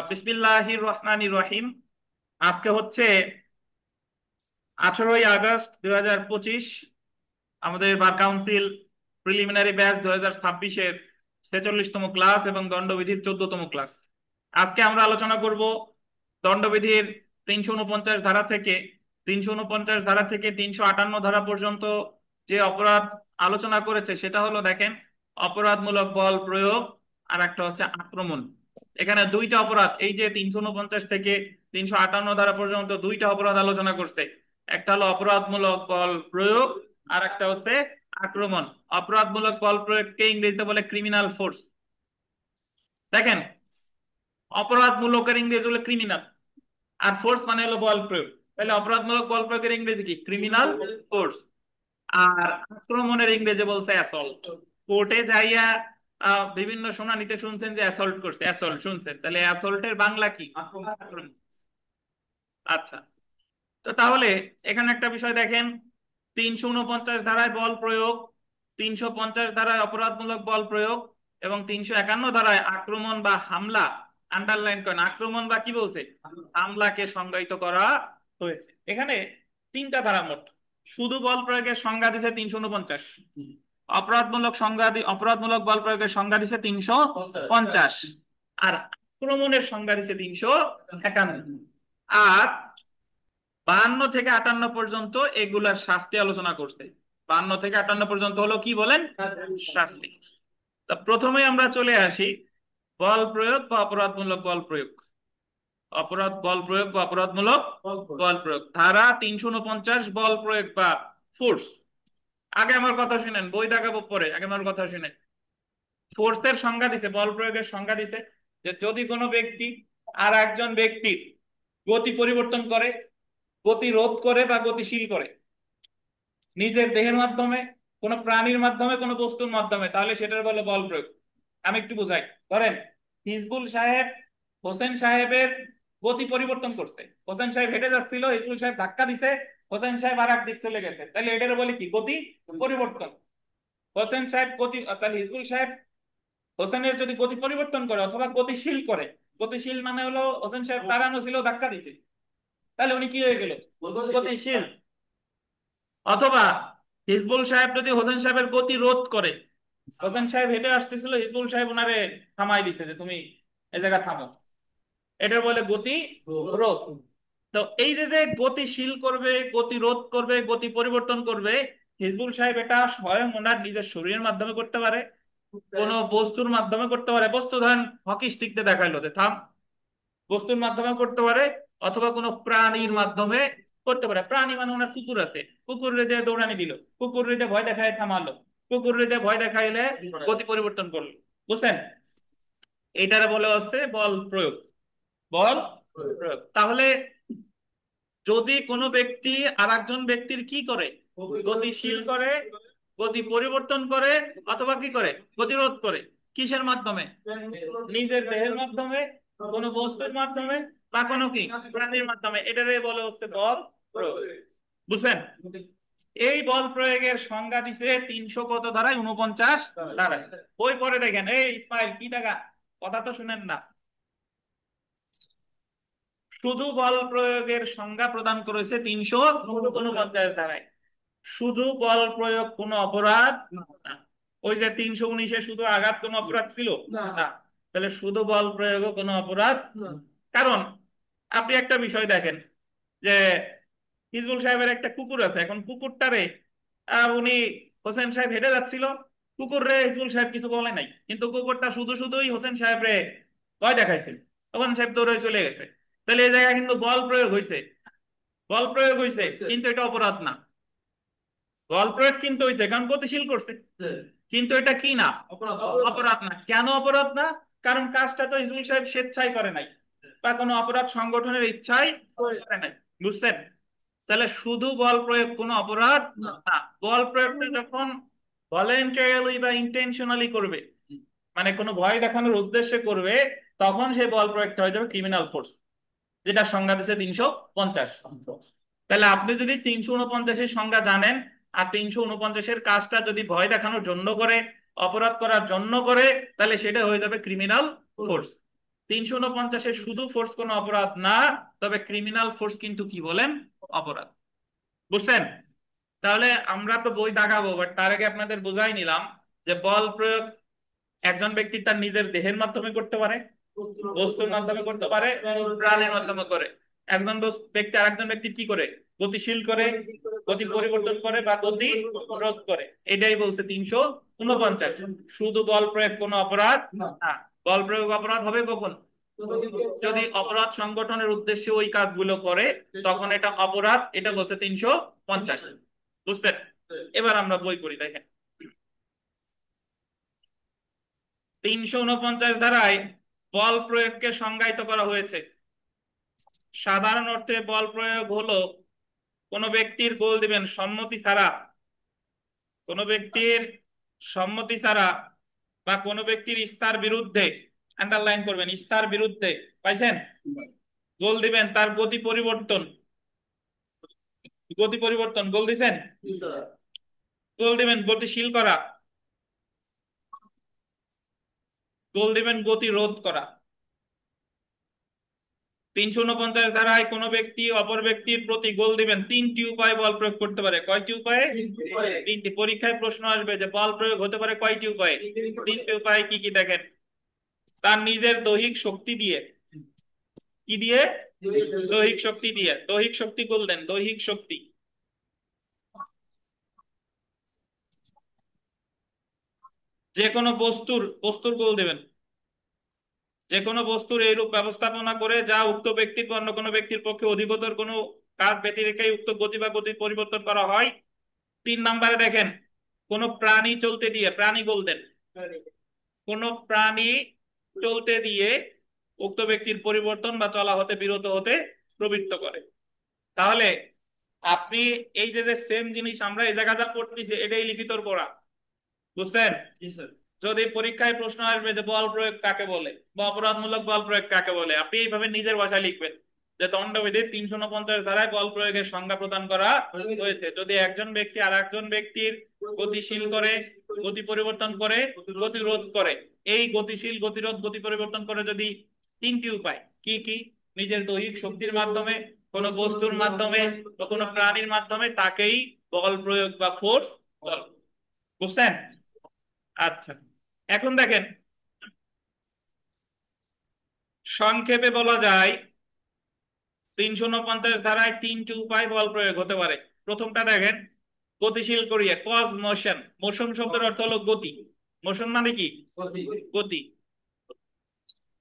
বিসমিল্লাহির রহমানির রহিম। আজকে হচ্ছে 18ই আগস্ট 2025। আমাদের বার কাউন্সিল প্রিলিমিনারি ব্যাচ 2026-এর 46তম ক্লাস এবং দণ্ডবিধির 14তম ক্লাস। আজকে আমরা আলোচনা করব দণ্ডবিধির 349 ধারা থেকে 359 ধারা পর্যন্ত যে অপরাধ আলোচনা করেছে সেটা হলো, দেখেন, অপরাধমূলক বল প্রয়োগ আর একটা হচ্ছে আক্রমণ। এখানে দুইটা অপরাধ, এই যে 349 থেকে 358 ধারা পর্যন্ত দুইটা অপরাধ আলোচনা করছে। একটা হলো অপরাধমূলক বল প্রয়োগ আর একটা হচ্ছে আক্রমণ। অপরাধমূলক বল প্রয়োগকে ইংরেজিতে বলে ক্রিমিনাল ফোর্স। দেখেন, অপরাধমূলকের ইংরেজি হলো ক্রিমিনাল, আর ফোর্স মানে হলো বল প্রয়োগ। তাহলে অপরাধমূলক বল প্রয়োগের ইংরেজি কি? Criminal force. আর আক্রমণের ইংরেজি বলছে অ্যাসল্ট। কোর্টে যাইয়া বিভিন্ন শুনানিতে শুনছেন যে অ্যাসল্ট করছে, অ্যাসল্ট শুনছেন, তাহলে অ্যাসল্টের বাংলা কি? আক্রমণ। আচ্ছা, তো তাহলে এখানে একটা বিষয় দেখেন, 349 ধারায় বল প্রয়োগ, 350 ধারায় অপরাধমূলক বল প্রয়োগ এবং 351 ধারায় আক্রমণ বা হামলা, আন্ডারলাইন করেন, আক্রমণ বা কি বলছে, হামলাকে সংজ্ঞায়িত করা হয়েছে। এখানে তিনটা ধারা মোট। শুধু বল প্রয়োগের সংজ্ঞা দিছে 349, অপরাধমূলক বল প্রয়োগের সংজ্ঞা দিছে 350, আর আক্রমণের সংজ্ঞা দিছে 351। আর 52 থেকে 58 পর্যন্ত এগুলার শাস্তি আলোচনা করছে। 52 থেকে 58 পর্যন্ত হলো কি বলেন, শাস্তি। তা প্রথমে আমরা চলে আসি বল প্রয়োগ বা অপরাধমূলক বল প্রয়োগ। অপরাধমূলক বল প্রয়োগ ধারা 349, বল প্রয়োগ বা ফোর্স। আগে আমার কথা শুনেন, বই দেখাবো পরে, আগে আমার কথা শুনেন। ফোর্সের সংজ্ঞা দিছে, বল প্রয়োগের সংজ্ঞা দিছে যে যদি কোনো ব্যক্তি আর একজন ব্যক্তির গতি পরিবর্তন করে, গতি রোধ করে বা গতিশীল করে, নিজের দেহের মাধ্যমে, কোনো প্রাণীর মাধ্যমে, কোনো বস্তুর মাধ্যমে, তাহলে সেটার বলে বল প্রয়োগ। আমি একটু বুঝাই। ধরেন, হিজবুল সাহেব হোসেন সাহেবের গতি পরিবর্তন করতে, হোসেন সাহেব হেঁটে যাচ্ছিল, হিজবুল সাহেব ধাক্কা দিছে, হোসেন সাহেব আর এক দিক চলে গেছে, তাহলে এটার বলে কি? গতি পরিবর্তন। হোসেন সাহেব গতি, তাহলে হিজবুল সাহেব হোসেনের যদি গতি পরিবর্তন করে অথবা গতিশীল করে, গতিশীল মানে হলো হোসেন সাহেব দাঁড়ানো ছিল, ধাক্কা দিতে, তাহলে উনি কি হয়ে গেল? গতিশীল। অথবা হিজবুল সাহেব যদি হোসেন সাহেবের গতি রোধ করে, হোসেন সাহেব হেঁটে আসতেছিল, হিজবুল সাহেব ওনারে থামাই দিছে যে তুমি এই জায়গা থামো, এটা বলে গতি রোধ। তো এই যে যে গতিশীল করবে, গতি রোধ করবে, গতি পরিবর্তন করবে, হিজবুল সাহেব এটা স্বয়ং ওনার নিজের শরীরের মাধ্যমে করতে পারে, কোন বস্তুর মাধ্যমে করতে পারে। বস্তু ধরেন হকি স্টিক দিয়ে দেখাইলো যে থাম, বস্তুর মাধ্যমে করতে পারে, অথবা কোনো প্রাণীর মাধ্যমে করতে পারে। প্রাণী মানে ওনার কুকুর আছে, কুকুর রেজে দৌড়ানি দিল, কুকুর রেজে ভয় দেখায় থামালো, কুকুর রেজে ভয় দেখাইলে গতি পরিবর্তন করলো। বুঝছেন? এইটারে বলে হচ্ছে বল প্রয়োগ। বল প্রয়োগ। তাহলে যদি কোনো ব্যক্তি আর একজন ব্যক্তির কি করে, গতিশীল করে, গতি পরিবর্তন করে, অথবা কি করে, গতিরোধ করে, কিসের মাধ্যমে? নিজের দেহের মাধ্যমে, কোনো বস্তুর মাধ্যমে, বা কোনো কি প্রাণীর মাধ্যমে, এটারে বলে হচ্ছে বল প্রয়োগ। বুঝছেন? এই বল প্রয়োগের সংজ্ঞা দিছে 300 কত ধারায়, 49 ধারায়। বই পরে দেখেন। এই ইসমাইল কি টাকা, কথা তো শুনেন না। শুধু বল প্রয়োগের সংজ্ঞা প্রদান করেছে 349 ধারায়। শুধু বল প্রয়োগ কোনো অপরাধ না। ওই যে 319-এ শুধু আঘাত কোনো অপরাধ ছিল না, তাহলে শুধু বল প্রয়োগ কোনো অপরাধ না। কারণ আপনি একটা বিষয় দেখেন যে হিজবুল সাহেবের একটা কুকুর আছে, এখন কুকুরটারে উনি, হোসেন সাহেব হেঁটে যাচ্ছিল, কুকুর রে হিজবুল সাহেব কিছু বলে নাই, কিন্তু কুকুরটা শুধু শুধুই হোসেন সাহেব রে ভয় দেখাইছে, হোসেন সাহেব দৌড়ে চলে গেছে। তাহলে এই জায়গায় কিন্তু বল প্রয়োগ হয়েছে, বল প্রয়োগ হয়েছে, কিন্তু এটা অপরাধ না। বল প্রয়োগ কিন্তু হয়েছে কারণ গতিশীল করছে, কিন্তু এটা কি না? অপরাধ না। কেন অপরাধ না? কারণ কাজটা তো হিজবুল সাহেব স্বেচ্ছায় করে নাই, বা কোনো অপরাধ সংগঠনের ইচ্ছায় করে নাই। বুঝছেন? তাহলে শুধু বল প্রয়োগ কোনো অপরাধ না। বল প্রয়োগটা যখন ভলেন্টারিলি বা ইন্টেনশনালি করবে, মানে কোনো ভয় দেখানোর উদ্দেশ্যে করবে, তখন সেই বল প্রয়োগটা হয়ে যাবে ক্রিমিনাল ফোর্স, যেটা সংজ্ঞা দিচ্ছে 350। তাহলে আপনি যদি 349-এর সংজ্ঞা জানেন, আর 349-এর কাজটা যদি ভয় দেখানোর জন্য করে, অপরাধ করার জন্য করে, তাহলে সেটা হয়ে যাবে ক্রিমিনাল ফোর্স। 349-এ শুধু ফোর্স কোনো অপরাধ না, তবে ক্রিমিনাল ফোর্স কিন্তু কি বলেন, অপরাধ। বুঝছেন? তাহলে আমরা তো বই দাগাবো, বাট তার আগে আপনাদের বুঝাই নিলাম যে বল প্রয়োগ একজন ব্যক্তি তার নিজের দেহের মাধ্যমে করতে পারে, বস্তুর মাধ্যমে করতে পারে, প্রাণের মাধ্যমে করে। একজন ব্যক্তি আরেকজন ব্যক্তি কি করে, গতিশীল করে, গতি পরিবর্তন করে বা গতি রোধ করে। এটাই বলছে 349। শুধু বল প্রয়োগ কোনো অপরাধ না। বল প্রয়োগ অপরাধ হবে কখন, যদি অপরাধ সংগঠনের উদ্দেশ্যে ওই কাজগুলো করে, তখন এটা অপরাধ। এটা বলছে 350। বুঝলেন? এবার আমরা বই পড়ি, দেখেন 349 ধারায় বল প্রয়োগকে সংজ্ঞায়িত করা হয়েছে। সাধারণ অর্থে বল প্রয়োগ হলো কোন ব্যক্তির গোল দিবেন সম্মতি ছাড়া, কোন ব্যক্তির সম্মতি ছাড়া বা কোন ব্যক্তির ইচ্ছার বিরুদ্ধে, আন্ডারলাইন করবেন, ইচ্ছার বিরুদ্ধে, পাইছেন, গোল দিবেন তার গতি পরিবর্তন, গতি পরিবর্তন, গোল দিছেন, গোল দিবেন গতিশীল করা, গোল দিবেন গতি রোধ করা। 349 ধারায় কোন ব্যক্তি অপর ব্যক্তির প্রতি গোল দিবেন তিনটি উপায় বল প্রয়োগ করতে পারে। কয়টি উপায়ে? তিনটি। পরীক্ষায় প্রশ্ন আসবে যে বল প্রয়োগ হতে পারে কয়টি উপায়ে? তিনটি উপায়। কি কি দেখেন, তার নিজের দৈহিক শক্তি দিয়ে, কি দিয়ে, দৈহিক শক্তি দিয়ে, দৈহিক শক্তি গোল দেন, দৈহিক শক্তি। যে কোনো বস্তুর, বস্তুর গোল দেবেন, যে কোনো বস্তুর এইরূপ ব্যবস্থাপনা করে যা উক্ত ব্যক্তির বা অন্য কোনো ব্যক্তির পক্ষে অধিকতর কোনো কাজ ব্যতি রেখে উক্ত গতি বা গতি পরিবর্তন করা হয়। 3 নম্বরে দেখেন, কোন প্রাণী চলতে দিয়ে, প্রাণী গোল দেন, কোন প্রাণী চলতে দিয়ে উক্ত ব্যক্তির পরিবর্তন বা চলা হতে বিরত হতে প্রবৃত্ত করে। তাহলে আপনি এই যে সেম জিনিস আমরা এই জায়গা যা পড়তেছি, এটাই লিখিতর পড়া। বুঝছেন? যদি পরীক্ষায় প্রশ্ন আসবে যে বল প্রয়োগ কাকে বলে বা অপরাধমূলক বল প্রয়োগ কাকে বলে, আপনি এইভাবে নিজের ভাষায় লিখবেন যে দণ্ডবিধির 349 ধারায় বল প্রয়োগের সংজ্ঞা প্রদান করা হয়েছে। যদি একজন ব্যক্তি আর একজন ব্যক্তির গতিশীল করে, গতি পরিবর্তন করে, গতিরোধ করে, এই গতিশীল, গতিরোধ, গতি পরিবর্তন করে যদি তিনটি উপায়, কি কি, নিজের দৈহিক শক্তির মাধ্যমে, কোন বস্তুর মাধ্যমে বা কোনো প্রাণীর মাধ্যমে, তাকেই বল প্রয়োগ বা ফোর্স বল। বুঝছেন? আচ্ছা, এখন দেখেন, সংক্ষেপে বলা যায় 349 ধারায় তিনটি উপায় বল প্রয়োগ হতে পারে। প্রথমটা দেখেন, গতিশীল করিয়ে, কজ মোশন। মোশন শব্দের অর্থ হলো গতি। মোশন মানে কি, গতি।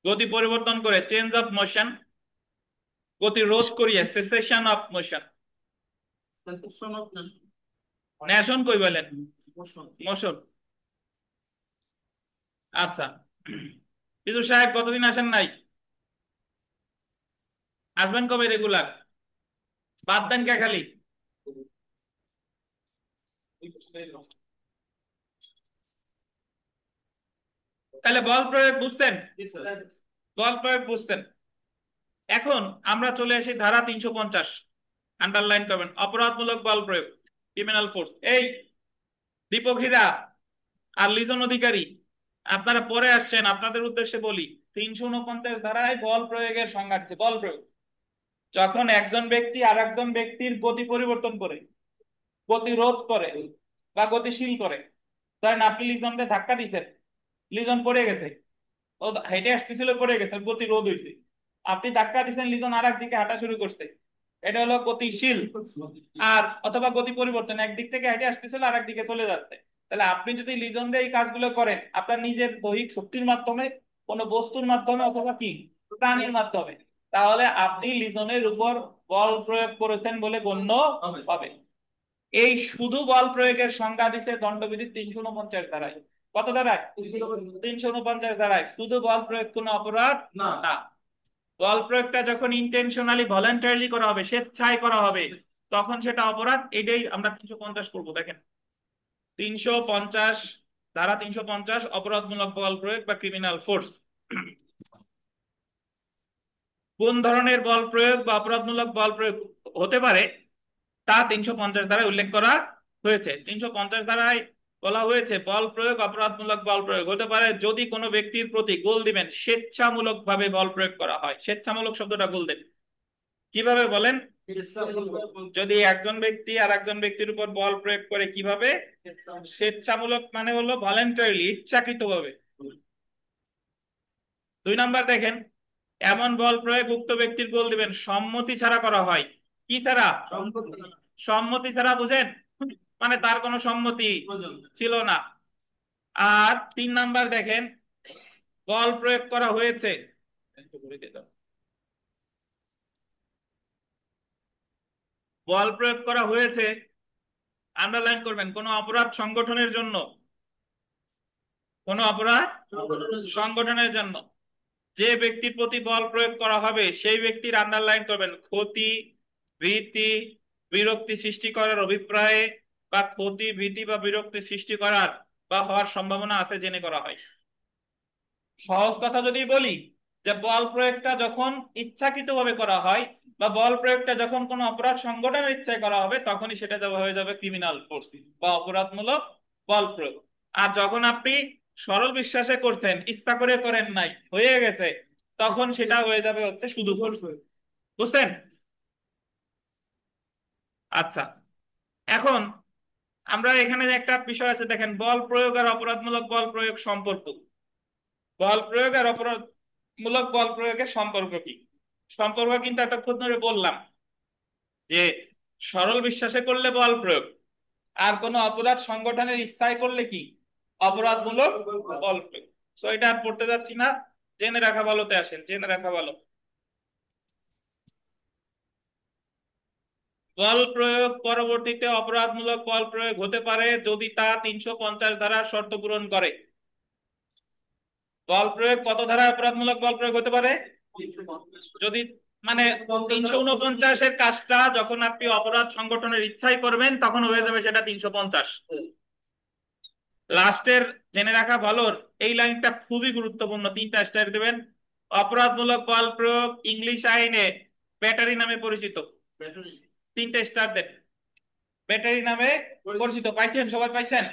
গতি পরিবর্তন করে, চেঞ্জ অফ মোশন। গতি রোধ করিয়ে, সেসেশন অফ মোশন। ন্যাশন কই বলেন, মোশন। আচ্ছা, বিদু সাহেব কতদিন আসেন নাই, আসবেন কবে রেগুলার? বাদ দেন কে খালি? তাহলে বল প্রয়োগ বুঝতেন, বল প্রয়োগ বুঝতেন। এখন আমরা চলে আসি ধারা 350, আন্ডারলাইন করবেন, অপরাধমূলক বল প্রয়োগ, ক্রিমিনাল ফোর্স। এই দীপক হীরা আর লিজন অধিকারী, আপনারা পরে আসছেন, আপনাদের উদ্দেশ্যে বলি, 349 ধারায় বল প্রয়োগের সংজ্ঞা দিচ্ছে। বল প্রয়োগ যখন একজন ব্যক্তি আর একজন ব্যক্তির গতি পরিবর্তন করে, গতি রোধ করে বা গতিশীল করে। ধরেন আপনি লিজনকে ধাক্কা দিচ্ছেন, লিজন পড়ে গেছে, ও হেঁটে আসতেছিল, পড়ে গেছে, গতি রোধ হয়েছে। আপনি ধাক্কা দিচ্ছেন, লিজন আর একদিকে হাঁটা শুরু করছে, এটা হলো গতিশীল। আর অথবা গতি পরিবর্তন, একদিক থেকে হেঁটে আসতেছিল আর একদিকে চলে যাচ্ছে। তাহলে আপনি যদি লিজন দিয়ে এই কাজগুলো করেন আপনার নিজের দৈহিক শক্তির মাধ্যমে, কোনো বস্তুর মাধ্যমে অথবা কি প্রাণীর মাধ্যমে, তাহলে আপনি লিজনের উপর বল প্রয়োগ করেছেন বলে গণ্য হবে। এই শুধু বল প্রয়োগের সংজ্ঞা দিতে দণ্ডবিধির 349 ধারায়। কত ধারায়? 349 ধারায়। শুধু বল প্রয়োগ কোনো অপরাধ না। বল প্রয়োগটা যখন ইন্টেনশনালি, ভলান্টারিলি করা হবে, স্বেচ্ছায় করা হবে, তখন সেটা অপরাধ। এটাই আমরা 350 করবো। দেখেন 350, ধারা 350, অপরাধমূলক বল প্রয়োগ বা ক্রিমিনাল ফোর্স। কোন ধরনের বল প্রয়োগ বা অপরাধমূলক বল প্রয়োগ হতে পারে তা 350 ধারায় উল্লেখ করা হয়েছে। 350 ধারায় বলা হয়েছে বল প্রয়োগ অপরাধমূলক বল প্রয়োগ হতে পারে যদি কোনো ব্যক্তির প্রতি, গোল দিবেন, স্বেচ্ছামূলক ভাবে বল প্রয়োগ করা হয়। স্বেচ্ছামূলক শব্দটা গোল দেন, কিভাবে বলেন? যদি একজন ব্যক্তি আর একজন ব্যক্তির উপর বল প্রয়োগ করে, কিভাবে? স্বেচ্ছামূলক মানে হলো ভলেন্টারিলি, ইচ্ছাকৃতভাবে। 2 নাম্বার দেখেন, এমন বল প্রয়োগ উক্ত ব্যক্তির, গোল দিবেন, সম্মতি ছাড়া করা হয়। কি ছাড়া? সম্মতি ছাড়া, বুঝেন? মানে তার কোনো সম্মতি ছিল না। আর 3 নাম্বার দেখেন, বল প্রয়োগ করা হয়েছে, বল প্রয়োগ করা হয়েছে, আন্ডারলাইন করবেন, কোন অপরাধ সংগঠনের জন্য, কোন অপরাধ সংগঠনের জন্য। যে ব্যক্তির প্রতি বল প্রয়োগ করা হবে সেই ব্যক্তির, আন্ডারলাইন করবেন, ক্ষতি, ভীতি, বিরক্তি সৃষ্টি করার অভিপ্রায়ে, বা ক্ষতি, ভীতি বা বিরক্তি সৃষ্টি করার বা হওয়ার সম্ভাবনা আছে জেনে করা হয়। সহজ কথা যদি বলি, যে বল প্রয়োগটা যখন ইচ্ছাকৃতভাবে করা হয়, বা বল প্রয়োগটা যখন কোনো অপরাধ সংগঠনের ইচ্ছায় করা হবে, তখনই সেটা হয়ে যাবে ক্রিমিনাল ফোর্সিং বা অপরাধমূলক বল প্রয়োগ। আর যখন আপনি সরল বিশ্বাসে করছেন, ইচ্ছা করে করেন নাই, হয়ে গেছে, তখন সেটা হয়ে যাবে হচ্ছে শুধু ফোর্স। বুঝছেন? আচ্ছা, এখন আমরা এখানে একটা বিষয় আছে, দেখেন, বল প্রয়োগ আর অপরাধমূলক বল প্রয়োগ সম্পর্ক। বল প্রয়োগ আর অপরাধমূলক বল প্রয়োগের সম্পর্ক কি? সম্পর্ক কিন্তু এতক্ষণ ধরে বললাম যে সরল বিশ্বাসে করলে বল প্রয়োগ, আর কোন অপরাধ সংগঠনের ইচ্ছায় করলে কি? অপরাধমূলক বল প্রয়োগ। তো এটা আর পড়তে যাচ্ছি না, জেনে রাখা ভালোতে আসেন, জেনে রাখা ভালো। বল প্রয়োগ পরবর্তীতে অপরাধমূলক বল প্রয়োগ হতে পারে যদি তা 350 ধারার শর্ত পূরণ করে। বল প্রয়োগ কত ধারায় অপরাধমূলক বল প্রয়োগ হতে পারে? যদি, মানে 349-এর কাজটা যখন আপনি অপরাধ সংগঠনের ইচ্ছাই করবেন, তখন হয়ে যাবে সেটা 350। লাস্টের জেনে রাখা ভালোর এই লাইনটা খুবই গুরুত্বপূর্ণ, 3টা স্টার দেবেন। অপরাধমূলক বল প্রয়োগ ইংলিশ আইনে ব্যাটারি নামে পরিচিত। 3টে স্টার দেন, ব্যাটারি নামে পরিচিত। পাইছেন? সবাই পাইছেন?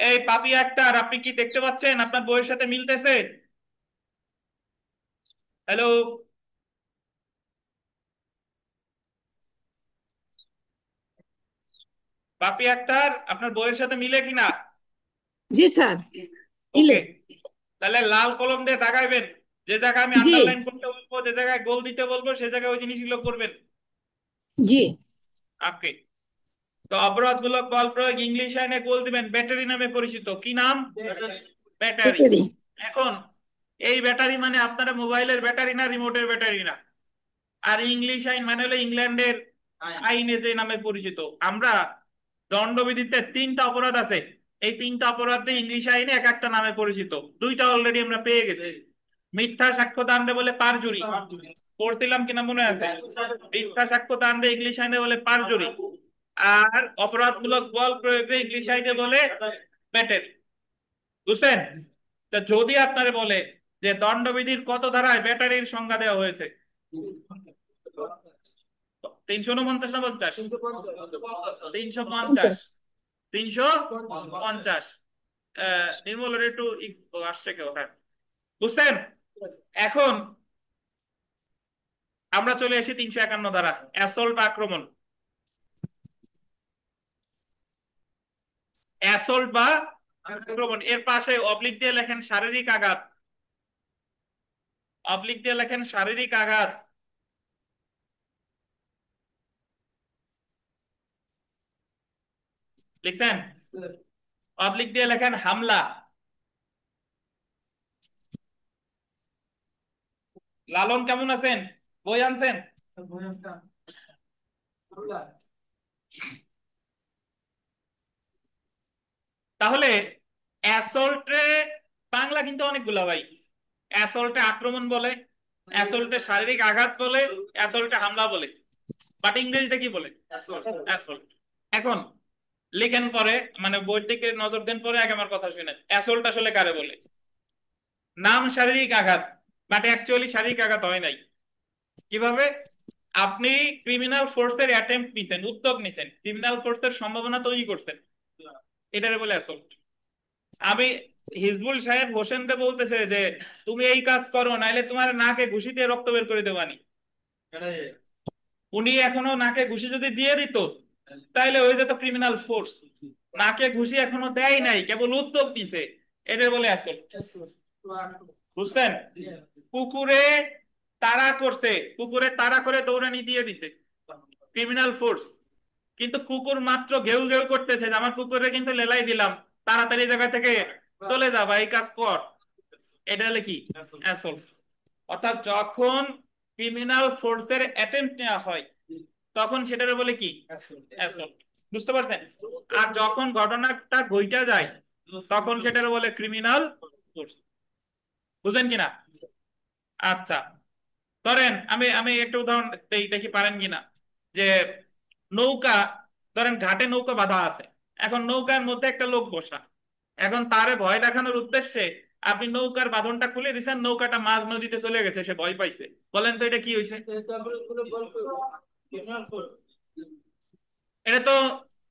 এই পাপি আক্তার, আপনি কি দেখতে পাচ্ছেন আপনার বইয়ের সাথে মিলতেছে? হ্যালো পাপি আক্তার, আপনার বইয়ের সাথে মিলে কিনা? জি স্যার। ওকে, ইলে। তাহলে লাল কলম দিয়ে দাগাইবেন, যে জায়গায় আমি জি। আন্ডারলাইন করতে বলবো, যে জায়গায় গোল দিতে বলবো, সে জায়গায় ওই জিনিসগুলো করবেন। জি। ওকে, তো অপরাধমূলক বল প্রয়োগ ইংলিশ আইনে গোল দিবেন, ব্যাটারি নামে পরিচিত। কি নাম? ব্যাটারি। ব্যাটারি। এখন এই ব্যাটারি মানে আপনারা মোবাইলের ব্যাটারি না, রিমোটের ব্যাটারি না। আর ইংলিশ আইন মানে হলো ইংল্যান্ডের আইনে যে নামে পরিচিত। আমরা দণ্ডবিধিতে 3টা অপরাধ আছে, এই 3টা অপরাধে ইংলিশ আইনে এক একটা নামে পরিচিত। 2টা অলরেডি আমরা পেয়ে গেছি। মিথ্যা সাক্ষ্য দান বলে পারজুরি, পড়ছিলাম কিনা মনে আছে? মিথ্যা সাক্ষ্য দান ইংলিশ আইনে বলে পারজুরি, আর অপরাধমূলক বল প্রয়োগে ইংলিশ আইনে বলে ব্যাটারি। বুঝছেন? তা যদি আপনারে বলে যে দণ্ডবিধির কত ধারায় ব্যাটারির সংজ্ঞা দেওয়া হয়েছে, 349 না 50? 350। 350। নির্মলের একটু আসছে কেউ? হ্যাঁ, বুঝছেন? এখন আমরা চলে এসেছি 351 ধারা, অ্যাসল্ট বা আক্রমণ। অ্যাসল্ট বা আক্রমণ, এর পাশে অবলিক দিয়ে লেখেন শারীরিক আঘাত, অবলিক দিয়ে লেখেন শারীরিক আঘাত। লিখছেন? অবলিক দিয়ে লেখেন হামলা। লালন কেমন আছেন? বই আনছেন? তাহলে অ্যাসল্টে বাংলা কিন্তু অনেকগুলা ভাই। অ্যাসল্টে আক্রমণ বলে, অ্যাসল্টে শারীরিক আঘাত বলে, অ্যাসল্টে হামলা বলে, বাট ইংরেজিতে কি বলে? অ্যাসল্ট। এখন লিখেন পরে, মানে বই থেকে নজর দেন, পরে আগে আমার কথা শুনেন। অ্যাসল্ট আসলে কারে বলে? নাম শারীরিক আঘাত, বাট অ্যাকচুয়ালি শারীরিক আঘাত হয় নাই। কিভাবে? আপনি ক্রিমিনাল ফোর্সের অ্যাটেম্প্ট নিছেন, উদ্যোগ নিছেন, ক্রিমিনাল ফোর্সের সম্ভাবনা তৈরি করছেন, এটারে বলে অ্যাসল্ট। আমি হিজবুল সাহেব হোসেনকে বলতেছে যে তুমি এই কাজ করো, নাইলে তোমার নাকে ঘুষি দিয়ে রক্ত বের করে দেবানি। উনি এখনো নাকে ঘুষি যদি দিয়ে দিত তাহলে হয়ে যেত ক্রিমিনাল ফোর্স। নাকে ঘুষি এখনো দেয় নাই, কেবল উদ্যোগ দিছে, এটা বলে অ্যাসল্ট। বুঝছেন? কুকুরে তাড়া করছে, কুকুরে তাড়া করে দৌড়ানি দিয়ে দিছে, ক্রিমিনাল ফোর্স। কিন্তু কুকুর মাত্র ঘেউ ঘেউ করতেছে যে আমার কুকুরে কিন্তু লেলাই দিলাম, তাড়াতাড়ি জায়গা থেকে চলে যা বা এই কাজ কর, এটা হলে কি? অ্যাসল্ট। অর্থাৎ যখন ক্রিমিনাল ফোর্সের অ্যাটেম্প্ট নেওয়া হয় তখন সেটার বলে কি? অ্যাসল্ট। বুঝতে পারছেন? আর যখন ঘটনাটা ঘইটা যায় তখন সেটার বলে ক্রিমিনাল ফোর্স। বুঝলেন কিনা? আচ্ছা, ধরেন আমি আমি একটা উদাহরণ দেই, দেখি পারেন কিনা। যে নৌকা, ধরেন ঘাটে নৌকা বাঁধা আছে, এখন নৌকার মধ্যে একটা লোক বসা, এখন তারে ভয় দেখানোর উদ্দেশ্যে আপনি নৌকার বাঁধনটা খুলে দিচ্ছেন, নৌকাটা মাঝ নদীতে চলে গেছে, সে ভয় পাইছে, বলেন তো এটা কি হয়েছে? এটা তো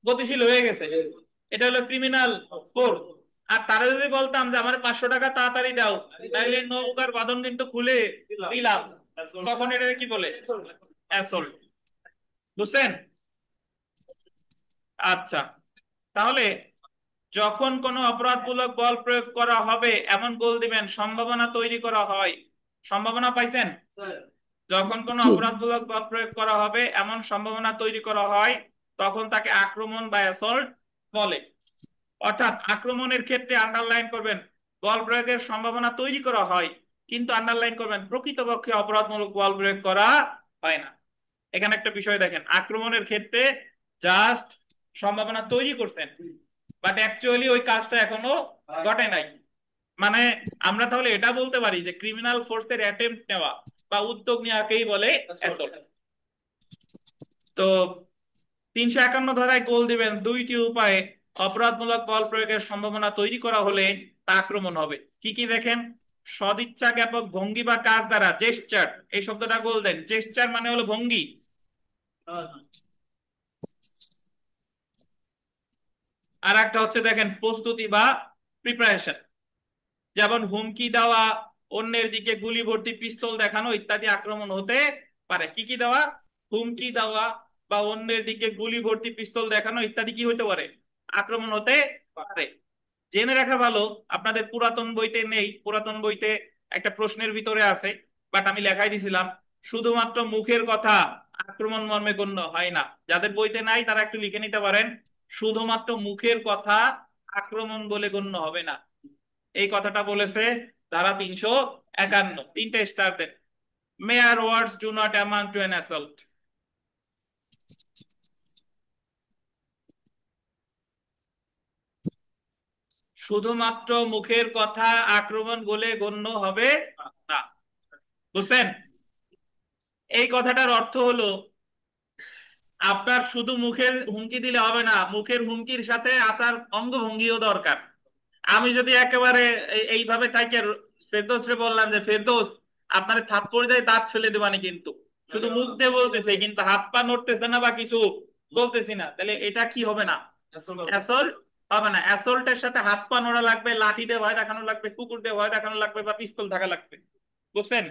গতিশীল হয়ে গেছে, এটা হলো ক্রিমিনাল ফোর্স। আর তারা যদি বলতাম যে আমার 500 টাকা তাড়াতাড়ি দাও, তাহলে নৌকার বাঁধন কিন্তু খুলে দিলাম, তখন এটা কি বলে? অ্যাসল্ট। বুঝছেন? আচ্ছা, তাহলে যখন কোনো অপরাধমূলক বল প্রয়োগ করা হবে এমন গোল দিবেন সম্ভাবনা তৈরি করা হয়। সম্ভাবনা পাইছেন? যখন কোনো জি অপরাধমূলক বল প্রয়োগ করা হবে এমন সম্ভাবনা তৈরি করা হয় তখন তাকে আক্রমণ বা অ্যাসল্ট বলে। অর্থাৎ আক্রমণের ক্ষেত্রে আন্ডারলাইন করবেন বল প্রয়োগের সম্ভাবনা তৈরি করা হয়, কিন্তু আন্ডারলাইন করবেন প্রকৃতপক্ষে অপরাধমূলক বল প্রয়োগ করা হয় না। এখানে একটা বিষয় দেখেন, আক্রমণের ক্ষেত্রে জাস্ট সম্ভাবনা তৈরি করছেন, বাট অ্যাকচুয়ালি ওই কাজটা এখনো ঘটে নাই। মানে আমরা তাহলে এটা বলতে পারি যে ক্রিমিনাল ফোর্সের অ্যাটেম্প্ট নেওয়া বা উদ্যোগ নেওয়াকেই বলে অ্যাসল্ট। তো 351 ধারায় গোল দিবেন দুইটি উপায়ে অপরাধমূলক বল প্রয়োগের সম্ভাবনা তৈরি করা হলে তা আক্রমণ হবে। কি কি দেখেন? সদিচ্ছা জ্ঞাপক ভঙ্গি বা কাজ দ্বারা, জেস্টার, এই শব্দটা গোল দেন। জেস্টার মানে হলো ভঙ্গি। আর একটা হচ্ছে দেখেন প্রস্তুতি বা প্রিপারেশন, যেমন হুমকি দেওয়া, অন্যের দিকে গুলি ভর্তি পিস্তল দেখানো ইত্যাদি আক্রমণ হতে পারে। কি কি দেওয়া? হুমকি দেওয়া বা অন্যের দিকে গুলি ভর্তি পিস্তল দেখানো ইত্যাদি কি হতে পারে? আক্রমণ হতে পারে। জেনে রাখা ভালো, আপনাদের পুরাতন বইতে নেই, পুরাতন বইতে একটা প্রশ্নের ভিতরে আছে, বাট আমি লেখাই দিছিলাম শুধুমাত্র মুখের কথা আক্রমণ মর্মে গণ্য হয় না। যাদের বইতে নাই তারা একটু লিখে নিতে পারেন, শুধুমাত্র মুখের কথা আক্রমণ বলে গণ্য হবে না। এই কথাটা বলেছে ধারা 351। তিনটে স্টার দেন। Mere words do not amount to an assault. শুধুমাত্র মুখের কথা আক্রমণ বলে গণ্য হবে না। বুঝছেন? এই কথাটার অর্থ হলো আপনার শুধু মুখের হুমকি দিলে হবে না, মুখের হুমকির সাথে আচার অঙ্গভঙ্গিও দরকার। আমি যদি একেবারে এইভাবে তাকে ফেরদৌসরে বললাম যে ফেরদৌস আপনার থাপ্পড় দিয়ে দাঁত ফেলে দেবানি, কিন্তু শুধু মুখ দিয়ে বলতেছে কিন্তু হাত পা নড়তেছে না বা কিছু বলতেছি না, তাহলে এটা কি হবে না? অ্যাসল্ট হবে না। অ্যাসল্টের সাথে হাত পা নড়া লাগবে, লাঠি দিয়ে ভয় দেখানো লাগবে, কুকুর দিয়ে ভয় দেখানো লাগবে বা পিস্তল থাকা লাগবে। বুঝছেন?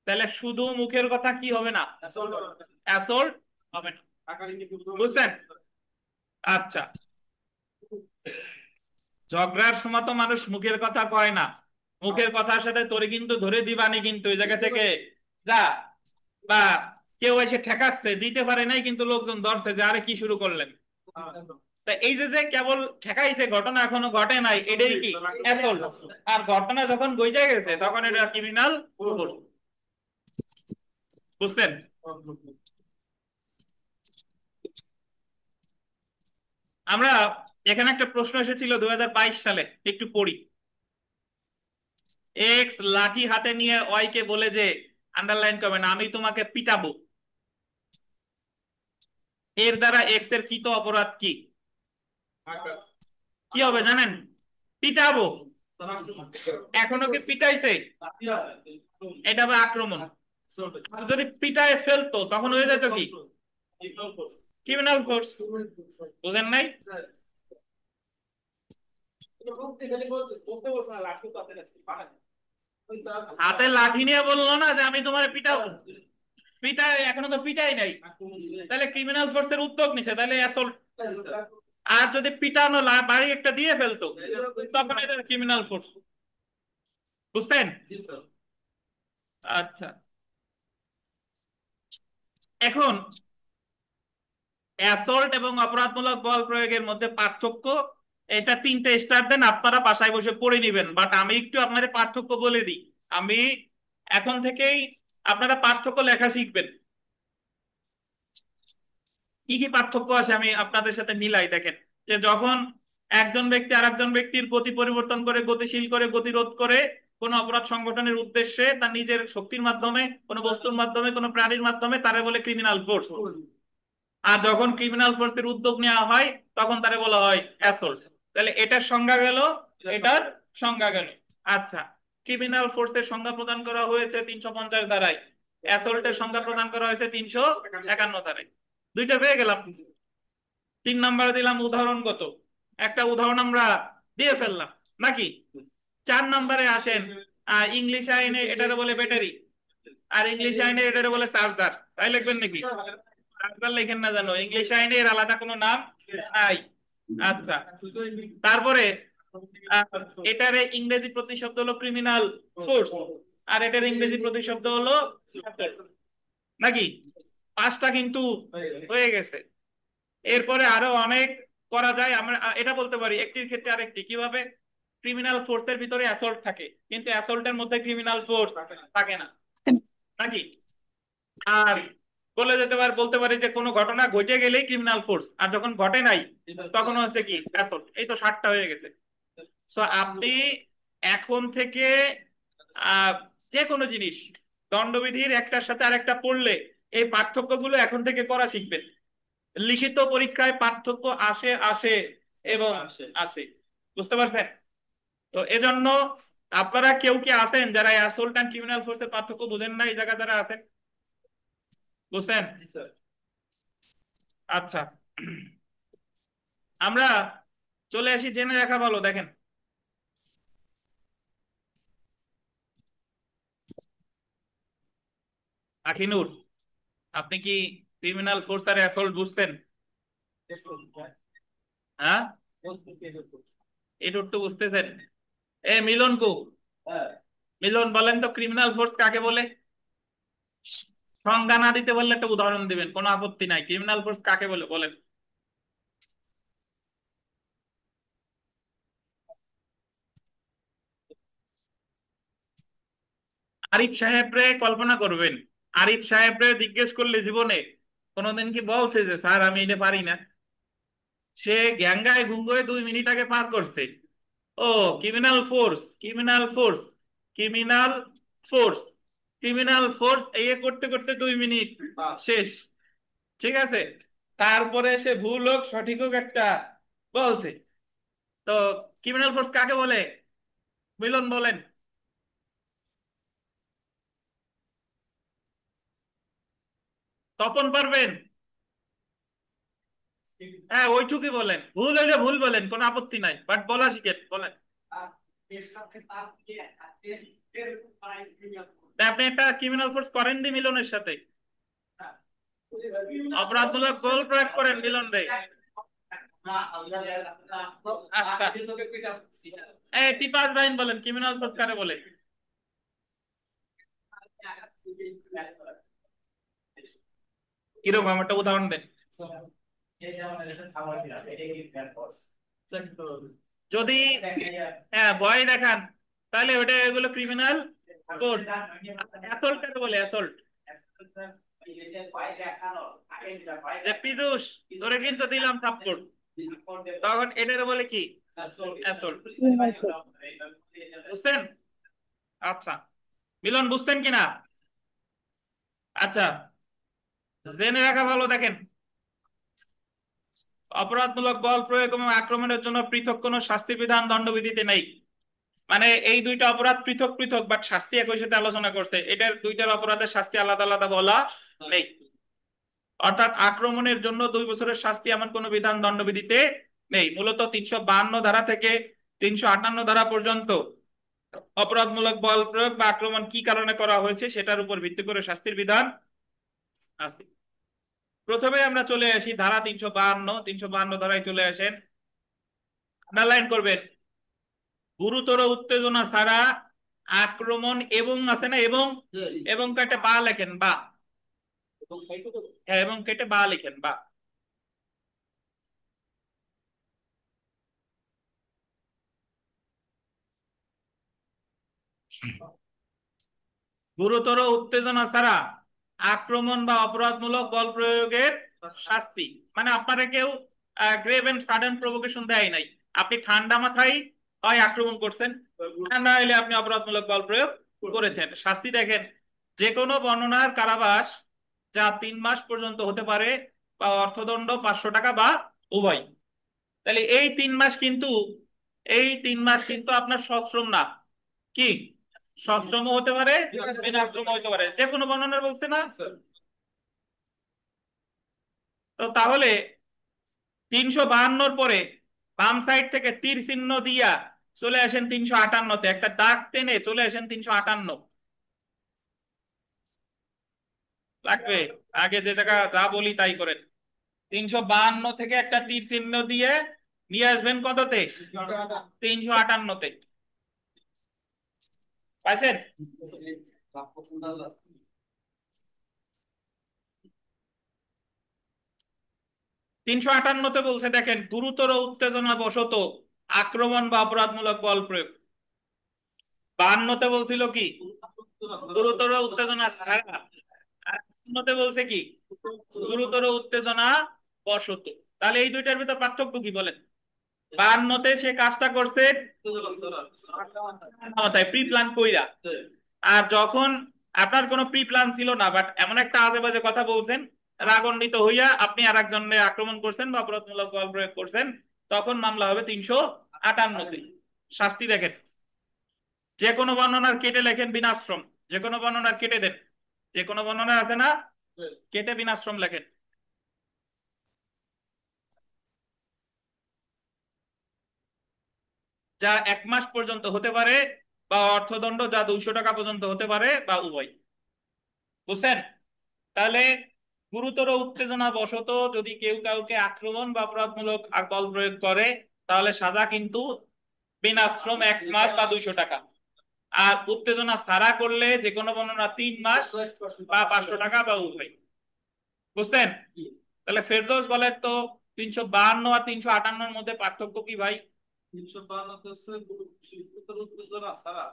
তাহলে শুধু মুখের কথা কি হবে না? অ্যাসল্ট হবে না। বুঝছেন? আচ্ছা, ঝগড়ার সময় তো মানুষ মুখের কথা কয় না, মুখের কথার সাথে তোরে কিন্তু ধরে দিবানি, কিন্তু ওই জায়গা থেকে যা, বা কেউ এসে ঠেকাচ্ছে, দিতে পারে নাই কিন্তু লোকজন ধরছে যে আরে কি শুরু করলেন। তা এই যে যে কেবল ঠেকাইছে, ঘটনা এখনো ঘটে নাই, এটাই কি? অ্যাসল্ট। আর ঘটনা যখন গইজা গেছে তখন এটা ক্রিমিনাল। বুঝছেন? আমরা এখানে একটা প্রশ্ন এসেছিল 2022 সালে, একটু পড়ি। এক্স লাঠি হাতে নিয়ে ওয়াই কে বলে যে, আন্ডারলাইন করবেন, আমি তোমাকে পিটাবো। এর দ্বারা এক্স এর কৃত অপরাধ কি? কি হবে জানেন? পিটাবো। এখনো কি পিটাইছে? এটা হবে আক্রমণ। আর যদি পিটায় ফেলতো তখন হয়ে যেত কি? Criminal force. বুঝেন নাই? হাতে লাঠি নিয়ে বললো না যে আমি তোমার পিটাবো, পিটাই এখনো তো পিটাই নাই, তাহলে ক্রিমিনাল ফোর্সের উদ্যোগ নিছে, তাহলে অ্যাসল্ট। আর যদি পিটানো বাড়ি একটা দিয়ে ফেলতো, তখন এটা ক্রিমিনাল ফোর্স। বুঝছেন? আচ্ছা, এখন অ্যাসল্ট এবং অপরাধমূলক বল প্রয়োগের মধ্যে পার্থক্য, এটা তিনটে স্টার দেন, আপনারা বাসায় বসে পড়ে নিবেন, বাট আমি একটু আপনাদের পার্থক্য বলে দিই। আমি এখন থেকেই আপনারা পার্থক্য লেখা শিখবেন। কি কি পার্থক্য আছে আমি আপনাদের সাথে মিলাই, দেখেন। যে যখন একজন ব্যক্তি আরেকজন ব্যক্তির গতি পরিবর্তন করে, গতিশীল করে, গতিরোধ করে কোনো অপরাধ সংগঠনের উদ্দেশ্যে তার নিজের শক্তির মাধ্যমে, কোনো বস্তুর মাধ্যমে, কোনো প্রাণীর মাধ্যমে, তারে বলে ক্রিমিনাল ফোর্স। আর যখন ক্রিমিনাল ফোর্সের উদ্যোগ নেওয়া হয়, তখন তারে বলা হয় অ্যাসল্ট। তাহলে এটার সংজ্ঞা গেল, এটার সংজ্ঞা গেল। আচ্ছা, ক্রিমিনাল ফোর্সের সংজ্ঞা প্রদান করা হয়েছে 350 ধারায়, অ্যাসল্টের সংজ্ঞা প্রদান করা হয়েছে 351 ধারায়। দুইটা পেয়ে গেলাম। 3 নম্বরে দিলাম উদাহরণগত একটা উদাহরণ আমরা দিয়ে ফেললাম নাকি। 4 নম্বরে আসেন, ইংলিশ আইনে এটারে বলে ব্যাটারি, আর ইংলিশ আইনে এটারে বলে চার্জার। তাই লিখবেন নাকি? চার্জার লেখেন না জানো, ইংলিশ আইনে এর আলাদা কোনো নাম নাই। আচ্ছা, তারপরে আহ, এটারে ইংরেজি প্রতিশব্দ হলো ক্রিমিনাল ফোর্স, আর এটার ইংরেজি প্রতিশব্দ হলো নাকি। 5টা কিন্তু হয়ে গেছে। এরপরে আরো অনেক করা যায়। আমরা এটা বলতে পারি একটির ক্ষেত্রে আরেকটি কিভাবে। ক্রিমিনাল ফোর্সের ভিতরে অ্যাসল্ট থাকে, কিন্তু অ্যাসল্টের মধ্যে ক্রিমিনাল ফোর্স থাকে না নাকি। আর বলে যেতে পারে, বলতে পারি যে কোনো ঘটনা ঘটে গেলেই ক্রিমিনাল ফোর্স, আর যখন ঘটে নাই তখন হচ্ছে কি অ্যাসল্ট। এই তো 7টা হয়ে গেছে। সো আপনি এখন থেকে আহ যে কোনো জিনিস দণ্ডবিধির একটার সাথে আরেকটা পড়লে এই পার্থক্যগুলো এখন থেকে করা শিখবেন। লিখিত পরীক্ষায় পার্থক্য আসে আসে এবং আসে, বুঝতে পারছেন? তো এজন্য আপনারা কেউ কি আছেন যারা অ্যাসল্ট এন্ড ক্রিমিনাল ফোর্সের পার্থক্য বুঝেন না? এই জায়গা যারা আছেন, বুঝছেন? আচ্ছা, আমরা চলে আসি জেনে রাখা ভালো। দেখেন, আখিনুর, আপনি কি ক্রিমিনাল ফোর্স আর অ্যাসল্ট বুঝতেন? হ্যাঁ, এটুকু বুঝতেছেন? এ মিলন কো, মিলন বলেন তো ক্রিমিনাল ফোর্স কাকে বলে? সংজ্ঞা না দিতে বললে একটা উদাহরণ দিবেন, কোনো আপত্তি নাই। ক্রিমিনাল ফোর্স কাকে বলে বলেন? আরিফ সাহেবরে কল্পনা করবেন, আরিফ সাহেবরে জিজ্ঞেস করলে জীবনে কোনোদিন কি বলছে যে স্যার আমি এটা পারি না? সে গ্যাঙ্গায় গুঙ্গোয় 2 মিনিট আগে পার করছে। ও criminal force, criminal force, criminal force, criminal force, এই করতে করতে 2 মিনিট শেষ। ঠিক আছে, তারপরে সে ভুল হোক সঠিক হোক একটা বলছে। তো ক্রিমিনাল ফোর্স কাকে বলে? মিলন বলেন। তপন পারবেন? হ্যাঁ ওইটুকুই বলেন, ভুল হইলে ভুল বলেন, কোনো আপত্তি নাই, বাট বলা শিখেন, বলেন। তা আপনি একটা ক্রিমিনাল ফোর্স করেন দি মিলনের সাথে, অপরাধমূলক বল প্রয়োগ করেন মিলন রে। আচ্ছা, এই টিপাস বাইন বলেন ক্রিমিনাল ফোর্স কারে বলে? কিরকম একটা উদাহরণ দেন। যদি হ্যাঁ ভয় দেখান, তাহলে ওটা এগুলো ক্রিমিনাল ফোর্স। অ্যাসল্ট কাকে বলে? অ্যাসল্ট যে পীযূষ তোরে কিন্তু দিলাম থাপ্পড়, তখন এটার বলে কি? অ্যাসল্ট। বুঝছেন? আচ্ছা, মিলন বুঝছেন কিনা? আচ্ছা, জেনে রাখা ভালো। দেখেন, অপরাধমূলক বল প্রয়োগ এবং আক্রমণের জন্য পৃথক কোনো শাস্তি বিধান দণ্ডবিধিতে নেই। মানে এই দুইটা অপরাধ পৃথক পৃথক, বাট শাস্তি একই সাথে আলোচনা করছে। এটার দুইটার অপরাধের শাস্তি আলাদা আলাদা বলা নেই। অর্থাৎ আক্রমণের জন্য 2 বছরের শাস্তি এমন কোনো বিধান দণ্ডবিধিতে নেই। মূলত 352 ধারা থেকে 358 ধারা পর্যন্ত অপরাধমূলক বল প্রয়োগ বা আক্রমণ কি কারণে করা হয়েছে সেটার উপর ভিত্তি করে শাস্তির বিধান আছে। প্রথমে আমরা চলে আসি ধারা 352 ধারায় চলে আসেন, আন্ডারলাইন করবেন, গুরুতর উত্তেজনা ছাড়া আক্রমণ এবং আছে না, এবং এবং কেটে বা লেখেন বা, হ্যাঁ এবং কেটে বা লেখেন বা। গুরুতর উত্তেজনা ছাড়া আক্রমণ বা অপরাধমূলক বল প্রয়োগের শাস্তি, মানে আপনারা কেউ গ্রেভ এন্ড সাডেন প্রভোকেশন দেয় নাই, আপনি ঠান্ডা মাথায় হয় আক্রমণ করছেন, ঠান্ডা হলে আপনি অপরাধমূলক বল প্রয়োগ করেছেন। শাস্তি দেখেন, যে কোনো বর্ণনার কারাবাস যা 3 মাস পর্যন্ত হতে পারে বা অর্থদণ্ড 500 টাকা বা উভয়। তাহলে এই 3 মাস কিন্তু আপনার সশ্রম না, কি সশ্রম হতে পারে, বিনাশ্রম হতে পারে, যে কোনো বর্ণনার বলছে না। তো তাহলে 352 পরে বাম সাইড থেকে তীর চিহ্ন দিয়া চলে আসেন 358-তে, একটা দাগ টেনে চলে আসেন 358 লাগবে। আগে যে জায়গা যা বলি তাই করেন। 352 থেকে একটা তীর চিহ্ন দিয়ে নিয়ে আসবেন কততে? 358-তে। পাইছেন? 358-তে বলছে দেখেন, গুরুতর উত্তেজনা বশত আক্রমণ বা অপরাধমূলক বল প্রয়োগ। 52-তে বলছিল কি? গুরুতর উত্তেজনা ছাড়া। আর 52-তে বলছে কি? গুরুতর উত্তেজনা বশত। তাহলে এই দুইটার ভিতর পার্থক্য কি বলেন? 52-তে সে কাজটা করছে প্রি প্ল্যান কইরা, আর যখন আপনার কোনো প্রি প্ল্যান ছিল না, বাট এমন একটা আজে বাজে কথা বলছেন, রাগান্বিত হইয়া আপনি আর একজনের আক্রমণ করছেন বা অপরাধমূলক বল প্রয়োগ করছেন, তখন মামলা হবে 358-তে। শাস্তি দেখেন, যে কোনো বর্ণনার কেটে লেখেন বিনাশ্রম, যে কোনো বর্ণনার কেটে দেন, যে কোনো বর্ণনা আছে না, কেটে বিনাশ্রম লেখেন। যা 1 মাস পর্যন্ত হতে পারে বা অর্থদণ্ড যা 200 টাকা পর্যন্ত হতে পারে বা উভয়। বুঝছেন? তাহলে গুরুতর উত্তেজনা বশত যদি কেউ কাউকে আক্রমণ বা অপরাধমূলক বল প্রয়োগ করে, তাহলে সাজা কিন্তু বিনাশ্রম 1 মাস বা 200 টাকা। আর উত্তেজনা ছাড়া করলে যে কোনো বর্ণনা 3 মাস বা 500 টাকা বা উভয়। বুঝছেন? তাহলে ফেরদৌস বলেন তো 352 আর 358-র মধ্যে পার্থক্য কি ভাই? 352 হচ্ছে গুরুতর উত্তেজনা ছাড়া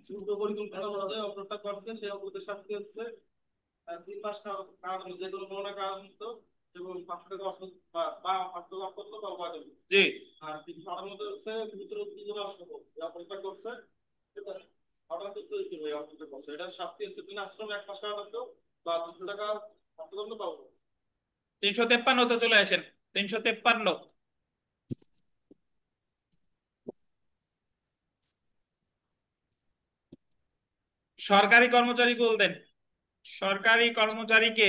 পূর্ব পরিকল্পনা অনুযায়ী অপরাধটা করছে, সেই অপরাধের শাস্তি হচ্ছে 3 মাস কারাদণ্ড, যে কোনো বড় কারাদণ্ড এবং 500 টাকা বা 500 টাকা অর্থদণ্ড বা উভয় দণ্ড। জি। আর 358 হচ্ছে গুরুতর উত্তেজনা সহ যে অপরাধটা করছে সেটা হঠাৎ করে অপরাধটা করছে, এটার শাস্তি হচ্ছে বিনাশ্রম 1 মাস কারাদণ্ড বা 200 টাকা অর্থদণ্ড বা উভয়। 353-তে চলে আসেন। 353, সরকারি কর্মচারী বলতেন, সরকারি কর্মচারীকে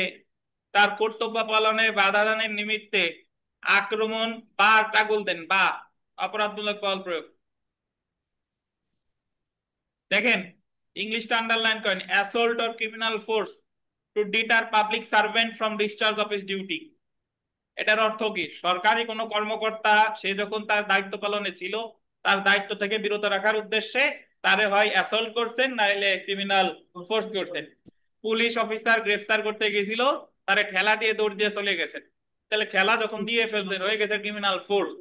তার কর্তব্য পালনে বাধা দানের নিমিত্তে আক্রমণ বা টাগল দেন বা অপরাধমূলক বল প্রয়োগ। দেখেন, ইংলিশটা আন্ডারলাইন করেন, assault or criminal force to deter public servant from discharge of his duty. এটার অর্থ কি? সরকারি কোনো কর্মকর্তা সে যখন তার দায়িত্ব পালনে ছিল, তার দায়িত্ব থেকে বিরত রাখার উদ্দেশ্যে তারে হয় অ্যাসল্ট করছেন, নাইলে ক্রিমিনাল ফোর্স করছেন। পুলিশ অফিসার গ্রেফতার করতে গেছিল, তারে ঠেলা দিয়ে দৌড় দিয়ে চলে গেছেন, তাহলে ঠেলা যখন দিয়ে ফেলছেন হয়ে গেছে ক্রিমিনাল ফোর্স,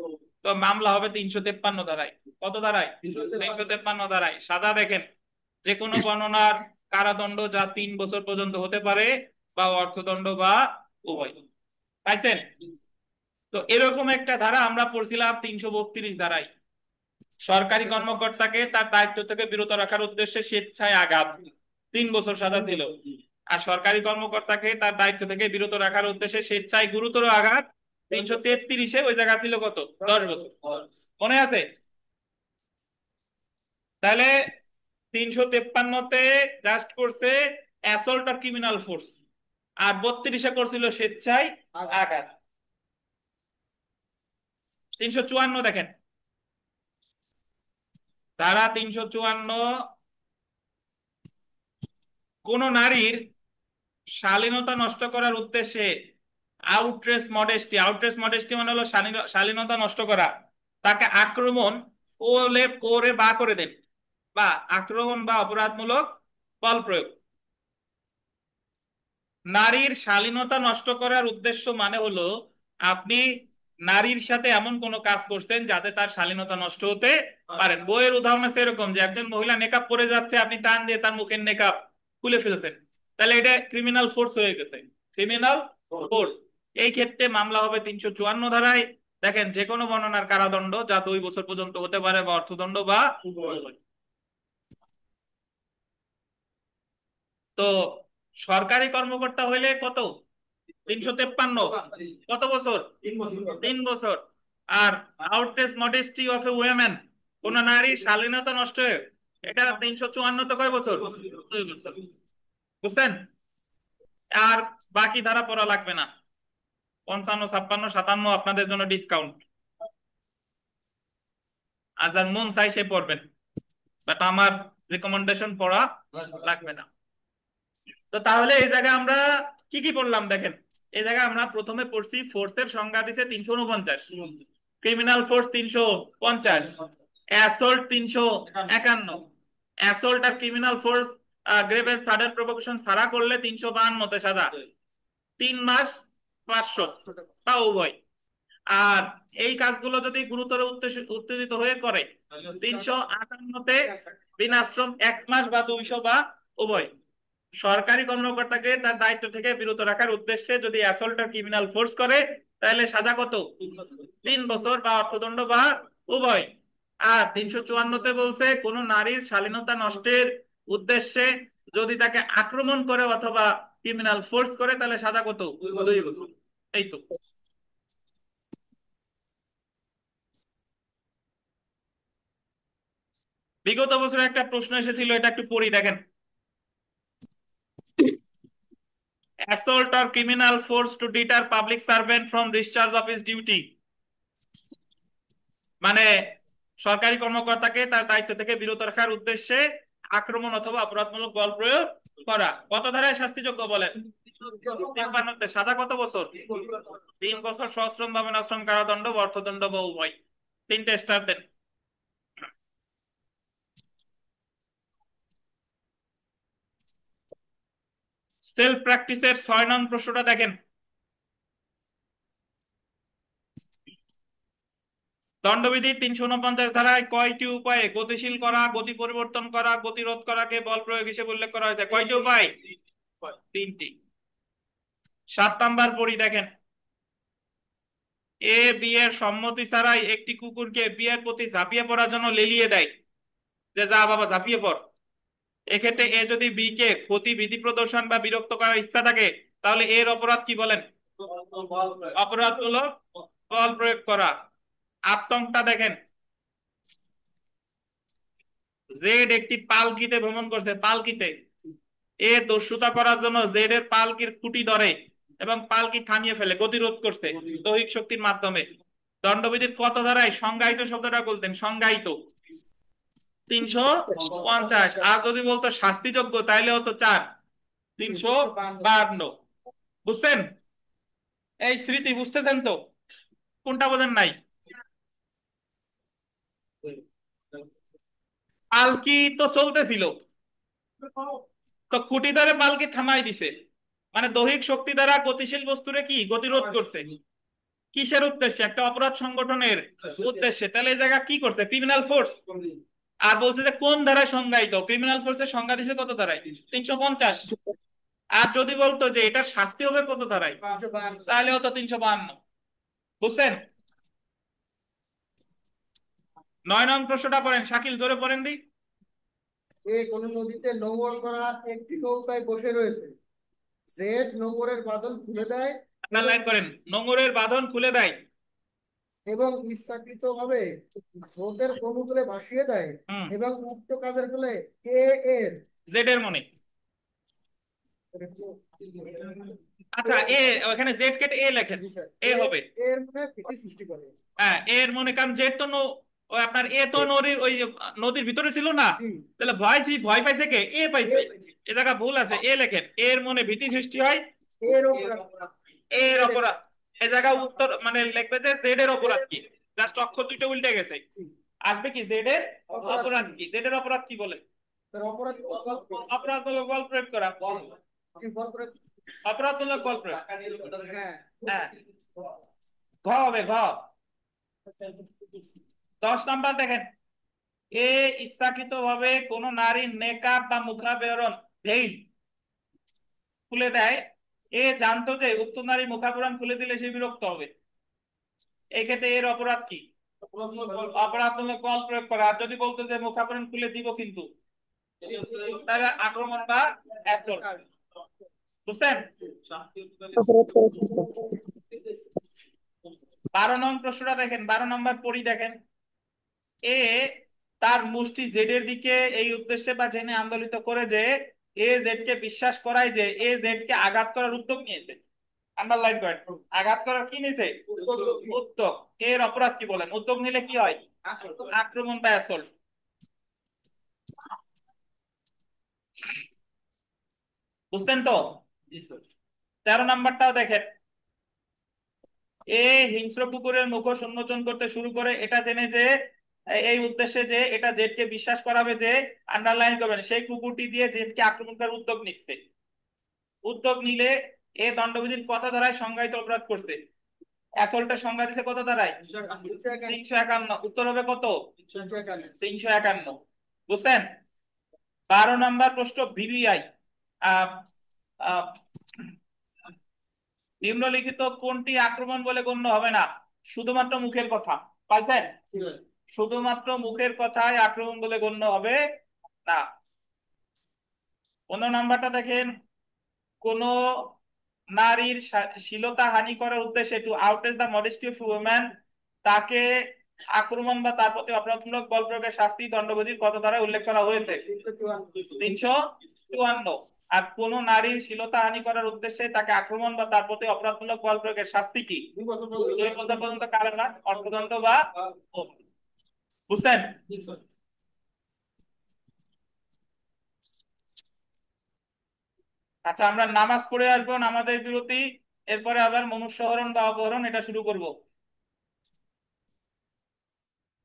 তো মামলা হবে 353 ধারায়। কত ধারায়? 353 ধারায়। সাজা দেখেন, যে কোনো বর্ণনার কারাদণ্ড যা 3 বছর পর্যন্ত হতে পারে বা অর্থদণ্ড বা উভয়। পাইছেন? তো এরকম একটা ধারা আমরা পড়ছিলাম 332 ধারায়, সরকারি কর্মকর্তাকে তার দায়িত্ব থেকে বিরত রাখার উদ্দেশ্যে স্বেচ্ছায় আঘাত, 3 বছর সাজা ছিল। আর সরকারি কর্মকর্তাকে তার দায়িত্ব থেকে বিরত রাখার উদ্দেশ্যে স্বেচ্ছায় গুরুতর আঘাত 333-এ ওই জায়গা ছিল কত? 10 বছর। মনে আছে? তাহলে 353-তে জাস্ট করছে অ্যাসল্ট আর ক্রিমিনাল ফোর্স, আর 32-এ করছিল স্বেচ্ছায় আঘাত। 354 দেখেন, ধারা 354, কোন নারীর শালীনতা নষ্ট করার উদ্দেশ্যে আউটরেস মডেস্টি মানে হলো শালীনতা নষ্ট করা, তাকে আক্রমণ করে বা করে দেন, বা আক্রমণ বা অপরাধমূলক বল প্রয়োগ। নারীর শালীনতা নষ্ট করার উদ্দেশ্য মানে হলো আপনি নারীর সাথে এমন কোন কাজ করছেন যাতে তার শালীনতা নষ্ট হতে পারেন। বইয়ের উদাহরণ আছে এরকম যে একজন মহিলা নেকাব পরে যাচ্ছে, আপনি টান দিয়ে তার মুখের নেকাব খুলে ফেলছেন, তাহলে এটা ক্রিমিনাল ফোর্স হয়ে গেছে, ক্রিমিনাল ফোর্স। এই ক্ষেত্রে মামলা হবে 354 ধারায়। দেখেন, যে কোনো বর্ণনার কারাদণ্ড যা 2 বছর পর্যন্ত হতে পারে, বা অর্থদণ্ড বা উভয়। তো সরকারি কর্মকর্তা হইলে কত? 353। কত বছর? 3 বছর। আর outrage modesty of a women, কোন নারীর শালীনতা নষ্ট হয়ে, এটা 354 তো কয় বছর? 2 বছর। বুঝছেন? আর বাকি ধারা পড়া লাগবে না, 55, 56, 57 আপনাদের জন্য ডিসকাউন্ট। আর যার মন চাই সে পড়বেন, বাট আমার রিকমেন্ডেশন পড়া লাগবে না। তো তাহলে এই জায়গায় আমরা কি কি পড়লাম দেখেন। এই জায়গায় আমরা প্রথমে পড়ছি ফোর্সের সংজ্ঞা দিছে 349, ক্রিমিনাল ফোর্স 350, অ্যাসল্ট 351, অ্যাসল্ট আর criminal force grave and sudden provocation ছাড়া করলে 352 তে সাজা 3 মাস 500 বা উভয়। আর এই কাজগুলো যদি গুরুতর উত্তেজিত হয়ে করে 358 তে বিনাশ্রম 1 মাস বা 200 বা উভয়। সরকারি কর্মকর্তাকে তার দায়িত্ব থেকে বিরত রাখার উদ্দেশ্যে যদি অ্যাসল্ট আর ক্রিমিনাল ফোর্স করে, তাহলে সাজা কত? 3 বছর বা অর্থদণ্ড বা উভয়। আর 354-তে বলছে কোন নারীর শালীনতা নষ্টের উদ্দেশ্যে যদি তাকে আক্রমণ করে অথবা ক্রিমিনাল ফোর্স করে, তাহলে সাজা কত? 2 বছর। এই তো। বিগত বছরে একটা প্রশ্ন এসেছিল, এটা একটু পড়ি দেখেন। Assault or criminal force to deter public servant from discharge of his duty, মানে সরকারি কর্মকর্তাকে তার দায়িত্ব থেকে বিরত রাখার উদ্দেশ্যে আক্রমণ অথবা অপরাধমূলক বল প্রয়োগ করা কত ধারায় শাস্তিযোগ্য বলেন? 53-তে। সাজা কত বছর? 3 বছর সশ্রম বা বিনাশ্রম কারাদণ্ড বা অর্থদণ্ড বা উভয়। 3টে স্টার দেন। সেলফ প্র্যাকটিসের 6 নং প্রশ্নটা দেখেন। দণ্ডবিধির 349 ধারায় কয়টি উপায়ে গতিশীল করা, গতি পরিবর্তন করা, গতিরোধ করাকে বল প্রয়োগ হিসেবে উল্লেখ করা হয়েছে? কয়টি উপায়? 3টি। 7 নাম্বার পড়ি দেখেন। এ বি এর সম্মতি ছাড়াই একটি কুকুরকে বি এর প্রতি ঝাঁপিয়ে পড়ার জন্য লেলিয়ে দেয়, যে যা বাবা ঝাঁপিয়ে পড়। এক্ষেত্রে এ যদি বি কে ক্ষতি, ভীতি প্রদর্শন বা বিরক্ত করার ইচ্ছা থাকে, তাহলে এর অপরাধ কি বলেন? অপরাধমূলক বল প্রয়োগ করা। আতঙ্কটা দেখেন। জেড একটি পালকিতে ভ্রমণ করছে, পালকিতে। এ দস্যুতা করার জন্য জেড এর পালকির খুঁটি ধরে এবং পালকি থামিয়ে ফেলে, গতিরোধ করছে দৈহিক শক্তির মাধ্যমে। দণ্ডবিধির কত ধারায় সংজ্ঞায়িত শব্দটা বলতেন? সংজ্ঞায়িত 350। আর যদি বলতো শাস্তিযোগ্য, তাইলে হতো 4, 352। বুঝছেন? এই স্মৃতি বুঝতেছেন তো? কোনটা বোঝেন নাই? পালকি তো চলতেছিল, তো খুঁটি ধরে পালকি থামাই দিছে, মানে দৈহিক শক্তি দ্বারা গতিশীল বস্তুরে কি গতিরোধ করছে। কিসের উদ্দেশ্যে? একটা অপরাধ সংগঠনের উদ্দেশ্যে। তাহলে এই জায়গা কি করছে? Criminal force. আর বলছে যে কোন ধারায় সংজ্ঞায়িত? ক্রিমিনাল ফোর্সের সংজ্ঞা দিছে কত ধারায়? 350। আর যদি বলতো যে এটার শাস্তি হবে কত ধারায়, তাহলে হতো 352। বুঝছেন? 9 নং প্রশ্নটা পড়েন, শাকিল জোরে পড়েন দি। কোন নদীতে নোঙর করা একটি নৌকায় বসে রয়েছে, জেড নোঙরের বাঁধন খুলে দেয় আপনার লাইন করেন, নোঙরের বাঁধন খুলে দেয় এবং ইচ্ছাকৃতভাবে স্রোতের অনুকূলে ভাসিয়ে দেয় এবং উক্ত কাজের ফলে এ এর জেড এর মনে। আচ্ছা, এ ওখানে জেড কেটে এ লেখেন, এ হবে। এর মনে ভীতি সৃষ্টি করে। হ্যাঁ, এর মনে, কারণ জেড তো ও আপনার এ তো নদীর ওই যে নদীর ভিতরে ছিল না, জি তাহলে ভয় পাইছে কে? এ পাইছে। এ জায়গা ভুল আছে, এ লেখেন, এর মনে ভীতি সৃষ্টি হয়, এর অপরাধ এর অপরাধ। এ জায়গা উত্তর মানে লিখবে যে জেড এর অপরাধ কি, জাস্ট অক্ষর দুইটা উল্টে গেছে, জি আসবে কি জেড এর অপরাধ অপরাধ কি। জেড এর অপরাধ কি বলে? তার অপরাধমূলক বল প্রয়োগ। অপরাধমূলক বল প্রয়োগ করা। জি বল প্রয়োগ। অপরাধমূলক বল প্রয়োগ। হ্যাঁ হ্যাঁ, ঘ হবে, ঘ। 10 নাম্বার দেখেন, এ ইচ্ছাকৃত ভাবে কোন নারীর নেকাব বা মুখাবরণ ভেইল খুলে দেয়, এ জানতো যে উক্ত নারী মুখাবরণ খুলে দিলে সে বিরক্ত হবে, এই ক্ষেত্রে এর অপরাধ কি? অপরাধমূলক বল প্রয়োগ করা। আর যদি বলতো যে মুখাবরণ খুলে দিব কিন্তু, তাহলে আক্রমণ বা assault। বুঝছেন? অপরাধ করেছেন স্যার। 12 নং প্রশ্নটা দেখেন, 12 নম্বর পড়ি দেখেন, এ তার মুষ্টি জেড এর দিকে এই উদ্দেশ্যে বা জেনে আন্দোলিত করে যে এ জেড কে বিশ্বাস করায় যে এ জেড কে আঘাত করার উদ্যোগ নিয়েছে। আন্ডারলাইন করেন, আঘাত করার কি নিয়েছে? উদ্যোগ। এর অপরাধ কি বলেন? উদ্যোগ নিলে কি হয়? আক্রমণ বা অ্যাসল্ট। বুঝছেন তো? 13 নাম্বারটাও দেখেন, এ হিংস্র কুকুরের মুখোশ উন্মোচন করতে শুরু করে এটা জেনে যে এই উদ্দেশ্যে যে এটা জেড কে বিশ্বাস করাবে যে, আন্ডারলাইন করবেন, সেই কুকুরটি দিয়ে জেড কে আক্রমণ করার উদ্যোগ নিচ্ছে। উদ্যোগ নিলে এ দণ্ডবিধির কত ধারায় সংজ্ঞায়িত অপরাধ করছে? অ্যাসল্টের সংজ্ঞা দিচ্ছে কত ধারায়? 351। উত্তর হবে কত? 351। বুঝছেন? 12 নম্বর প্রশ্ন, ভিভিআই। নিম্নলিখিত কোনটি আক্রমণ বলে গণ্য হবে না? শুধুমাত্র মুখের কথা পাইছেন? শুধুমাত্র মুখের কথায় আক্রমণ বলে গণ্য হবে না। 15 নাম্বারটা দেখেন, কোন নারীর শ্লীলতা হানি করার উদ্দেশ্যে to outrage the modesty of women, তাকে আক্রমণ বা তার প্রতি অপরাধমূলক বল প্রয়োগের শাস্তি দণ্ডবিধির কত ধারায় উল্লেখ করা হয়েছে? 354। আর কোন নারীর শ্লীলতা হানি করার উদ্দেশ্যে তাকে আক্রমণ বা তার প্রতি অপরাধমূলক বল প্রয়োগের শাস্তি কি? 2 বছর পর্যন্ত কারাগার, অর্থদণ্ড বা অপরাধ। বুঝছেন? আচ্ছা, আমরা নামাজ পড়ে আসবো, নামাজের বিরতি, এরপরে আবার মনুষ্যহরণ বা অপহরণ এটা শুরু করব।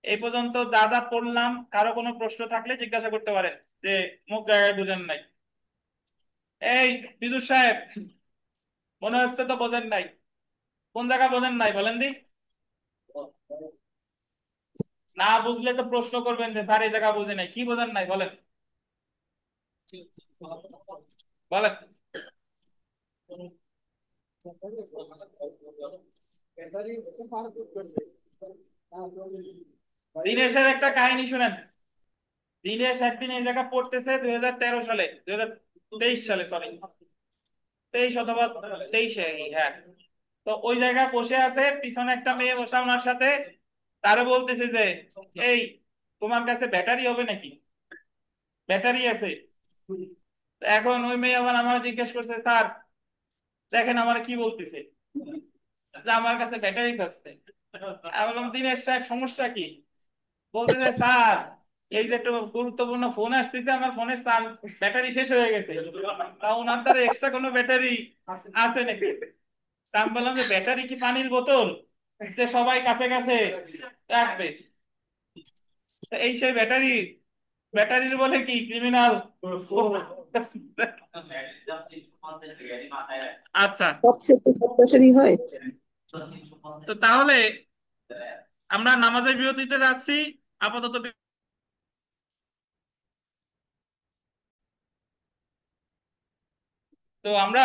এই পর্যন্ত যা যা পড়লাম, কারো কোনো প্রশ্ন থাকলে জিজ্ঞাসা করতে পারেন, যে মুখ জায়গায় বুঝেন নাই। এই বিদুর সাহেব, মনে হচ্ছে তো বোঝেন নাই। কোন জায়গা বোঝেন নাই বলেন দি? না বুঝলে তো প্রশ্ন করবেন যে স্যার এই জায়গা বুঝে নাই, কি বোঝেন নাই বলেন, বলেন। দিনেশের একটা কাহিনী শুনেন। দিনেশ একদিন এই জায়গা পড়তেছে 2013 সালে, 2023 সালে, সরি 23 অথবা 23-এ, হ্যাঁ। তো ওই জায়গায় বসে আছে, পিছনে একটা মেয়ে বসা ওনার সাথে, তারে বলতেছে যে এই তোমার কাছে ব্যাটারি হবে নাকি, ব্যাটারি আছে? তো এখন ওই মেয়ে আবার আমার জিজ্ঞেস করছে, স্যার দেখেন আমার কি বলতেছে, যে আমার কাছে ব্যাটারি আছে। আমি বললাম, দিনেশ সাহেব সমস্যা কি? বলতেছে, স্যার এই যে একটু গুরুত্বপূর্ণ ফোন আসতেছে, আমার ফোনের চার্জ ব্যাটারি শেষ হয়ে গেছে, তা ওনার দ্বারা এক্সট্রা কোনো ব্যাটারি আছে নাকি? তা আমি বললাম যে ব্যাটারি কি পানির বোতল যে সবাই কাছে কাছে রাখবে? তো এই সেই ব্যাটারি, ব্যাটারির বলে কি ক্রিমিনাল? আচ্ছা, সবচেয়ে ব্যাটারি হয়। তো তাহলে আমরা নামাজের বিরতিতে যাচ্ছি আপাতত। তো আমরা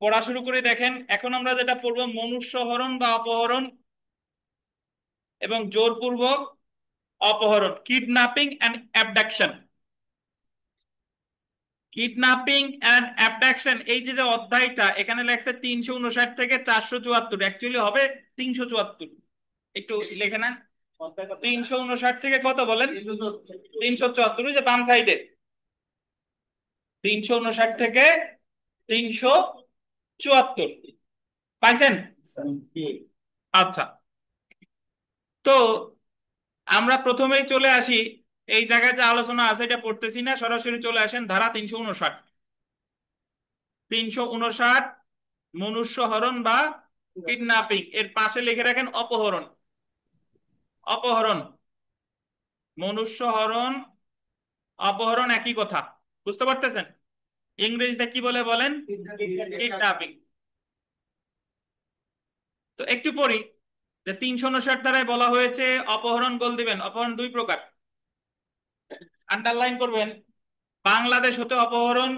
পড়া শুরু করে দেখেন, এখন আমরা যেটা পড়বো, মনুষ্যহরণ বা অপহরণ এবং জোরপূর্বক অপহরণ, kidnapping and abduction. Kidnapping and abduction, এই যে যে অধ্যায়টা এখানে লেখছে 359 থেকে 474, অ্যাকচুয়ালি হবে 374। একটু লিখে নেন, 359 থেকে কত বলেন? 374, যে বাম সাইডে 359 থেকে 374 পাইছেন? আচ্ছা, তো আমরা প্রথমেই চলে আসি, এই জায়গায় যে আলোচনা আছে এটা পড়তেছি না, সরাসরি চলে আসেন ধারা 359। 359 মনুষ্য হরণ বা কিডন্যাপিং, এর পাশে লিখে রাখেন অপহরণ। অপহরণ, মনুষ্য হরণ, অপহরণ একই কথা, বুঝতে পারতেছেন? ইংরেজিতে কি বলে বলেন? কিডন্যাপিং। তো একটু পড়ি যে 359 ধারায় বলা হয়েছে অপহরণ, গোল দিবেন, অপহরণ দুই প্রকার, আন্ডারলাইন করবেন, বাংলাদেশ হতে অপহরণ,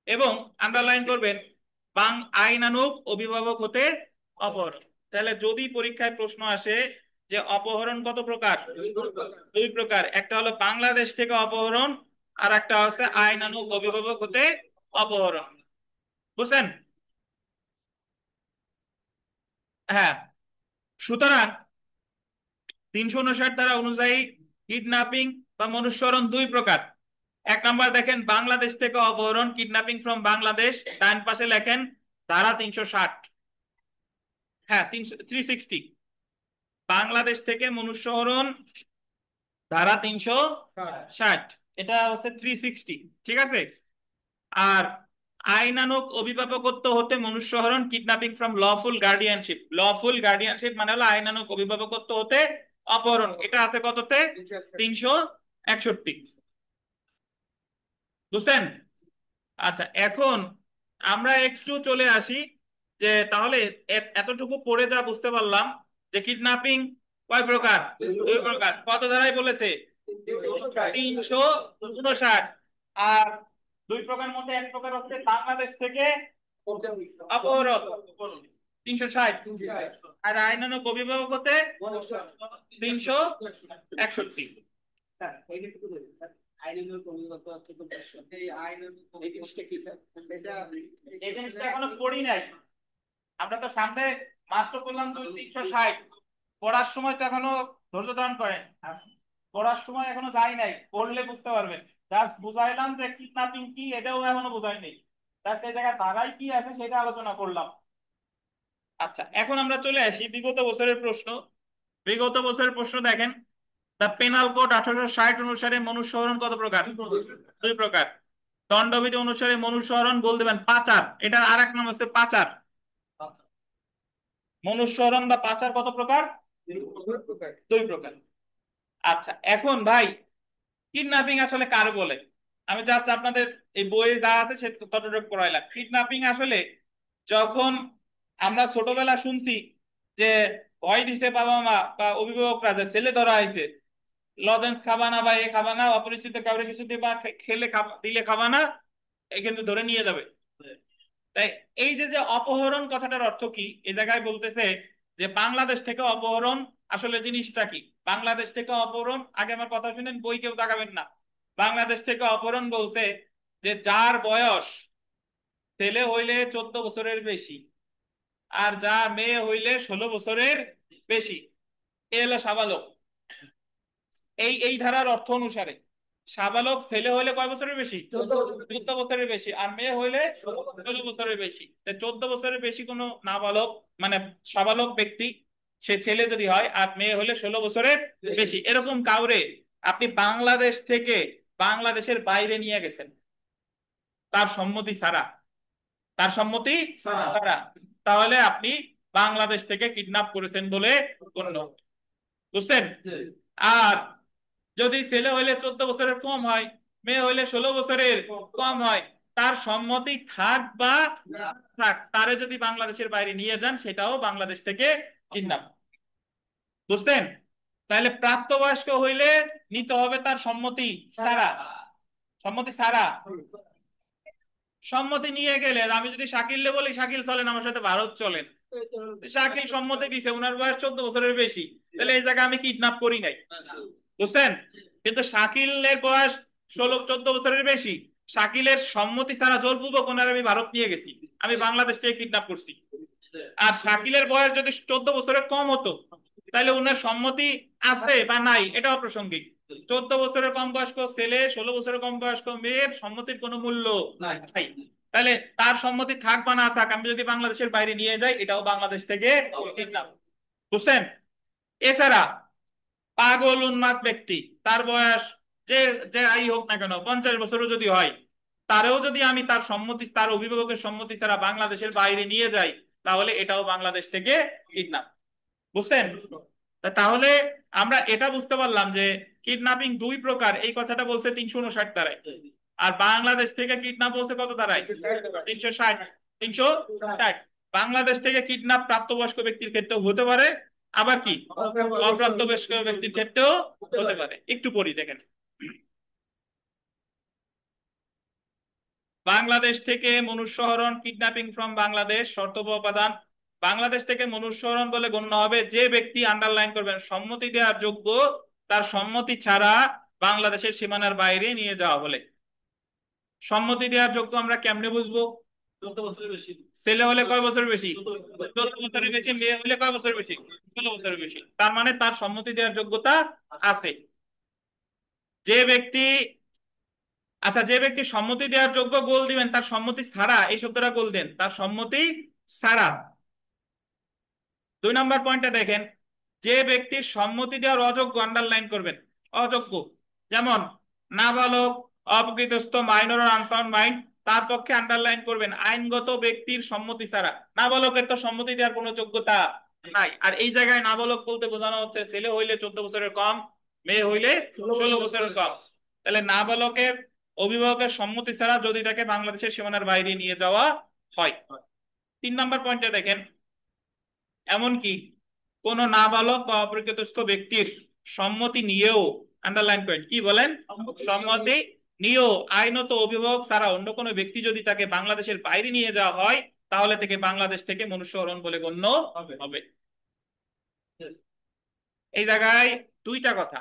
এবং আন্ডারলাইন করবেন আইনানুগ অভিভাবক হতে অপহরণ। তাহলে যদি পরীক্ষায় প্রশ্ন আসে যে অপহরণ কত প্রকার, দুই প্রকার, একটা হলো বাংলাদেশ থেকে অপহরণ, আর একটা হচ্ছে আইনানুগ অভিভাবক হতে অপহরণ, বুঝছেন? হ্যাঁ, সুতরাং 359 ধারা অনুযায়ী কিডন্যাপিং বা মনুষ্যহরণ দুই প্রকার। এক নাম্বার দেখেন বাংলাদেশ থেকে অপহরণ, কিডন্যাপিং ফ্রম বাংলাদেশ, ডান পাশে লেখেন ধারা 360। হ্যাঁ, 360, বাংলাদেশ থেকে মনুষ্যহরণ ধারা 360, এটা হচ্ছে 360, ঠিক আছে? আর আইনানুগ অভিভাবকত্ব হতে মনুষ্যহরণ, kidnapping from lawful guardianship, lawful guardianship মানে হলো আইনানুগ অভিভাবকত্ব হতে অপহরণ, এটা আছে কততে? 361। বুঝছেন? আচ্ছা, এখন আমরা একটু চলে আসি যে তাহলে এতটুকু পড়ে যা বুঝতে পারলাম যে কিডন্যাপিং কয় প্রকার, দুই প্রকার, কত ধারায় বলেছে? 359। আর দুই প্রকার মধ্যে এক প্রকার হচ্ছে বাংলাদেশ থেকে অপহরণ, 360, আর আইনানুগ অভিভাবক হতে 361। এই জিনিসটা এখনো পড়ি নাই, আমরা তো সামনে মাত্র করলাম 360, পড়ার সময় তো এখনো ধৈর্য ধারণ করেন, পড়ার সময় এখনো যাই নাই, পড়লে বুঝতে পারবেন। জাস্ট বুঝাইলাম যে কিডন্যাপিং কি, এটাও এখনো বুঝাইনি, জাস্ট এই জায়গায় ধারায় কি আছে সেটা আলোচনা করলাম। আচ্ছা, এখন আমরা চলে আসি বিগত বছরের প্রশ্ন। বিগত বছরের প্রশ্ন দেখেন, দ্য পেনাল কোড 1860 অনুসারে মনুষ্যহরণ কত প্রকার? দুই প্রকার। দণ্ডবিধি অনুসারে মনুষ্যহরণ গোল দেবেন পাচার, এটার আর এক নাম হচ্ছে পাচার। মনুষ্যহরণ বা পাচার কত প্রকার? দুই প্রকার। আচ্ছা, এখন ভাই কিডন্যাপিং আসলে কার বলে? আমি জাস্ট আপনাদের এই বইয়ে যা আছে সে ততটুকু পড়াইলাম। কিডন্যাপিং আসলে যখন আমরা ছোটবেলা শুনছি যে ভয় দিছে বাবা মা বা অভিভাবকরা যে ছেলে ধরা হয়েছে, লজেন্স খাবা না বা এ খাবা না, অপরিচিত কাউরে কিছু দিবা, খেলে খাবা, দিলে খাবা না, এ কিন্তু ধরে নিয়ে যাবে। তাই এই যে যে অপহরণ কথাটার অর্থ কি, এই জায়গায় বলতেছে যে বাংলাদেশ থেকে অপহরণ আসলে জিনিসটা কি। বাংলাদেশ থেকে অপহরণ, আগে আমার কথা শুনেন, বই কেউ তাকাবেন না। বাংলাদেশ থেকে অপহরণ বলছে যে যার বয়স ছেলে হইলে 14 বছরের বেশি, আর যা মেয়ে হইলে 16 বছরের বেশি, এ হলো সাবালক। এই এই ধারার অর্থ অনুসারে সাবালক ছেলে হইলে কয় বছরের বেশি? 14 বছরের বেশি, আর মেয়ে হইলে 16 বছরের বেশি। 14 বছরের বেশি কোনো নাবালক মানে সাবালক ব্যক্তি, সে ছেলে যদি হয়, আর মেয়ে হলে 16 বছরের বেশি, এরকম কাউরে আপনি বাংলাদেশ থেকে বাংলাদেশের বাইরে নিয়ে গেছেন তার সম্মতি ছাড়া, তার সম্মতি ছাড়া, তাহলে আপনি বাংলাদেশ থেকে কিডন্যাপ করেছেন বলে গণ্য হবে। বুঝছেন? আর যদি ছেলে হইলে 14 বছরের কম হয়, মেয়ে হইলে 16 বছরের কম হয়, তার সম্মতি থাক বা থাক, তারে যদি বাংলাদেশের বাইরে নিয়ে যান সেটাও বাংলাদেশ থেকে কিডন্যাপ। বুঝছেন? তাহলে প্রাপ্তবয়স্ক হইলে নিতে হবে তার সম্মতি ছাড়া, সম্মতি ছাড়া। সম্মতি নিয়ে গেলে আমি যদি শাকিলকে বলি শাকিল চলেন আমার সাথে ভারত চলেন, শাকিল সম্মতি দিছে, উনার বয়স 14 বছরের বেশি, তাহলে এই জায়গায় আমি কিডন্যাপ করি নাই। বুঝছেন? কিন্তু শাকিলের বয়স 14 বছরের বেশি, শাকিলের সম্মতি ছাড়া জোরপূর্বক ওনার আমি ভারত নিয়ে গেছি, আমি বাংলাদেশ থেকে কিডন্যাপ করছি। আর শাকিলের বয়স যদি 14 বছরের কম হতো, তাহলে ওনার সম্মতি আছে বা নাই এটা অপ্রাসঙ্গিক। 14 বছরের কম বয়স্ক ছেলে, 16 বছরের কম বয়স্ক মেয়ের সম্মতির কোনো মূল্য নাই। তাহলে তার সম্মতি থাক বা না থাক, আমি যদি বাংলাদেশের বাইরে নিয়ে যাই এটাও বাংলাদেশ থেকে কিডন্যাপ। বুঝছেন? এছাড়া পাগল উন্মাদ ব্যক্তি, তার বয়স যে যে আই হোক না কেন 50 বছরও যদি হয়, তারেও যদি আমি তার সম্মতি, তার অভিভাবকের সম্মতি ছাড়া বাংলাদেশের বাইরে নিয়ে যাই, তাহলে এটাও বাংলাদেশ থেকে কিডন্যাপ। বুঝছেন? তাহলে আমরা এটা বুঝতে পারলাম যে কিডন্যাপিং দুই প্রকার, এই কথাটা বলছে 359 ধারায়। আর বাংলাদেশ থেকে কিডন্যাপ বলছে কত ধারায়? 360, 360। বাংলাদেশ থেকে কিডন্যাপ প্রাপ্তবয়স্ক ব্যক্তির ক্ষেত্রেও হতে পারে, আবার কি অপ্রাপ্তবয়স্ক ব্যক্তির ক্ষেত্রেও হতে পারে। একটু পড়ি দেখেন। বাংলাদেশ থেকে মনুষ্যহরণ, কিডন্যাপিং ফ্রম বাংলাদেশ, শর্তব্য উপাদান। বাংলাদেশ থেকে মনুষ্যহরণ বলে গণ্য হবে যে ব্যক্তি, আন্ডারলাইন করবেন, সম্মতি দেওয়ার যোগ্য, তার সম্মতি ছাড়া বাংলাদেশের সীমানার বাইরে নিয়ে যাওয়া বলে। সম্মতি দেওয়ার যোগ্য আমরা কেমনে বুঝবো? 14 বছরের বেশি। ছেলে হলে কয় বছর বেশি? 14 14 বছরের বেশি। মেয়ে হলে কয় বছর বেশি? 16 বছরের বেশি। তার মানে তার সম্মতি দেওয়ার যোগ্যতা আছে। যে ব্যক্তি, আচ্ছা, যে ব্যক্তি সম্মতি দেওয়ার যোগ্য গোল দিবেন, তার সম্মতি ছাড়া, এই শব্দটা গোল দেন, তার সম্মতি ছাড়া। 2 নম্বর পয়েন্টে দেখেন, যে ব্যক্তির সম্মতি দেওয়ার অযোগ্য, আন্ডারলাইন করবেন, অযোগ্য। যেমন নাবালক, অপকৃতস্থ, মাইনর আর আনসাউন্ড মাইন্ড, তার পক্ষে আন্ডারলাইন করবেন আইনগত ব্যক্তির সম্মতি ছাড়া। নাবালকের তো সম্মতি দেওয়ার কোনো যোগ্যতা নাই। আর এই জায়গায় নাবালক বলতে বোঝানো হচ্ছে ছেলে হইলে 14 বছরের কম, মেয়ে হইলে 16 বছরের কম। তাহলে নাবালকের অভিভাবকের সম্মতি ছাড়া যদি তাকে বাংলাদেশের সীমানার বাইরে নিয়ে যাওয়া হয়। 3 নম্বর পয়েন্টে দেখেন, এমনকি কোন নাবালক বা অপরিচিতস্থ ব্যক্তির সম্মতি নিয়েও, আন্ডারলাইন পয়েন্ট, কি বলেন? সম্মতি নিয়েও আইনত অভিভাবক ছাড়া অন্য কোনো ব্যক্তি যদি তাকে বাংলাদেশের বাইরে নিয়ে যাওয়া হয়, তাহলে থেকে বাংলাদেশ থেকে মনুষ্যহরণ বলে গণ্য হবে। এই জায়গায় দুইটা কথা,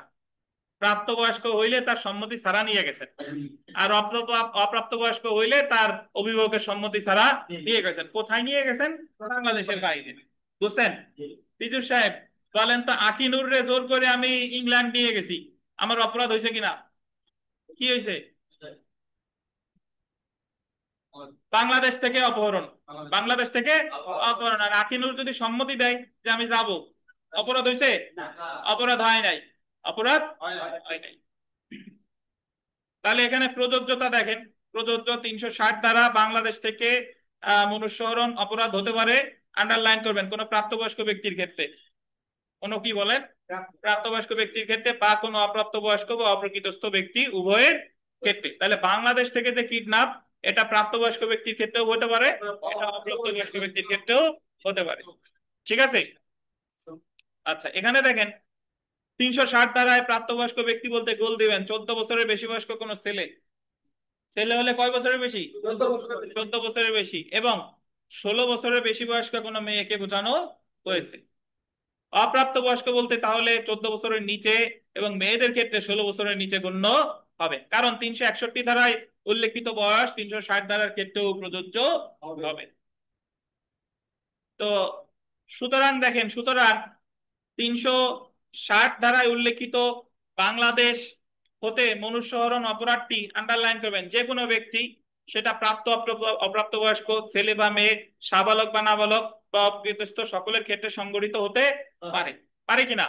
প্রাপ্তবয়স্ক হইলে তার সম্মতি ছাড়া নিয়ে গেছেন, আর অপ্রাপ্তবয়স্ক হইলে তার অভিভাবকের সম্মতি ছাড়া নিয়ে গেছেন। কোথায় নিয়ে গেছেন? বাংলাদেশের বাইরে। বুঝছেন? পিজুর সাহেব বলেন তো, আকিনুর রে জোর করে আমি ইংল্যান্ড নিয়ে গেছি, আমার অপরাধ হয়েছে কিনা? কি হয়েছে? বাংলাদেশ থেকে অপহরণ, বাংলাদেশ থেকে অপহরণ। আর আকিনুর যদি সম্মতি দেয় যে আমি যাব, অপরাধ হয়েছে? অপরাধ হয় নাই, অপরাধ হয় নাই। তাহলে এখানে প্রযোজ্যতা দেখেন, প্রযোজ্য 360 দ্বারা বাংলাদেশ থেকে মনুষ্যহরণ অপরাধ হতে পারে, আন্ডারলাইন করবেন, কোন প্রাপ্তবয়স্ক ব্যক্তির ক্ষেত্রে, কোন কি বলেন, প্রাপ্তবয়স্ক ব্যক্তির ক্ষেত্রে, বা কোনো অপ্রাপ্তবয়স্ক বা অপ্রকৃতস্থ ব্যক্তি, উভয়ের ক্ষেত্রে। তাহলে বাংলাদেশ থেকে যে কিডন্যাপ, এটা প্রাপ্তবয়স্ক ব্যক্তির ক্ষেত্রেও হতে পারে, এটা অপ্রাপ্তবয়স্ক ব্যক্তির ক্ষেত্রেও হতে পারে। ঠিক আছে? আচ্ছা, এখানে দেখেন 360 ধারায় প্রাপ্তবয়স্ক ব্যক্তি বলতে গোল দিবেন 14 বছরের বেশি বয়স্ক কোন ছেলে। ছেলে হলে কয় বছরের বেশি? 14 বছরের বেশি। এবং 16 বছরের বেশি বয়স্ক কোন মেয়েকে বোঝানো হয়েছে। অপ্রাপ্তবয়স্ক বলতে তাহলে 14 বছরের নিচে, এবং মেয়েদের ক্ষেত্রে 16 বছরের নিচে গণ্য হবে, কারণ 361 ধারায় উল্লেখিত বয়স 360 ধারার ক্ষেত্রেও প্রযোজ্য হবে। তো সুতরাং দেখেন, সুতরাং 360 ধারায় উল্লেখিত বাংলাদেশ হতে মনুষ্যহরণ অপরাধটি, আন্ডারলাইন করবেন, যে কোনো ব্যক্তি, সেটা প্রাপ্ত অপ্রাপ্তবয়স্ক, ছেলে বা মেয়ে, সাবালক বা নাবালক বা অপকৃতস্থ, সকলের ক্ষেত্রে সংঘটিত হতে পারে। পারে কিনা?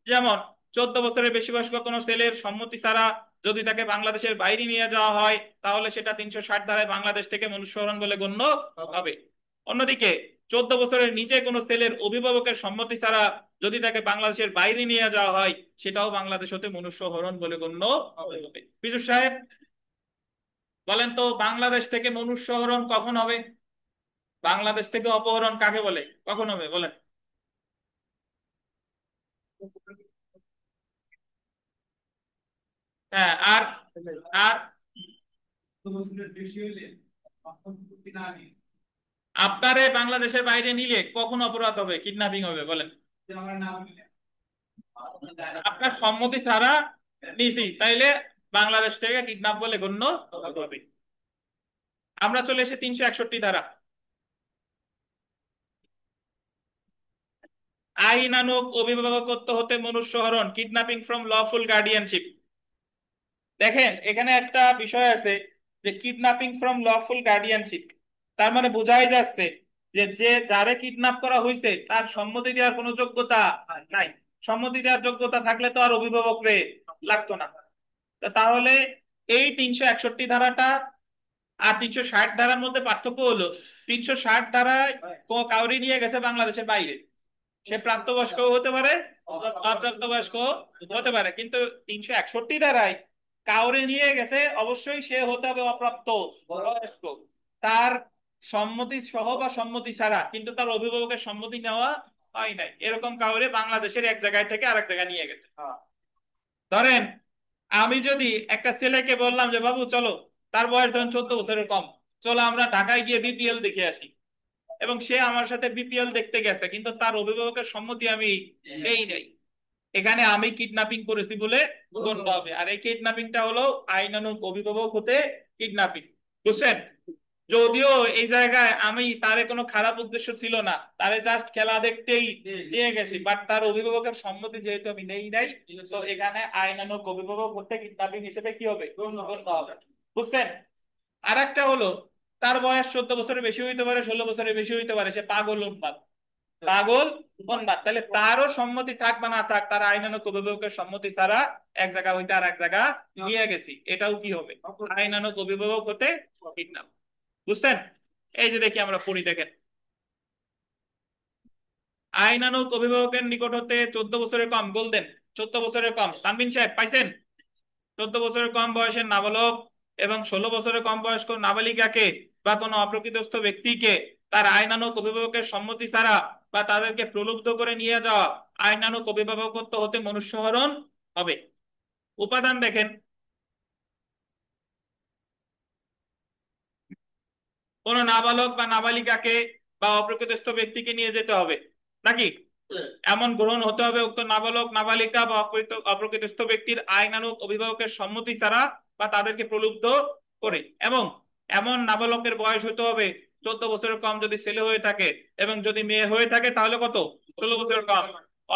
যেমন 14 বছরের বেশি বয়স্ক কোনো ছেলের সম্মতি ছাড়া যদি তাকে বাংলাদেশের বাইরে নিয়ে যাওয়া হয়, তাহলে সেটা 360 ধারায় বাংলাদেশ থেকে মনুষ্যহরণ বলে গণ্য হবে। অন্যদিকে 14 বছরের নিচে কোনো ছেলের অভিভাবকের সম্মতি ছাড়া যদি তাকে বাংলাদেশের বাইরে নিয়ে যাওয়া হয়, সেটাও বাংলাদেশ হতে মনুষ্যহরণ বলে গণ্য হবে। পীযূষ সাহেব বলেন তো, বাংলাদেশ থেকে মনুষ্যহরণ কখন হবে? বাংলাদেশ থেকে অপহরণ কাকে বলে, কখন হবে বলেন? হ্যাঁ, আর আর আপনারে বাংলাদেশের বাইরে নিলে কখন অপরাধ হবে, কিডন্যাপিং হবে বলেন? আপনার সম্মতি ছাড়া নিছি, তাইলে বাংলাদেশ থেকে কিডন্যাপ বলে গণ্য হবে। আমরা চলে এসে 361 ধারা, আইনানুগ অভিভাবকত্ব হতে মনুষ্যহরণ, কিডন্যাপিং ফ্রম লফুল গার্ডিয়ানশিপ। দেখেন এখানে একটা বিষয় আছে, যে কিডন্যাপিং ফ্রম লফুল গার্ডিয়ানশিপ, তার মানে বোঝাই যাচ্ছে যে যারে কিডন্যাপ করা হয়েছে তার সম্মতি দেওয়ার কোনো যোগ্যতা নাই। সম্মতি দেওয়ার যোগ্যতা থাকলে তো আর অভিভাবক রে লাগতো না। তাহলে এই 361 ধারাটা আর 360 ধারার মধ্যে পার্থক্য হলো 360 ধারায় কাউরি নিয়ে গেছে বাংলাদেশের বাইরে, সে প্রাপ্তবয়স্ক হতে পারে, অপ্রাপ্তবয়স্ক হতে পারে, কিন্তু 361 ধারায় কাউরে নিয়ে গেছে অবশ্যই সে হতে হবে অপ্রাপ্ত বয়স্ক, তার সম্মতি সহ বা সম্মতি ছাড়া, কিন্তু তার অভিভাবকের সম্মতি নেওয়া হয় নাই, এরকম কাউরে বাংলাদেশের এক জায়গায় থেকে আরেক জায়গায় নিয়ে গেছে। ধরেন আমি যদি একটা ছেলেকে বললাম যে বাবু চলো, তার বয়স ধরেন 14 বছরের কম, চলো আমরা ঢাকায় গিয়ে বিপিএল দেখে আসি, এবং সে আমার সাথে বিপিএল দেখতে গেছে, কিন্তু তার অভিভাবকের সম্মতি আমি এই নাই, এখানে আমি কিডন্যাপিং করেছি বলে গণ্য হবে। আর এই কিডন্যাপিংটা হলো আইনানুগ অভিভাবক হতে কিডন্যাপিং, বুঝছেন? যদিও এই জায়গায় আমি তারে কোনো খারাপ উদ্দেশ্য ছিল না, তারে জাস্ট খেলা দেখতেই দিয়ে গেছি, বাট তার অভিভাবকের সম্মতি যেহেতু আমি নেই নাই, তো এখানে আইনানুগ অভিভাবক হতে কিডন্যাপিং হিসেবে কি হবে, গণ্য হবে, বুঝছেন? আর একটা হলো তার বয়স 14 বছরের বেশি হইতে পারে, 16 বছরের বেশি হইতে পারে, সে পাগল উন্মাদ, পাগল উন্মাদ, তাহলে তারও সম্মতি থাক বা না থাক, তার আইনানুগ অভিভাবকের সম্মতি ছাড়া এক জায়গা হইতে আর এক জায়গা নিয়ে গেছি, এটাও কি হবে, আইনানুগ অভিভাবক হতে কিডন্যাপ, বুঝছেন? এই যে দেখি আমরা পড়ি, দেখেন আইনানুগ অভিভাবকের নিকট হতে 14 বছরের কম, গোল্ডেন 14 বছরের কম, তানবিন সাহেব পাইছেন? 14 বছরের কম বয়সের নাবালক এবং 16 বছরের কম বয়স্ক নাবালিকাকে বা কোনো অপ্রকৃতস্থ ব্যক্তিকে তার আইনানুগ অভিভাবকের সম্মতি ছাড়া বা তাদেরকে প্রলুব্ধ করে নিয়ে যাওয়া আইনানুগ অভিভাবকত্ব হতে মনুষ্যহরণ হবে। উপাদান দেখেন, কোন নাবালক বা নাবালিকাকে বা অপ্রকৃতস্থ ব্যক্তিকে নিয়ে যেতে হবে নাকি, এমন গ্রহণ হতে হবে উক্ত নাবালক নাবালিকা বা অপ্রকৃতস্থ ব্যক্তির আইনানুগ অভিভাবকের সম্মতি ছাড়া বা তাদেরকে প্রলুব্ধ করে, এবং এমন নাবালকের বয়স হতে হবে 14 বছরের কম যদি ছেলে হয়ে থাকে, এবং যদি মেয়ে হয়ে থাকে তাহলে কত, 16 বছরের কম,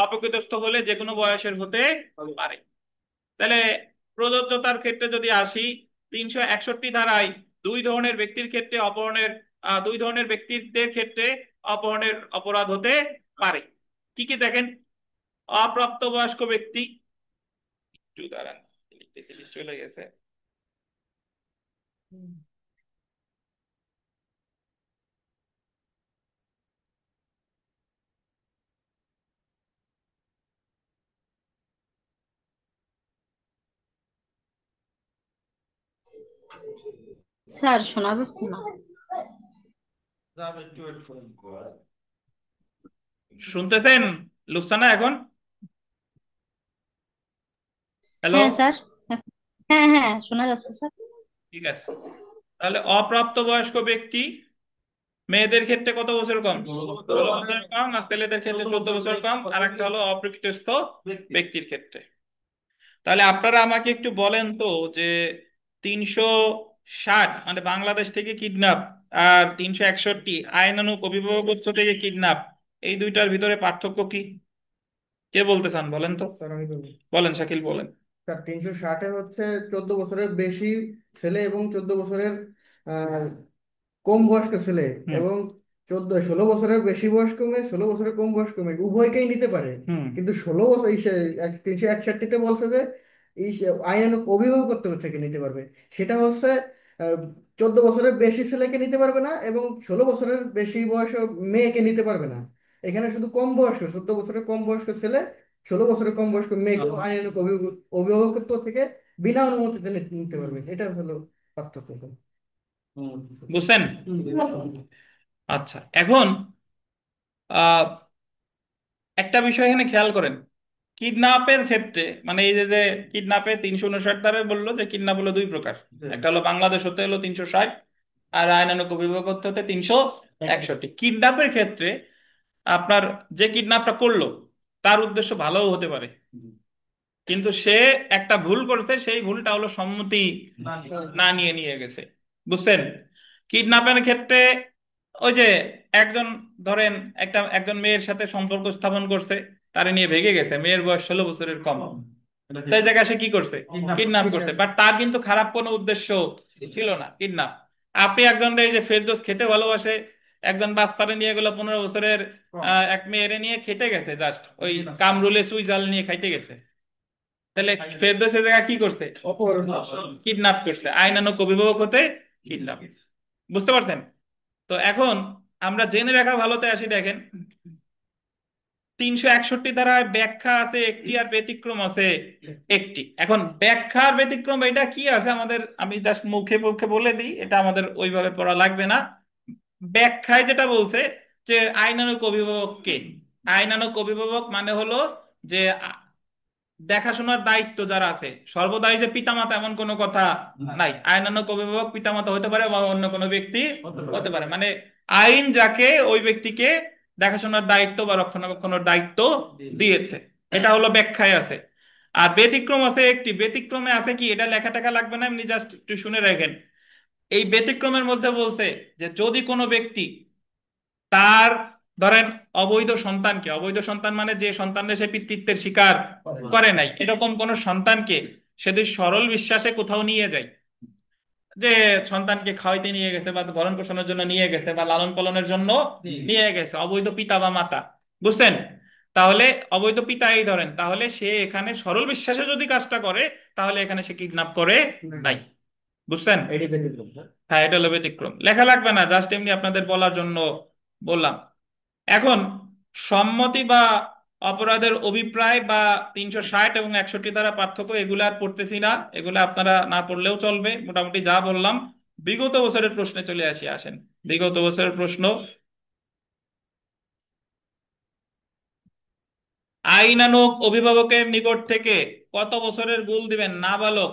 অপ্রকৃতস্থ হলে যে কোনো বয়সের হতে পারে। তাহলে প্রযোজ্যতার ক্ষেত্রে যদি আসি, 361 ধারায় দুই ধরনের ব্যক্তিদের ক্ষেত্রে অপহরণের অপরাধ হতে পারে। কি কি দেখেন, অপ্রাপ্তবয়স্ক ব্যক্তি, একটু দাঁড়ান চলে গেছে, স্যার শোনা যাচ্ছে না। শুনতেছেন লুকসানা এখন? হ্যালো, হ্যাঁ স্যার, হ্যাঁ হ্যাঁ শোনা যাচ্ছে স্যার। ঠিক আছে। তাহলে অপ্রাপ্তবয়স্ক ব্যক্তি মেয়েদের ক্ষেত্রে কত বছর কম, 16 বছর কম, আর ছেলেদের ক্ষেত্রে 14 বছর কম, আর একটা হলো অপ্রকৃতস্থ ব্যক্তির ক্ষেত্রে। তাহলে আপনারা আমাকে একটু বলেন তো যে 360 মানে বাংলাদেশ থেকে কিডন্যাপ, আর 361 আইনানুগ অভিভাবকত্ব থেকে কিডন্যাপ, এই দুইটার ভিতরে পার্থক্য কি? কে বলতে চান বলেন তো, স্যার আমি বলি। বলেন শাকিল বলেন। স্যার 360-এ হচ্ছে 14 বছরের বেশি ছেলে এবং 14 বছরের কম বয়স্ক ছেলে, হুম এবং 16 বছরের বেশি বয়স্ক মেয়ে, 16 বছরের কম বয়স্ক মেয়ে উভয়কেই নিতে পারে। হুম কিন্তু 16 বছর 361-তে বলছে যে আইনানুগ অভিভাবকত্ব থেকে নিতে পারবে। সেটা হচ্ছে 14 বছরের বেশি ছেলেকে নিতে পারবে না, এবং 16 বছরের বেশি বয়স মেয়েকে নিতে পারবে না। এখানে শুধু কম বয়স্ক 14 বছরের কম বয়স্ক ছেলে, 16 বছরের কম বয়স্ক মেয়েকে আইনানুগ অভিভাবকত্ব থেকে বিনা অনুমতিতে নিতে পারবে। এটা হলো পার্থক্য। বুঝছেন? আচ্ছা, এখন আহ একটা বিষয় এখানে খেয়াল করেন, কিডন্যাপের ক্ষেত্রে মানে এই যে যে কিডন্যাপে 359 ধারায় বললো যে কিডন্যাপ হলো দুই প্রকার, একটা হলো বাংলাদেশ হতে হলো 360, আর আইনানুগ অভিভাবকত্ব হতে 361। কিডন্যাপের ক্ষেত্রে আপনার যে কিডন্যাপটা করলো তার উদ্দেশ্য ভালোও হতে পারে, কিন্তু সে একটা ভুল করেছে, সেই ভুলটা হলো সম্মতি না নিয়ে নিয়ে গেছে, বুঝছেন? কিডন্যাপের ক্ষেত্রে ওই যে একজন ধরেন একজন মেয়ের সাথে সম্পর্ক স্থাপন করছে, তারে নিয়ে ভেগে গেছে, মেয়ের বয়স 16 বছরের কম, তাই জায়গায় সে কি করছে, কিডন্যাপ করছে, বাট তার কিন্তু খারাপ কোনো উদ্দেশ্য ছিল না কিডন্যাপ। আপনি একজন এই যে ফেরদৌস খেতে ভালোবাসে, একজন বাচ্চারে নিয়ে গেল 15 বছরের এক মেয়েরে নিয়ে খেতে গেছে, জাস্ট ওই কামরুলে সুই জাল নিয়ে খাইতে গেছে, তাহলে ফেরদৌসের জায়গা কি করছে? অপহরণ। কিডন্যাপ করছে, আইনানুগ অভিভাবক হতে কিডন্যাপ। বুঝতে পারছেন? তো এখন আমরা জেনে রাখা ভালোতে আসি। দেখেন 361 ধারায় ব্যাখ্যা আছে একটি আর ব্যতিক্রম আছে একটি। এখন ব্যাখ্যা আর ব্যতিক্রম এটা কি আছে আমাদের, আমি জাস্ট মুখে মুখে বলে দিই, এটা আমাদের ওইভাবে পড়া লাগবে না। ব্যাখ্যায় যেটা বলছে যে আইনানুগ অভিভাবক কে, আইনানুগ অভিভাবক মানে হলো যে দেখাশোনার দায়িত্ব যারা আছে, সর্বদাই যে পিতামাতা এমন কোনো কথা নাই। আইনানুগ অভিভাবক পিতামাতা হতে পারে বা অন্য কোনো ব্যক্তি হতে পারে, মানে আইন যাকে ওই ব্যক্তিকে দেখাশোনার দায়িত্ব বা রক্ষণাবেক্ষণের দায়িত্ব দিয়েছে, এটা হলো ব্যাখ্যায় আছে। আর ব্যতিক্রম আছে একটি, ব্যতিক্রমে আছে কি, এটা লেখা টেখা লাগবে না, এমনি জাস্ট একটু শুনে রাখেন। এই ব্যতিক্রমের মধ্যে বলছে যে যদি কোনো ব্যক্তি তার, ধরেন অবৈধ সন্তানকে, অবৈধ সন্তান মানে যে সন্তানের সে পিতৃত্বের স্বীকার করে নাই, এরকম কোন সন্তানকে সে যদি সরল বিশ্বাসে কোথাও নিয়ে যায়, যে সন্তানকে খাওয়াইতে নিয়ে গেছে বা ভরণ পোষণের জন্য নিয়ে গেছে বা লালন পালনের জন্য নিয়ে গেছে, অবৈধ পিতা বা মাতা, বুঝছেন? তাহলে অবৈধ পিতা এই ধরেন, তাহলে সে এখানে সরল বিশ্বাসে যদি কাজটা করে, তাহলে এখানে সে কিডন্যাপ করে নাই। বুঝছেন? এটি ব্যতিক্রম। হ্যাঁ, এটা হলো ব্যতিক্রম, লেখা লাগবে না, জাস্ট এমনি আপনাদের বলার জন্য বললাম। এখন সম্মতি বা অপরাধের অভিপ্রায় বা 360 এবং 61 দ্বারা পার্থক্য, এগুলো আর পড়তেছি না, এগুলো আপনারা না পড়লেও চলবে, মোটামুটি যা বললাম। বিগত বছরের প্রশ্নে চলে আসি, আসেন বিগত বছরের প্রশ্ন। আইনানুগ অভিভাবকের নিকট থেকে কত বছরের গোল দিবেন নাবালক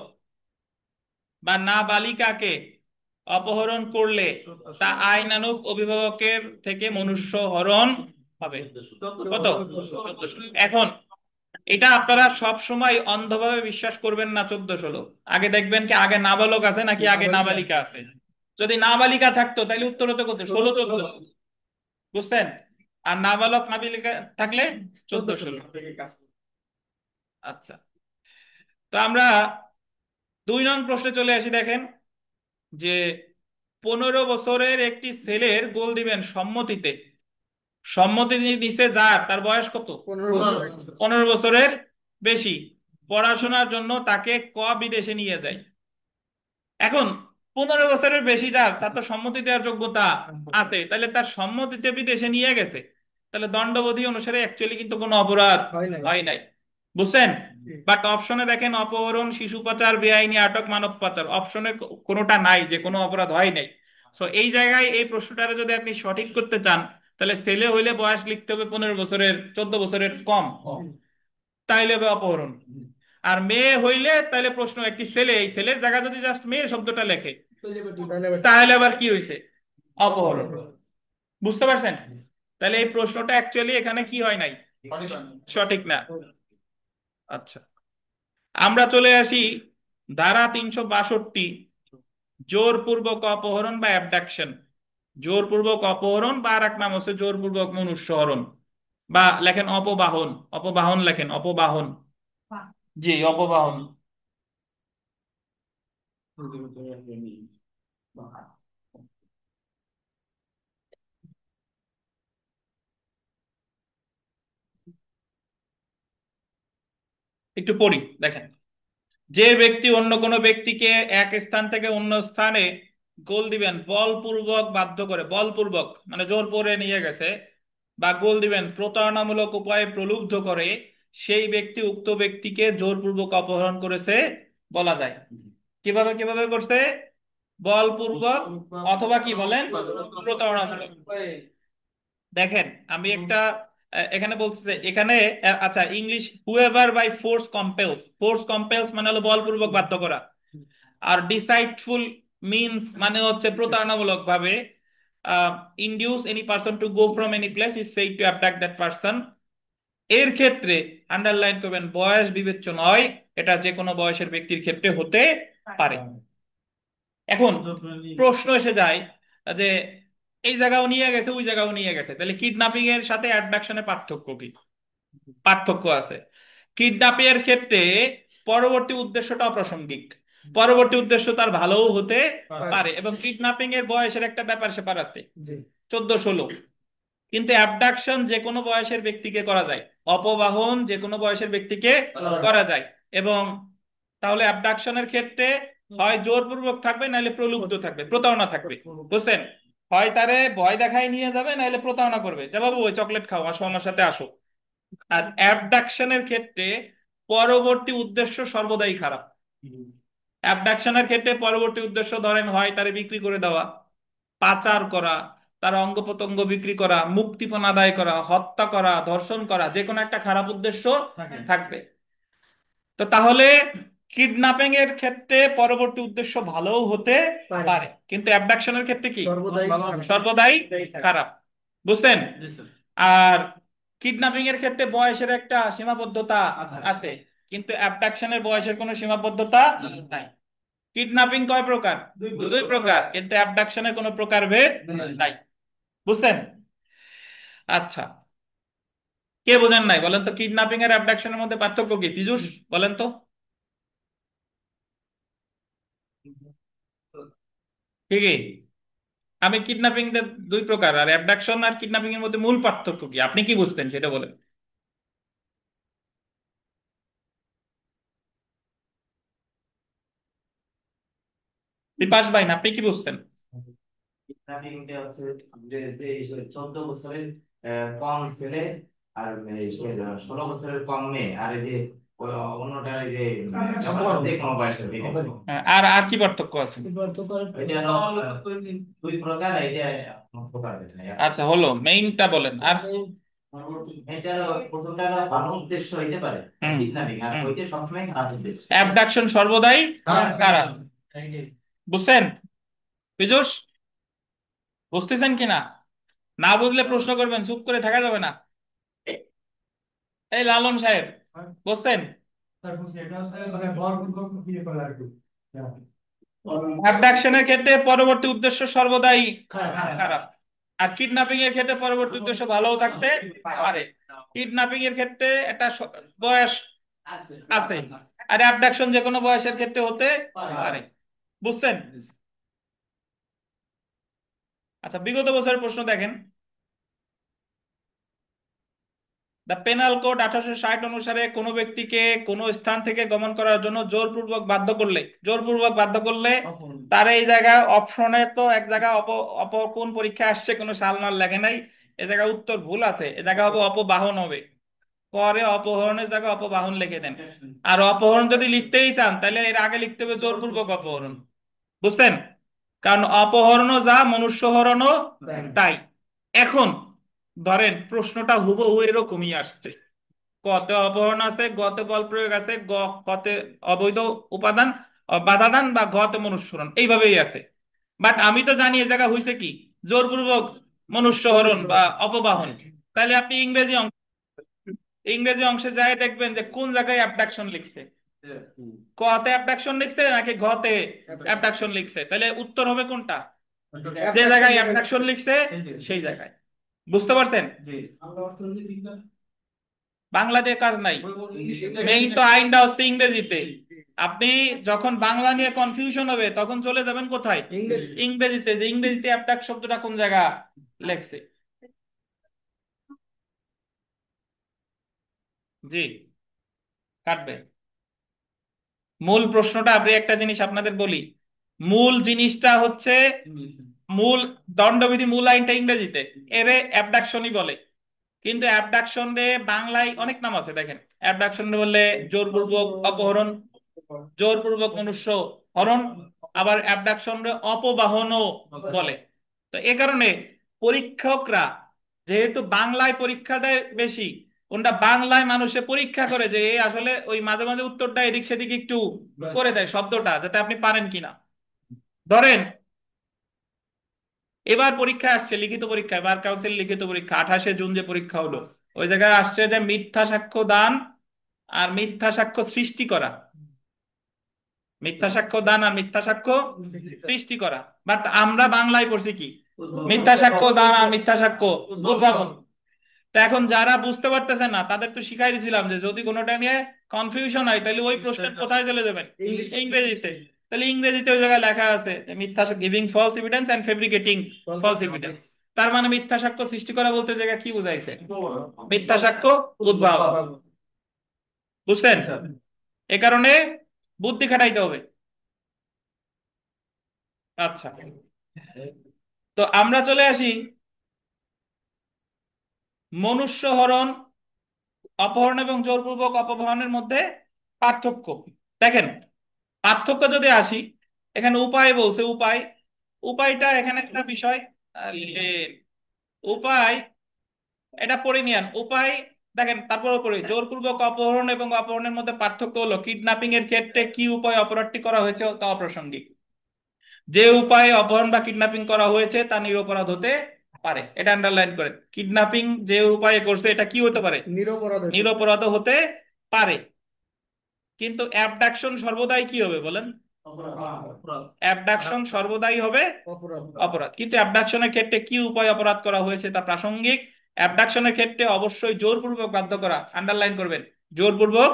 বা নাবালিকাকে অপহরণ করলে তা আইনানুগ অভিভাবকের থেকে মনুষ্য হরণ হবে? কত? 1400। এখন এটা আপনারা সব সময় অন্ধভাবে বিশ্বাস করবেন না 1416। আগে দেখবেন কি আগে নাবালক আছে নাকি আগে নাবালিকা আছে। যদি নাবালিকা থাকতো তাহলে উত্তর হতো কত? 16-14। বুঝছেন? আর নাবালক নাবালিকা থাকলে 14-16। আচ্ছা, তো আমরা 2 নং প্রশ্নে চলে আসি। দেখেন যে 15 বছরের একটি ছেলের গোল দিবেন সম্মতিতে, সম্মতি দিছে যার, তার বয়স কত? 15 বছর। 15 বছরের বেশি, পড়াশোনার জন্য তাকে বিদেশে নিয়ে যায়। এখন 15 বছরের বেশি যার, তার তো সম্মতি দেওয়ার যোগ্যতা আছে, তাহলে তার সম্মতিতে বিদেশে নিয়ে গেছে, তাহলে দণ্ডবিধি অনুসারে অ্যাকচুয়ালি কিন্তু কোনো অপরাধ হয় নাই। বুঝছেন? বাট অপশনে দেখেন অপহরণ, শিশু পাচার, বেআইনি আটক, মানব পাচার, অপশনে কোনোটা নাই যে কোনো অপরাধ হয় নাই। সো এই জায়গায় এই প্রশ্নটারে যদি আপনি সঠিক করতে চান, তাহলে ছেলে হইলে বয়স লিখতে হবে 15 বছরের, 14 বছরের কম, তাইলে হবে অপহরণ। আর মেয়ে হইলে তাহলে প্রশ্ন, একটি ছেলে, এই ছেলের জায়গা যদি জাস্ট মেয়ে শব্দটা লেখে, তাহলে আবার কি হয়েছে? অপহরণ। বুঝতে পারছেন? তাহলে এই প্রশ্নটা অ্যাকচুয়ালি এখানে কি হয় নাই, সঠিক না। আচ্ছা, আমরা চলে আসি ধারা 362, জোরপূর্বক অপহরণ বা অ্যাবডাকশন। জোরপূর্বক অপহরণ বা আর এক নাম হচ্ছে জোরপূর্বক মনুষ্যহরণ, বা লেখেন অপবাহন, অপবাহন লেখেন, অপবাহন। জি, অপবাহন। একটু পড়ি, দেখেন। যে ব্যক্তি অন্য কোনো ব্যক্তিকে এক স্থান থেকে অন্য স্থানে গোল দিবেন বলপূর্বক বাধ্য করে, বলপূর্বক মানে জোর করে নিয়ে গেছে, বা গোল দিবেন প্রতারণামূলক উপায়ে প্রলুব্ধ করে, সেই ব্যক্তি উক্ত ব্যক্তিকে জোরপূর্বক অপহরণ করেছে বলা যায়। কিভাবে কিভাবে করছে? বলপূর্বক অথবা কি বলেন, প্রতারণামূলক। দেখেন আমি একটা এখানে বলতেছে, এখানে আচ্ছা English, whoever by force compels, force compels মানে হলো বলপূর্বক বাধ্য করা, আর ডিসাইটফুল মিনস মানে হচ্ছে প্রতারণামূলক ভাবে, induce any person to go from any place is said to attack that person. এর ক্ষেত্রে আন্ডারলাইন করবেন বয়স বিবেচ্য নয়, এটা যে কোনো বয়সের ব্যক্তির ক্ষেত্রে হতে পারে। এখন প্রশ্ন এসে যায় যে এই জায়গাও নিয়ে গেছে ওই জায়গাও নিয়ে গেছে, তাহলে কিডন্যাপিং এর সাথে অ্যাবডাকশনের পার্থক্য কি? পার্থক্য আছে। কিডন্যাপিং এর ক্ষেত্রে পরবর্তী উদ্দেশ্যটা অপ্রাসঙ্গিক, পরবর্তী উদ্দেশ্য তার ভালোও হতে পারে, এবং কিডন্যাপিং এর বয়সের একটা ব্যাপার স্যাপার আছে। 14-16। কিন্তু অ্যাবডাকশন যে কোনো বয়সের ব্যক্তিকে করা যায়, অপবাহন যে কোনো বয়সের ব্যক্তিকে করা যায়। এবং তাহলে অ্যাবডাকশনের ক্ষেত্রে হয় জোরপূর্বক থাকবে, নাহলে প্রলুব্ধ থাকবে, প্রতারণা থাকবে। বুঝছেন? হয় তারে ভয় দেখায় নিয়ে যাবে, নাহলে প্রতারণা করবে, যে বাবু ওই চকলেট খাও, আসো আমার সাথে আসো। আর অ্যাবডাকশনের ক্ষেত্রে পরবর্তী উদ্দেশ্য সর্বদাই খারাপ। অ্যাবডাকশনের ক্ষেত্রে পরবর্তী উদ্দেশ্য ধরেন হয় তারে বিক্রি করে দেওয়া, পাচার করা, তার অঙ্গ প্রত্যঙ্গ বিক্রি করা, মুক্তিপণ আদায় করা, হত্যা করা, ধর্ষণ করা, যে কোনো একটা খারাপ উদ্দেশ্য থাকবে। তো তাহলে কিডন্যাপিং এর ক্ষেত্রে পরবর্তী উদ্দেশ্য ভালোও হতে পারে, কিন্তু অ্যাবডাকশনের ক্ষেত্রে কি সর্বদাই খারাপ। বুঝছেন? আর কিডন্যাপিং এর ক্ষেত্রে বয়সের একটা সীমাবদ্ধতা আছে, কিন্তু অ্যাবডাকশনের বয়সের কোনো সীমাবদ্ধতা নাই। কিডন্যাপিং কয় প্রকার? দুই প্রকার, কিন্তু অ্যাবডাকশনের কোনো প্রকার ভেদ নাই। বুঝছেন? আচ্ছা, কে বোঝেন নাই বলেন তো, কিডন্যাপিং আর অ্যাবডাকশনের মধ্যে পার্থক্য কি? পীযূষ বলেন তো। কি কি? আমি কিডন্যাপিং দুই প্রকার, আর অ্যাবডাকশন আর কিডন্যাপিং এর মধ্যে মূল পার্থক্য কি আপনি কি বুঝতেন সেটা বলেন। বিপাশ ভাই না, আপনি কি বুঝতেন? কিডন্যাপিংটা হচ্ছে যে যে 14 বছরের কম ছেলে আর 16 বছরের কম মেয়ে, আর এই যে অন্যটা এই যে যে কোনো বয়সের মেয়ে। হ্যাঁ, আর আর কি পার্থক্য আছে? এটা হলো দুই প্রকার, এটা প্রকার নাই। আচ্ছা হলো, মেইনটা বলেন। আর এটার প্রথমটা হলো ভালো উদ্দেশ্য হইতে পারে কিডন্যাপিং, আর ওইটা সবসময় খারাপ উদ্দেশ্য। অ্যাবডাকশন সর্বদাই খারাপ। বুঝছেন পীযূষ? বুঝতেছেন কিনা? না বুঝলে প্রশ্ন করবেন, চুপ করে থাকা যাবে না। এই লালন সাহেব বুঝছেন? অ্যাবডাকশনের ক্ষেত্রে পরবর্তী উদ্দেশ্য সর্বদাই খারাপ, আর কিডন্যাপিং এর ক্ষেত্রে পরবর্তী উদ্দেশ্য ভালোও থাকতে পারে। কিডন্যাপিং এর ক্ষেত্রে একটা বয়স আছে, আর অ্যাবডাকশন যে কোনো বয়সের ক্ষেত্রে হতে পারে। বুঝছেন? আচ্ছা, বিগত বছরের প্রশ্ন দেখেন। দ্য পেনাল কোড 1860 অনুসারে কোনো ব্যক্তিকে কোনো স্থান থেকে গমন করার জন্য জোরপূর্বক বাধ্য করলে তার এই জায়গায় অপশনে তো এক জায়গা কোন পরীক্ষা আসছে কোনো সালমাল লেখে নাই, এ জায়গায় উত্তর ভুল আছে, এ জায়গা হবে অপবাহন হবে। পরে অপহরণের জায়গায় অপবাহন লিখে দেন। আর অপহরণ যদি লিখতেই চান তাহলে এর আগে লিখতে হবে জোরপূর্বক অপহরণ। বুঝছেন? কারণ অপহরণও যা, মনুষ্যহরণও তাই। এখন ধরেন প্রশ্নটা হুবহু এরকমই আসছে, কতে অপহরণ আছে, গতে বল প্রয়োগ আছে, কতে অবৈধ উপাদান বাধা দান, বা গতে মনুষ্যহরণ, এইভাবেই আছে। বাট আমি তো জানি এ জায়গা হয়েছে কি জোরপূর্বক মনুষ্যহরণ বা অপবাহন। তাহলে আপনি ইংরেজি অংশে যায় দেখবেন যে কোন জায়গায় অ্যাবডাকশন লিখছে, কতে অ্যাবডাকশন লিখছে নাকি ঘতে অ্যাবডাকশন লিখছে। তাহলে উত্তর হবে কোনটা? যে জায়গায় অ্যাবডাকশন লিখছে সেই জায়গায়। বুঝতে পারছেন? বাংলা দিয়ে কাজ নাই, মেইন তো আইনটা হচ্ছে ইংরেজিতে। আপনি যখন বাংলা নিয়ে কনফিউশন হবে তখন চলে যাবেন কোথায়? ইংরেজিতে, যে ইংরেজিতে অ্যাবডাক্ট শব্দটা কোন জায়গা লেখছে। জি, কাটবে। মূল প্রশ্নটা, আপনি একটা জিনিস আপনাদের বলি, মূল জিনিসটা হচ্ছে মূল দণ্ডবিধি মূল আইনটা ইংরেজিতে, এর অ্যাবডাকশনই বলে। কিন্তু অ্যাবডাকশন রে বাংলায় অনেক নাম আছে দেখেন। অ্যাবডাকশন বললে জোরপূর্বক অপহরণ, জোরপূর্বক মনুষ্য হরণ, আবার অ্যাবডাকশন রে অপবাহনও বলে। তো এ কারণে পরীক্ষকরা যেহেতু বাংলায় পরীক্ষা দেয় বেশি, কোনটা বাংলায় মানুষে পরীক্ষা করে যে এ আসলে ওই মাঝে মাঝে উত্তরটা এদিক সেদিক একটু করে দেয় শব্দটা, যাতে আপনি পারেন কিনা। ধরেন এবার পরীক্ষা আসছে, লিখিত পরীক্ষা, বার কাউন্সিল লিখিত পরীক্ষা 28শে জুন যে পরীক্ষা হলো, ওই জায়গায় আসছে যে মিথ্যা সাক্ষ্য দান আর মিথ্যা সাক্ষ্য সৃষ্টি করা, মিথ্যা সাক্ষ্য দান আর মিথ্যা সাক্ষ্য সৃষ্টি করা। বাট আমরা বাংলায় পড়ছি কি মিথ্যা সাক্ষ্য দান আর মিথ্যা সাক্ষ্য উদ্ভাবন। তো এখন যারা বুঝতে পারতেছে না তাদের তো শিখাই দিয়েছিলাম যে যদি কোনোটা নিয়ে কনফিউশন হয় তাহলে ওই প্রশ্নের কোথায় চলে যাবেন? ইংরেজিতে। তাহলে ইংরেজিতে ওই জায়গায় লেখা আছে মিথ্যা, giving false evidence and fabricating false evidence. তার মানে মিথ্যা সাক্ষ্য সৃষ্টি করা বলতে জায়গা কি বুঝাইছে? মিথ্যা সাক্ষ্য উদ্ভাবন। বুঝছেন? এ কারণে বুদ্ধি খাটাইতে হবে। আচ্ছা, তো আমরা চলে আসি মনুষ্য হরণ, অপহরণ এবং জোরপূর্বক অপহরণের মধ্যে পার্থক্য। দেখেন, পার্থক্য যদি আসি, এখানে উপায় বলছে, উপায়, উপায়টা এখানে একটা বিষয়। উপায় এটা পড়ে নিয়ান উপায়। দেখেন, তারপর পড়ি, জোরপূর্বক অপহরণ এবং অপহরণের মধ্যে পার্থক্য হলো কিডন্যাপিং এর ক্ষেত্রে কি উপায়ে অপরাধটি করা হয়েছে তা অপ্রাসঙ্গিক। যে উপায়ে অপহরণ বা কিডন্যাপিং করা হয়েছে তা নিরপরাধ হতে পারে। এটা আন্ডারলাইন করেন। কিডন্যাপিং যে উপায়ে করছে এটা কি হতে পারে? নিরপরাধ হইতে পারে। নিরপরাধ হতে পারে। কিন্তু অ্যাবডাকশন সর্বদাই কি হবে বলেন? অ্যাবডাকশন সর্বদাই হবে অপরাধ। অপরাধ। কিন্তু অ্যাবডাকশনের ক্ষেত্রে কি উপায় অপরাধ করা হয়েছে তা প্রাসঙ্গিক। অ্যাবডাকশনের ক্ষেত্রে অবশ্যই জোরপূর্বক বাধ্য করা, আন্ডারলাইন করবেন, জোরপূর্বক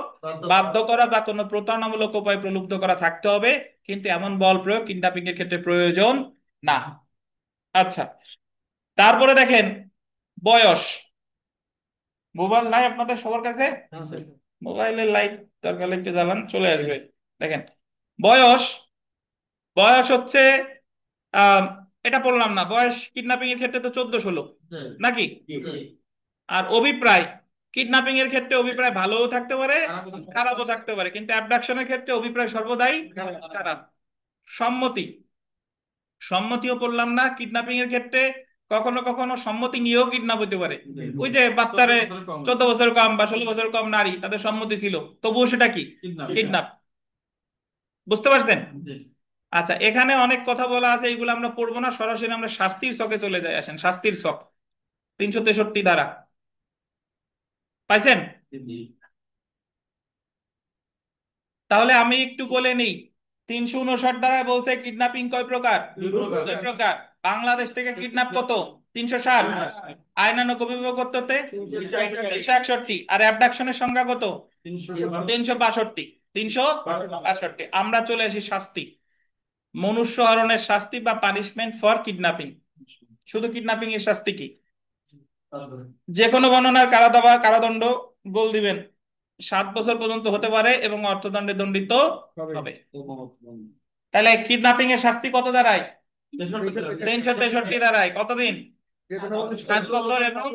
বাধ্য করা বা কোনো প্রতারণামূলক উপায় প্রলুব্ধ করা থাকতে হবে, কিন্তু এমন বল প্রয়োগ কিডন্যাপিং এর ক্ষেত্রে প্রয়োজন না। আচ্ছা, তারপরে দেখেন বয়স। মোবাইল নাই আপনাদের সবার কাছে? মোবাইলের লাইট দরকার একটু জ্বালান, চলে আসবে। দেখেন, বয়স, বয়স হচ্ছে আহ এটা বললাম না, বয়স কিডন্যাপিং এর ক্ষেত্রে তো 14-16 নাকি? আর অভিপ্রায়, কিডন্যাপিং এর ক্ষেত্রে অভিপ্রায় ভালোও থাকতে পারে, খারাপও থাকতে পারে, কিন্তু অ্যাবডাকশনের ক্ষেত্রে অভিপ্রায় সর্বদাই খারাপ। সম্মতি, সম্মতিও বললাম না কিডন্যাপিং এর ক্ষেত্রে, কখনো কখনো সম্মতি নিয়েও কিডন্যাপ হতে পারে। ওই যে বাচ্চারে 14 বছর কম বা 16 বছর কম নারী, তাদের সম্মতি ছিল, তবুও সেটা কি? কিডন্যাপ। বুঝতে পারছেন? আচ্ছা, এখানে অনেক কথা বলা আছে, এইগুলো আমরা পড়বো না, সরাসরি আমরা শাস্তির ছকে চলে যাই। আসেন, শাস্তির ছক 363 ধারা পাইছেন? তাহলে আমি একটু বলে নিই। 359 ধারায় বলছে কিডন্যাপিং কয় প্রকার? দুই প্রকার। বাংলাদেশ থেকে কিডন্যাপ কত? 360। আইনানুগ অভিযোগ করতে 361। আর অ্যাবডাকশনের সংখ্যা কত? 362। 362। আমরা চলে আসি শাস্তি। মনুষ্য হরণের শাস্তি বা পানিশমেন্ট ফর কিডন্যাপিং। শুধু কিডন্যাপিং এর শাস্তি কি? যে কোনো বর্ণনার কারাদণ্ড গোল দিবেন, 7 বছর পর্যন্ত হতে পারে এবং অর্থদণ্ডে দণ্ডিত হবে। তাহলে কিডন্যাপিং এর শাস্তি কত দাঁড়ায়? 363 দাঁড়ায়। কতদিন? 7 বছর এবং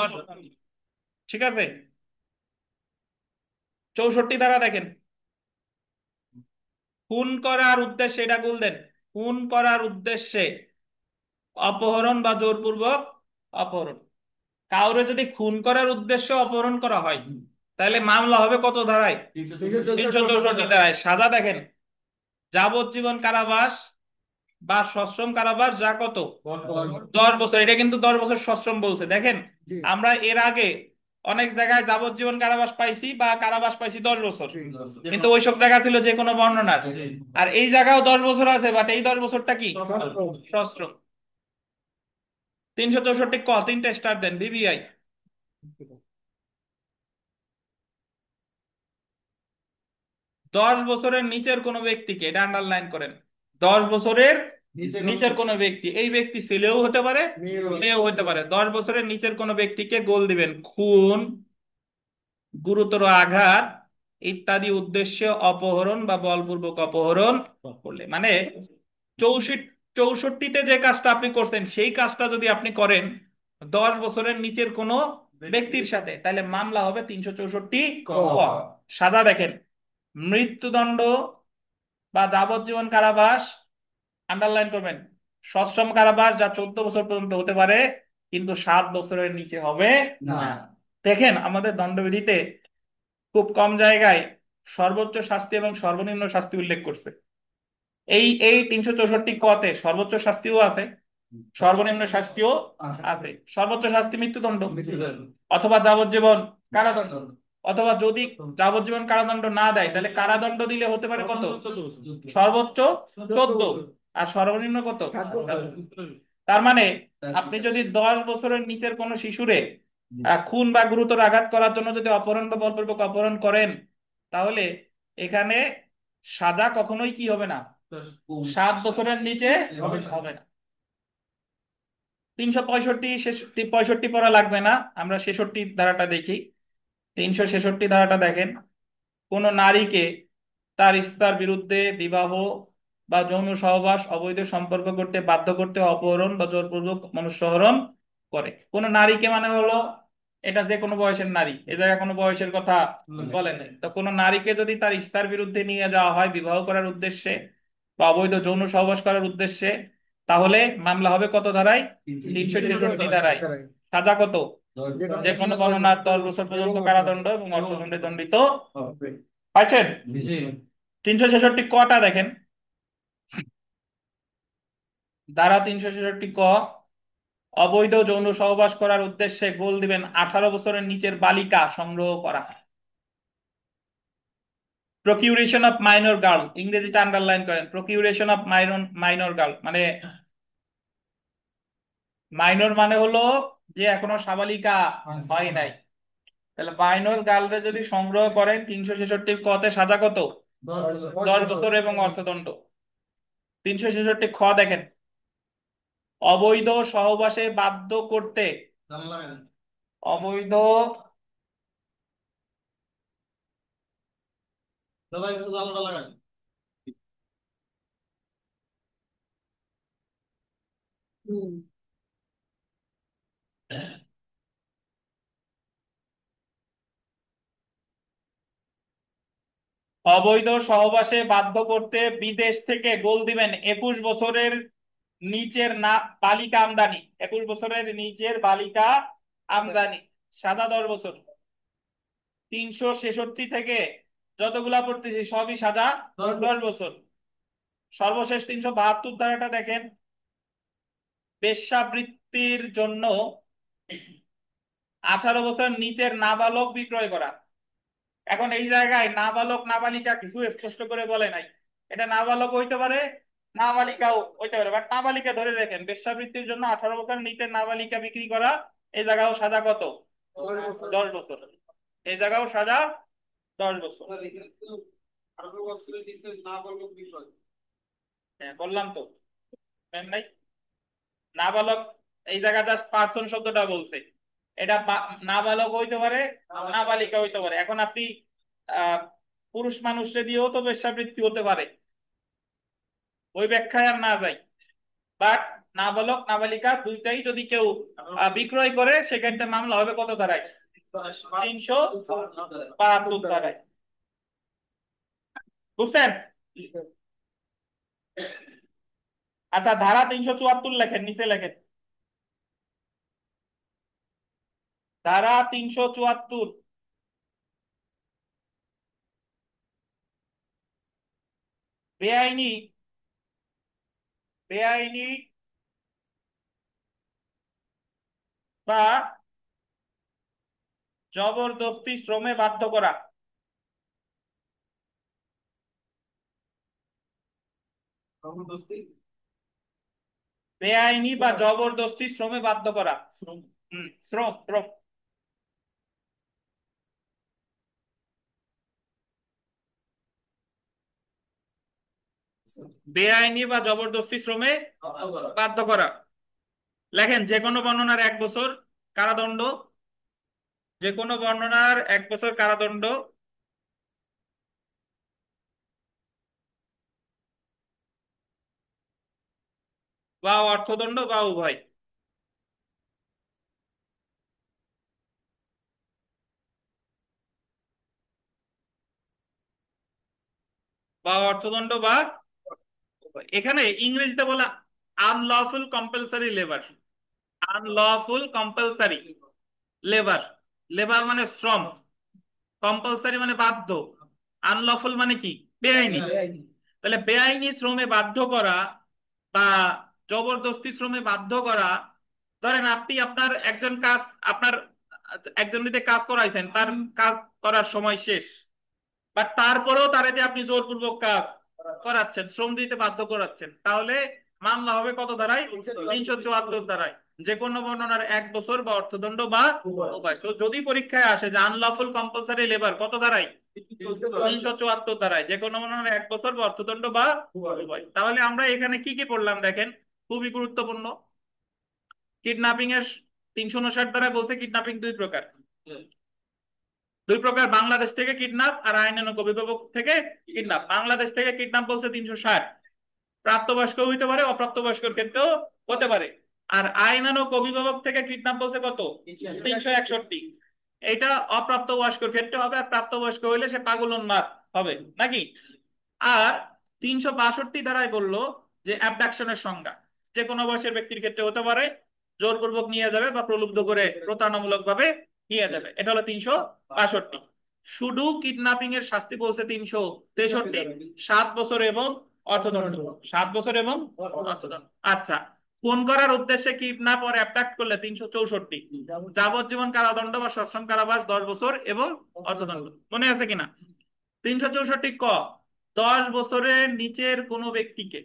অর্থদণ্ড। ঠিক আছে। 64 ধারা দেখেন, খুন করার উদ্দেশ্যে, এটা গোল দেন, খুন করার উদ্দেশ্যে অপহরণ বা জোরপূর্বক অপহরণ। কাউরে যদি খুন করার উদ্দেশ্যে অপহরণ করা হয়, তাহলে মামলা হবে কত ধারায়? 364 ধারায়। সাজা দেখেন, যাবজ্জীবন কারাবাস বা সশ্রম কারাবাস, যা কত? 10 বছর। এটা কিন্তু 10 বছর সশ্রম বলছে। দেখেন, জি। আমরা এর আগে অনেক জায়গায় যাবজ্জীবন কারাবাস পাইছি বা কারাবাস পাইছি 10 বছর, কিন্তু ওইসব জায়গা ছিল যে কোনো বর্ণনার। আর এই জায়গাও 10 বছর আছে, বাট এই 10 বছরটা কি? সশ্রম। 364 ক, 3টে স্টার দেন, বিবিআই। 10 বছরের নিচের কোনো ব্যক্তিকে, এটা আন্ডারলাইন করেন, 10 বছরের নিচের কোনো ব্যক্তি, এই ব্যক্তি ছেলেও হতে পারে মেয়েও হতে পারে, 10 বছরের নিচের কোনো ব্যক্তিকে গোল দিবেন খুন, গুরুতর আঘাত ইত্যাদি উদ্দেশ্যে অপহরণ বা বলপূর্বক অপহরণ করলে। মানে 64তে যে কাজটা আপনি করছেন সেই কাজটা যদি আপনি করেন 10 বছরের নিচের কোনো ব্যক্তির সাথে, তাহলে মামলা হবে 364 ক। সাজা দেখেন, মৃত্যুদণ্ড বা যাবজ্জীবন কারাবাস, আন্ডারলাইন করবেন, সশ্রম কারাবাস যা 14 বছর পর্যন্ত হতে পারে, কিন্তু 7 বছরের নিচে হবে না। দেখেন, আমাদের দণ্ডবিধিতে খুব কম জায়গায় সর্বোচ্চ শাস্তি এবং সর্বনিম্ন শাস্তি উল্লেখ করছে। এই 364 কতে সর্বোচ্চ শাস্তিও আছে, সর্বনিম্ন শাস্তিও আছে। সর্বোচ্চ শাস্তি মৃত্যুদণ্ড অথবা যাবজ্জীবন কারাদণ্ড, অথবা যদি যাবজ্জীবন কারাদণ্ড না দেয় তাহলে কারাদণ্ড দিলে হতে পারে কত? সর্বোচ্চ 14, আর সর্বনিম্ন কত? তার মানে আপনি যদি 10 বছরের নিচের কোনো শিশুরে খুন বা গুরুতর আঘাত করার জন্য যদি অপহরণ বা বলপূর্বক অপহরণ করেন, তাহলে এখানে সাজা কখনোই কি হবে না? 7 বছরের নিচে হবে না। 365 65 পড়া লাগবে না, আমরা 66 ধারাটা দেখি। 366 ধারাটা দেখেন, কোন নারীকে তার ইচ্ছার বিরুদ্ধে বিবাহ বা যৌন সহবাস অবৈধ সম্পর্ক করতে বাধ্য করতে অপহরণ বা জোরপূর্বক মনুষ্যহরণ করে। কোন নারীকে মানে হলো এটা যে কোনো বয়সের নারী, এ জায়গায় কোনো বয়সের কথা বলে নাই। তো কোনো নারীকে যদি তার ইচ্ছার বিরুদ্ধে নিয়ে যাওয়া হয় বিবাহ করার উদ্দেশ্যে বা অবৈধ যৌন সহবাস করার উদ্দেশ্যে, তাহলে মামলা হবে কত ধারায়? 366 ধারায়। সাজা কত? যে কোনো বর্ণনার 10 বছর পর্যন্ত কারাদণ্ড এবং অর্থদণ্ডে দণ্ডিত হবে। পাইছেন? 366 কটা দেখেন, ধারা 366 ক, অবৈধ যৌন সহবাস করার উদ্দেশ্যে গোল দিবেন 18 বছরের নিচের বালিকা সংগ্রহ করা। প্রকিউরেশন অফ মাইনর গার্ল, ইংরেজিটা আন্ডারলাইন করেন। প্রকিউরেশন অফ মাইনর গার্ল মানে, মাইনর মানে হলো যে এখনো সাবালিকা হয় নাই। তাহলে মাইনর গার্লরে যদি সংগ্রহ করেন 366 কতে সাজা কত? 10 বছর এবং অর্থদণ্ড। 366 খ দেখেন, অবৈধ সহবাসে বাধ্য করতে, অবৈধ অবৈধ সহবাসে বাধ্য করতে বিদেশ থেকে গোল দিবেন 21 বছরের নিচের না বালিকা আমদানি, 21 বছরের নিচের বালিকা আমদানি, সাদা 10 বছর। 366 থেকে যতগুলা পড়তেছি সবই সাদা 10 বছর। সর্বশেষ 372 ধারাটা দেখেন, বেশ্যাবৃত্তির জন্য 18 বছর নিচের নাবালক বিক্রয় করা। এখন এই জায়গায় নাবালক নাবালিকা কিছু স্পষ্ট করে বলে নাই, এটা নাবালক হইতে পারে নাবালিকাও হইতে পারে, বাট নাবালিকা ধরে রাখেন। বেশ্যাবৃত্তির জন্য 18 বছর নিচের নাবালিকা বিক্রি করা, এই জায়গাও সাজা কত? 10 বছর। এই জায়গাও সাজা 10 বছর। হ্যাঁ বললাম তো, নাই নাবালক, এই জায়গা জাস্ট পার্সন শব্দটা বলছে, এটা নাবালক হইতে পারে নাবালিকা হইতে পারে। এখন আপনি আহ পুরুষ মানুষরে দিয়েও তো বেশ্যাবৃত্তি হতে পারে, ওই ব্যাখ্যায় আর না যাই। বাট নাবালক নাবালিকা দুইটাই যদি কেউ বিক্রয় করে, সেক্ষেত্রে মামলা হবে কত ধারায়? 372 ধারায়। বুঝছেন? আচ্ছা, ধারা 374 লেখেন, নিচে লেখেন ধারা 374, বেআইনি বেআইনি বা জবরদস্তি শ্রমে বাধ্য করা। বেআইনি বা জবরদস্তি শ্রমে বাধ্য করা, শ্রম, শ্রম শ্রম। বেআইনি বা জবরদস্তি শ্রমে বাধ্য করা। লেখেন, যে কোনো বর্ণনার 1 বছর কারাদণ্ড, যে কোনো বর্ণনার 1 বছর কারাদণ্ড বা অর্থদণ্ড বা উভয়। বা অর্থদণ্ড বা উভয়। এখানে ইংরেজিতে বলা unlawful compulsory labour, unlawful compulsory labour. Labour মানে শ্রম, কম্পালসারি মানে বাধ্য, আনলফুল মানে কি? বেআইনি। তাহলে বেআইনি শ্রমে বাধ্য করা বা জবরদস্তি শ্রমে বাধ্য করা, ধরেন আপনি আপনার একজন কাজ, আপনার একজন যদি কাজ করাইছেন, তার কাজ করার সময় শেষ, বাট তারপরেও তারে যে আপনি জোরপূর্বক কাজ করাচ্ছেন, শ্রম দিতে বাধ্য করাচ্ছেন, তাহলে মামলা হবে কত ধারায়? 374 ধারায়। যে কোনো বর্ণনার 1 বছর বা অর্থদণ্ড বা উভয়। তো যদি পরীক্ষায় আসে যে আনলফুল কম্পালসারি লেবার, কত ধারায়? 374 ধারায়। যে কোনো বর্ণনার 1 বছর বা অর্থদণ্ড বা উভয়। তাহলে আমরা এখানে কি কি পড়লাম দেখেন, খুবই গুরুত্বপূর্ণ। কিডন্যাপিং এর 359 ধারায় বলছে কিডন্যাপিং দুই প্রকার, বাংলাদেশ থেকে কিডন্যাপ আর আইনানুগ অভিভাবক থেকে কিডন্যাপ। বাংলাদেশ থেকে কিডন্যাপ বলছে 360, প্রাপ্তবয়স্ক হইতে পারে, অপ্রাপ্তবয়স্কের ক্ষেত্রেও হতে পারে। আর আইনানুগ অভিভাবক থেকে কিডন্যাপ বলছে কত? 361। এটা অপ্রাপ্তবয়স্কের ক্ষেত্রে হবে, আর প্রাপ্তবয়স্ক হইলে সে পাগল উন্মাদ হবে নাকি। আর 362 ধারায় বললো যে অ্যাবডাকশনের সংজ্ঞা যে কোনো বয়সের ব্যক্তির ক্ষেত্রে হতে পারে, জোরপূর্বক নিয়ে যাবে বা প্রলুব্ধ করে প্রতারণামূলক ভাবে নিয়ে যাবে। এটা হলো 362। শুধু কিডন্যাপিং এর শাস্তি বলছে 363, 7 বছর এবং অর্থদণ্ড। 7 বছর এবং অর্থদণ্ড। আচ্ছা, খুন করার উদ্দেশ্যে কিডন্যাপ আর অ্যাবডাক্ট করলে 364, যাবজ্জীবন কারাদণ্ড বা সশ্রম কারাবাস 10 বছর এবং অর্থদণ্ড। মনে আছে কিনা? 364 ক 10 বছরের নিচের কোনো ব্যক্তিকে,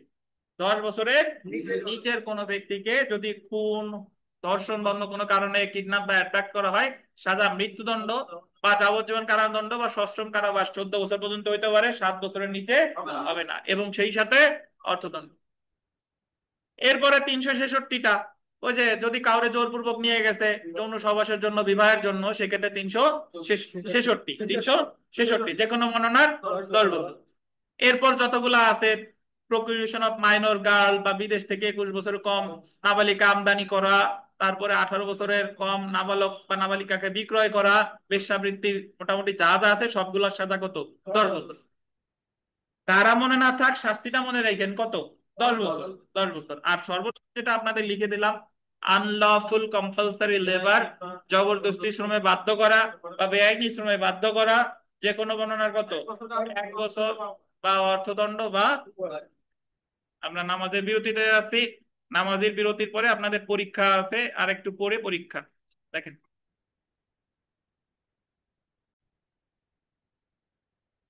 10 বছরের নিচের কোনো ব্যক্তিকে যদি খুন, ধর্ষণ বা অন্য কোনো কারণে কিডন্যাপ বা অ্যাটাক করা হয়, সাজা মৃত্যুদণ্ড বা যাবজ্জীবন কারাদণ্ড বা সশ্রম কারাবাস 14 বছর পর্যন্ত হইতে পারে, 7 বছরের নিচে হবে না, এবং সেই সাথে অর্থদণ্ড। এরপরে 366টা ওই যে যদি কাউরে জোরপূর্বক নিয়ে গেছে যৌন সহবাসের জন্য, বিবাহের জন্য, সেক্ষেত্রে 366 যে কোনো গণনার 10 বছর। এরপর যতগুলা আছে, প্রকিউশন অফ মাইনর গার্ল বা বিদেশ থেকে 21 বছরের কম নাবালিকা আমদানি করা, তারপরে 18 বছরের কম নাবালক বা নাবালিকাকে বিক্রয় করা, বেশ্যাবৃত্তির, মোটামুটি যা যা আছে সবগুলোর সাজা কত? 10 বছর। তারা মনে না থাক, শাস্তিটা মনে রাখেন কত? 10 বছর। 10 বছর। আর সর্বোচ্চ যেটা আপনাদের লিখে দিলাম, আনলফুল কম্পালসারি লেবার, জবরদস্তি শ্রমে বাধ্য করা বা বেআইনি শ্রমে বাধ্য করা, যে কোনো গণনার কত? 1 বছর বা অর্থদণ্ড বা। আমরা নামাজের বিরতিতে আছি, নামাজের বিরতির পরে আপনাদের পরীক্ষা আছে, আর একটু পরে পরীক্ষা। দেখেন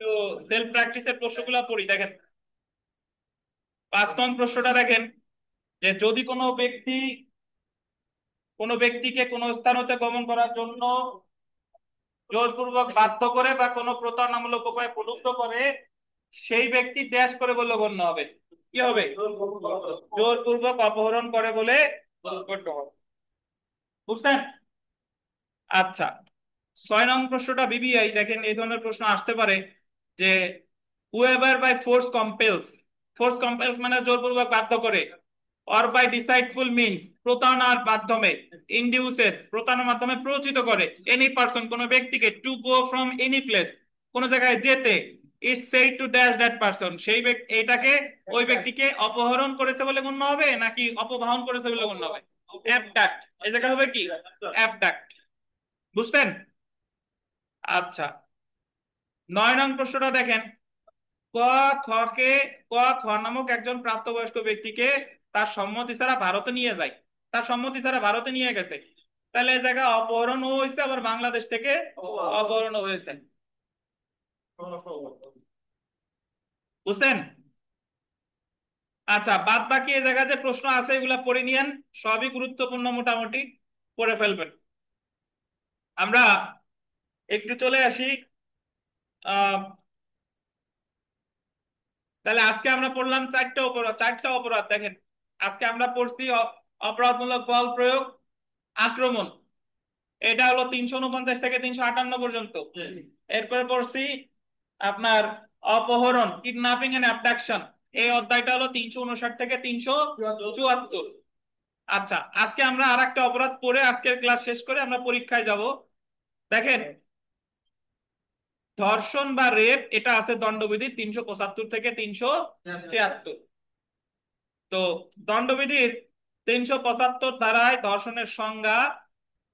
তো সেলফ প্র্যাকটিসের প্রশ্নগুলো পড়ি। দেখেন 5 নং প্রশ্নটা দেখেন, যে যদি কোনো ব্যক্তিকে কোনো স্থান হতে গমন করার জন্য জোরপূর্বক বাধ্য করে বা কোনো প্রতারণামূলক উপায়ে প্রলুব্ধ করে, সেই ব্যক্তি ড্যাশ করে বলে গণ্য হবে। কি হবে? জোরপূর্বক অপহরণ করে বলে গণ্য হবে। বুঝছেন? আচ্ছা, 6 নং প্রশ্নটা বিবিআই। দেখেন এই ধরনের প্রশ্ন আসতে পারে যে whoever by force compels মানে জোরপূর্বক বাধ্য করে, or by deceitful means প্রতারণার মাধ্যমে, induces প্রতারণার মাধ্যমে প্ররোচিত করে, any person কোন ব্যক্তিকে, to go from any place কোন জায়গায় যেতে, is said to dash that person সেই ব্যক্তি, এটাকে ওই ব্যক্তিকে অপহরণ করেছে বলে গণ্য হবে নাকি অপহরণ করেছে বলে গণ্য হবে? অ্যাবডাক্ট। এই জায়গা হবে কি? অ্যাবডাক্ট। বুঝছেন? আচ্ছা, 9 নং প্রশ্নটা দেখেন, ক খকে ক খ নামক একজন প্রাপ্তবয়স্ক ব্যক্তিকে তার সম্মতি ছাড়া ভারতে নিয়ে যায়, তার সম্মতি ছাড়া ভারতে নিয়ে গেছে, তাহলে এই জায়গা অপহরণ হয়েছে, আবার বাংলাদেশ থেকে অপহরণ হয়েছে। বুঝছেন? আচ্ছা, বাদ বাকি এই জায়গায় যে প্রশ্ন আছে এগুলা পড়ে নিয়েন, সবই গুরুত্বপূর্ণ, মোটামুটি পড়ে ফেলবেন। আমরা একটু চলে আসি। আহ তাহলে আজকে আমরা পড়লাম 4টা অপরাধ। দেখেন আজকে আমরা পড়ছি অপরাধমূলক বল প্রয়োগ, আক্রমণ, এটা হলো 349 থেকে 358 পর্যন্ত। এরপরে পড়ছি আপনার অপহরণ, কিডন্যাপিং এন্ড অ্যাবডাকশন, এই অধ্যায়টা হলো 359 থেকে 374। আচ্ছা, আজকে আমরা আর একটা অপরাধ পড়ে আজকের ক্লাস শেষ করে আমরা পরীক্ষায় যাব। দেখেন ধর্ষণ বা রেপ, এটা আছে দণ্ডবিধি 375 থেকে 376। তো দণ্ডবিধির 375 ধারায় ধর্ষণের সংজ্ঞা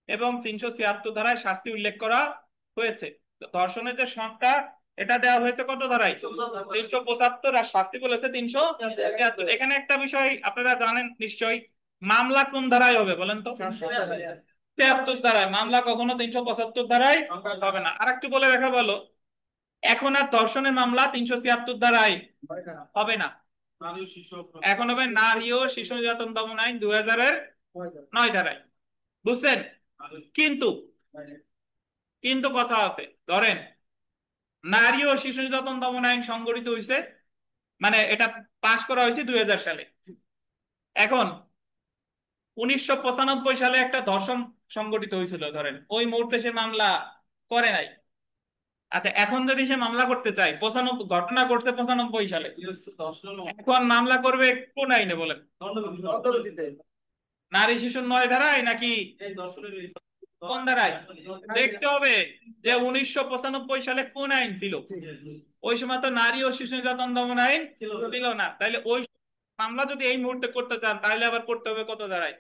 এবং 376 ধারায় শাস্তি উল্লেখ করা হয়েছে। তো ধর্ষণের যে সংজ্ঞা, এটা দেওয়া হয়েছে কত ধারায়? 375, আর শাস্তি বলেছে 373। এখানে একটা বিষয় আপনারা জানেন নিশ্চয়ই, মামলা কোন ধারায় হবে বলেন তো? 73 ধারায়। মামলা কখনো 375 ধারায় হবে না। আর একটু বলে রাখা ভালো, এখন আর ধর্ষণের মামলা 376 ধারায় হবে না, এখন হবে নারী ও শিশু নির্যাতন দমন আইন 2009 ধারায়। বুঝছেন? কিন্তু কিন্তু কথা আছে, ধরেন নারী ও শিশু নির্যাতন দমন আইন সংগঠিত হয়েছে, মানে এটা পাশ করা হয়েছে 2000 সালে। এখন 1995 সালে একটা ধর্ষণ সংঘটিত হয়েছিল, ধরেন ওই মুহূর্তে সে মামলা করে নাই। আচ্ছা, এখন যদি সে মামলা করতে চায়, 95 ঘটনা ঘটছে 95 সালে, দর্শন এখন মামলা করবে কোন আইনে বলেন? দণ্ডবিধিতে। নারী শিশুর 9 ধারায় নাকি এই দর্শনের কোন ধারায়? দেখতে হবে যে 1995 সালে কোন আইন ছিল। ওই সময় তো নারী ও শিশু নির্যাতন দমন আইন ছিল না, তাইলে ওই মামলা যদি এই মুহূর্তে করতে চান তাহলে আবার করতে হবে কত ধারায়?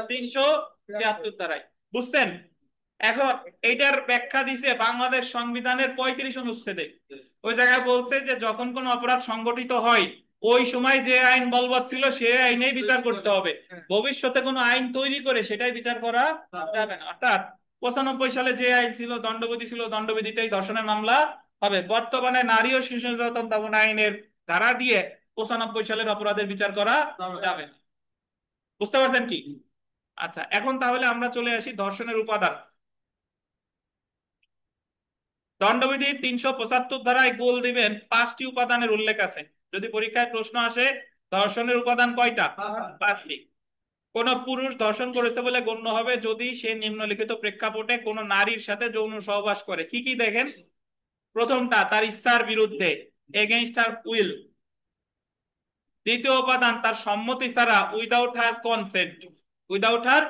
373 ধারায়। বুঝছেন? এখন এইটার ব্যাখ্যা দিছে বাংলাদেশ সংবিধানের 35 অনুচ্ছেদে। ওই জায়গায় বলছে যে যখন কোনো অপরাধ সংগঠিত হয় ওই সময় যে আইন বলবৎ ছিল সেই আইনেই বিচার করতে হবে, ভবিষ্যতে কোনো আইন তৈরি করে সেটাই বিচার করা যাবে না। অর্থাৎ 95 সালে যে আইন ছিল, দণ্ডবিধি ছিল, দণ্ডবিধিতেই ধর্ষণের মামলা হবে। বর্তমানে নারী ও শিশু নির্যাতন দমন আইনের ধারা দিয়ে 95 সালের অপরাধের বিচার করা যাবে না। বুঝতে পারছেন কি? আচ্ছা, এখন তাহলে আমরা চলে আসি ধর্ষণের উপাদান। দণ্ডবিধির 375 ধারায় গোল দিবেন 5টি উপাদানের উল্লেখ আছে। যদি পরীক্ষায় প্রশ্ন আসে ধর্ষণের উপাদান কয়টা? 5টি। কোন পুরুষ ধর্ষণ করেছে বলে গণ্য হবে যদি সে নিম্নলিখিত প্রেক্ষাপটে কোন নারীর সাথে যৌন সহবাস করে। কি কি দেখেন? প্রথমটা, তার ইচ্ছার বিরুদ্ধে, এগেইনস্ট হার উইল। দ্বিতীয় উপাদান, তার সম্মতি ছাড়া, without her consent. Without her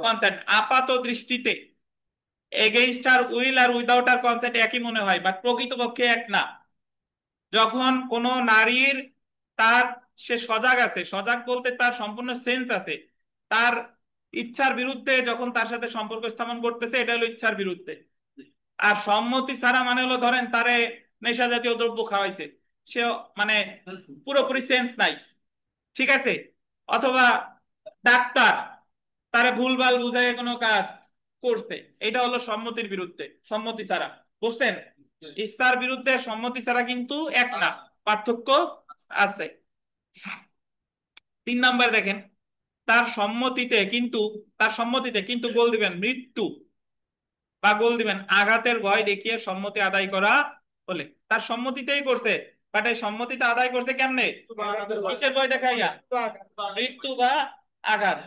consent. আপাত দৃষ্টিতে এগেইনস্ট হার উইল আর উইদাউট হার কনসেন্ট একই মনে হয়, বাট প্রকৃতপক্ষে এক না। যখন কোন নারীর, তার, সে সজাগ আছে, সজাগ বলতে তার সম্পূর্ণ সেন্স আছে, তার ইচ্ছার বিরুদ্ধে যখন তার সাথে সম্পর্ক স্থাপন করতেছে, এটা হলো ইচ্ছার বিরুদ্ধে। আর সম্মতি ছাড়া মানে হলো ধরেন তারে নেশা জাতীয় দ্রব্য খাওয়াইছে, সে মানে পুরোপুরি সেন্স নাই, ঠিক আছে, অথবা ডাক্তার তারা ভুলভাল বুঝায় কোনো কাজ করছে, এটা হলো সম্মতির বিরুদ্ধে, সম্মতি ছাড়া। বুঝছেন? ইচ্ছার বিরুদ্ধে সম্মতি ছাড়া কিন্তু এক না, পার্থক্য আছে। 3 নাম্বার দেখেন, তার সম্মতিতে কিন্তু, তার সম্মতিতে কিন্তু গোল দিবেন মৃত্যু বা গোল দিবেন আঘাতের ভয় দেখিয়ে সম্মতি আদায় করা বলে। তার সম্মতিতেই করছে, বাট এই সম্মতিটা আদায় করছে কেমনে? কিসের ভয় দেখাইয়া? মৃত্যু বা আঘাত।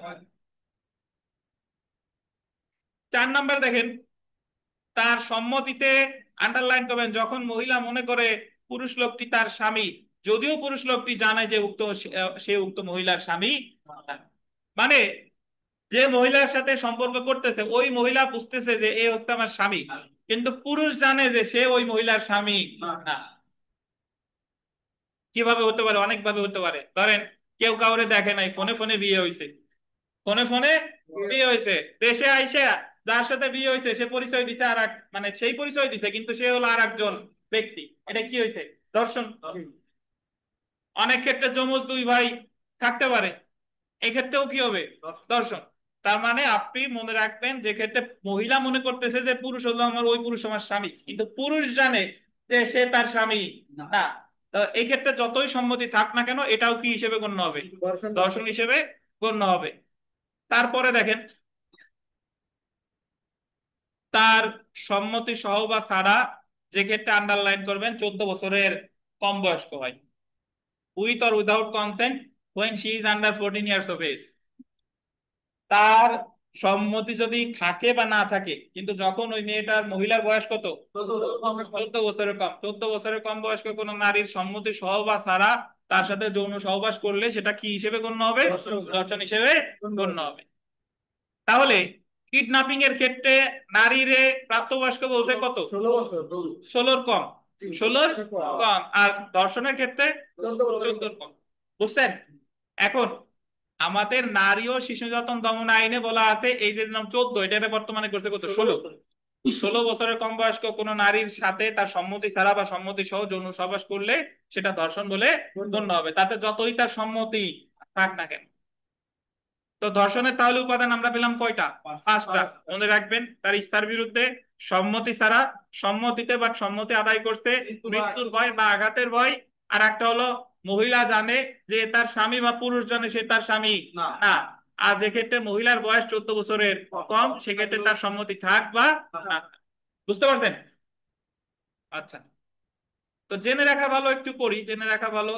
4 নাম্বার দেখেন, তার সম্মতিতে, আন্ডারলাইন করবেন, যখন মহিলা মনে করে পুরুষ লোকটি তার স্বামী, যদিও পুরুষ লোকটি জানে যে সে উক্ত মহিলার স্বামী। মানে যে মহিলার সাথে সম্পর্ক করতেছে ওই মহিলা বুঝতেছে যে এ হচ্ছে আমার স্বামী, কিন্তু পুরুষ জানে যে সে ওই মহিলার স্বামী না। কিভাবে হতে পারে? অনেকভাবে হতে পারে। ধরেন কেউ কাউরে দেখে নাই, ফোনে ফোনে বিয়ে হয়েছে, ফোনে ফোনে বিয়ে হয়েছে, দেশে আইসে যার সাথে বিয়ে হয়েছে সে পরিচয় দিছে আর এক, মানে সেই পরিচয় দিছে কিন্তু সে হলো আর একজন ব্যক্তি, এটা কি হয়েছে? ধর্ষণ। অনেক ক্ষেত্রে যমজ 2 ভাই থাকতে পারে, এক্ষেত্রেও কি হবে? ধর্ষণ। তার মানে আপনি মনে রাখবেন, যে ক্ষেত্রে মহিলা মনে করতেছে যে পুরুষ হলো আমার, ওই পুরুষ আমার স্বামী, কিন্তু পুরুষ জানে যে সে তার স্বামী না, তো এই ক্ষেত্রে যতই সম্মতি থাক না কেন এটাও কি হিসেবে গণ্য হবে? ধর্ষণ হিসেবে গণ্য হবে। তারপরে দেখেন, তার সম্মতি সহ বা ছাড়া, যে ক্ষেত্রে আন্ডারলাইন করবেন 14 বছরের কম বয়স্ক হয়, with or without consent when she is under 14 years of age। তার সম্মতি যদি থাকে বা না থাকে, কিন্তু যখন ওই মেয়েটার, মহিলার বয়স কত? 14 বছরের কম। 14 বছরের কম বয়স্ক কোন নারীর সম্মতি সহ বা ছাড়া তার সাথে যৌন সহবাস করলে সেটা কি হিসেবে গণ্য হবে? ধর্ষণ হিসেবে গণ্য হবে। তাহলে কিডন্যাপিং এর ক্ষেত্রে নারীরে প্রাপ্তবয়স্ক বলতে কত? 16 বছর। 16-র কম। 16-র কম। আর ধর্ষণের ক্ষেত্রে 14-র কম। বুঝছেন? এখন আমাদের নারী ও শিশু নির্যাতন দমন আইনে বলা আছে এই যে নাম 14, এটা বর্তমানে করছে কত? 16। 16 বছরের কম বয়স্ক কোন নারীর সাথে তার সম্মতি ছাড়া বা সম্মতি সহ যৌন সহবাস করলে সেটা ধর্ষণ বলে গণ্য হবে, তাতে যতই তার সম্মতি থাক না কেন। তো ধর্ষণের তাহলে উপাদান আমরা পেলাম কয়টা? 5টা। মনে রাখবেন, তার ইচ্ছার বিরুদ্ধে, সম্মতি ছাড়া, সম্মতিতে বা সম্মতি আদায় করতে, মৃত্যুর ভয় বা আঘাতের ভয়, আর একটা হলো মহিলা জানে যে তার স্বামী বা পুরুষ জানে সে তার স্বামী না। আর যে ক্ষেত্রে মহিলার বয়স 14 বছরের কম সেক্ষেত্রে তার সম্মতি থাক বা না। বুঝতে পারছেন? আচ্ছা, তো জেনে রাখা ভালো, একটু পড়ি, জেনে রাখা ভালো।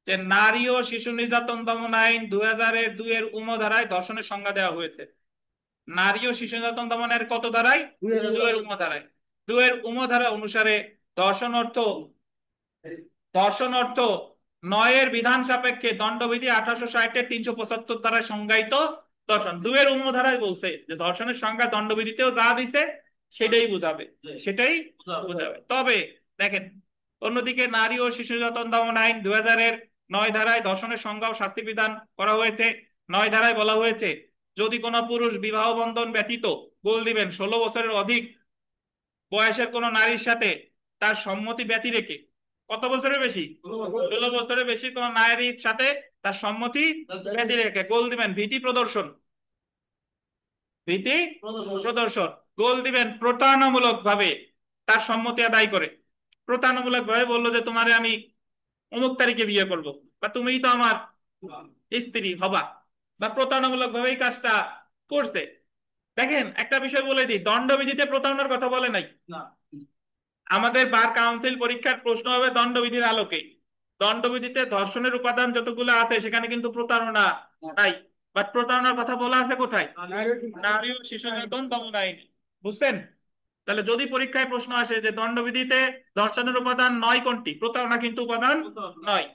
যে নারী ও শিশু নির্যাতন দমন আইন 2002 এর ধারায় ধর্ষণের সংজ্ঞা দেওয়া হয়েছে। নারী ও শিশু নির্যাতন দমনের কত ধারায়? 2 এর ধারায়। 2 এর ধারা অনুসারে ধর্ষণ অর্থ ধর্ষণ অর্থ 9 এর বিধান সাপেক্ষে দণ্ডবিধি 1860-এর 375 ধারায় সংজ্ঞায়িত ধর্ষণ। 2 এর ধারায় বলছে যে ধর্ষণের সংজ্ঞা দণ্ডবিধিতেও যা দিছে সেটাই বুঝাবে, সেটাই বুঝাবে। তবে দেখেন, অন্যদিকে নারী ও শিশু নির্যাতন দমন আইন 2000-এর 9 ধারায় ধর্ষণের সংজ্ঞা ও শাস্তি বিধান করা হয়েছে। 9 ধারায় বলা হয়েছে, যদি কোনো পুরুষ বিবাহ বন্ধন ব্যতীত, গোল দিবেন, 16 বছরের অধিক বয়সের কোনো নারীর সাথে তার সম্মতি ব্যতি রেখে, কত বছরের বেশি? 16 বছরের বেশি কোন নারীর সাথে তার সম্মতি ব্যতি রেখে, গোল দিবেন ভীতি প্রদর্শন, ভীতি প্রদর্শন, গোল দিবেন প্রতারণামূলক ভাবে তার সম্মতি আদায় করে। প্রতারণামূলক ভাবে বললো যে তোমারে আমি অমুক তারিখে বিয়ে করব, বা তুমিই তো আমার স্ত্রী হবা, বা প্রতারণামূলক ভাবে এই কাজটা করছে। দেখেন, একটা বিষয় বলে দিই, দণ্ডবিধিতে প্রতারণার কথা বলে নাই। না, আমাদের বার কাউন্সিল পরীক্ষার প্রশ্ন হবে দণ্ডবিধির আলোকে। দণ্ডবিধিতে ধর্ষণের উপাদান যতগুলো আছে সেখানে কিন্তু প্রতারণা নাই, বাট প্রতারণার কথা বলা আছে কোথায়? নারী ও শিশু নির্যাতন দমন আইনে। বুঝছেন? তাহলে যদি পরীক্ষায় প্রশ্ন আসে যে দণ্ডবিধিতে ধর্ষণের উপাদান নয় কোনটি, প্রতারণা কিন্তু উপাদান নয়,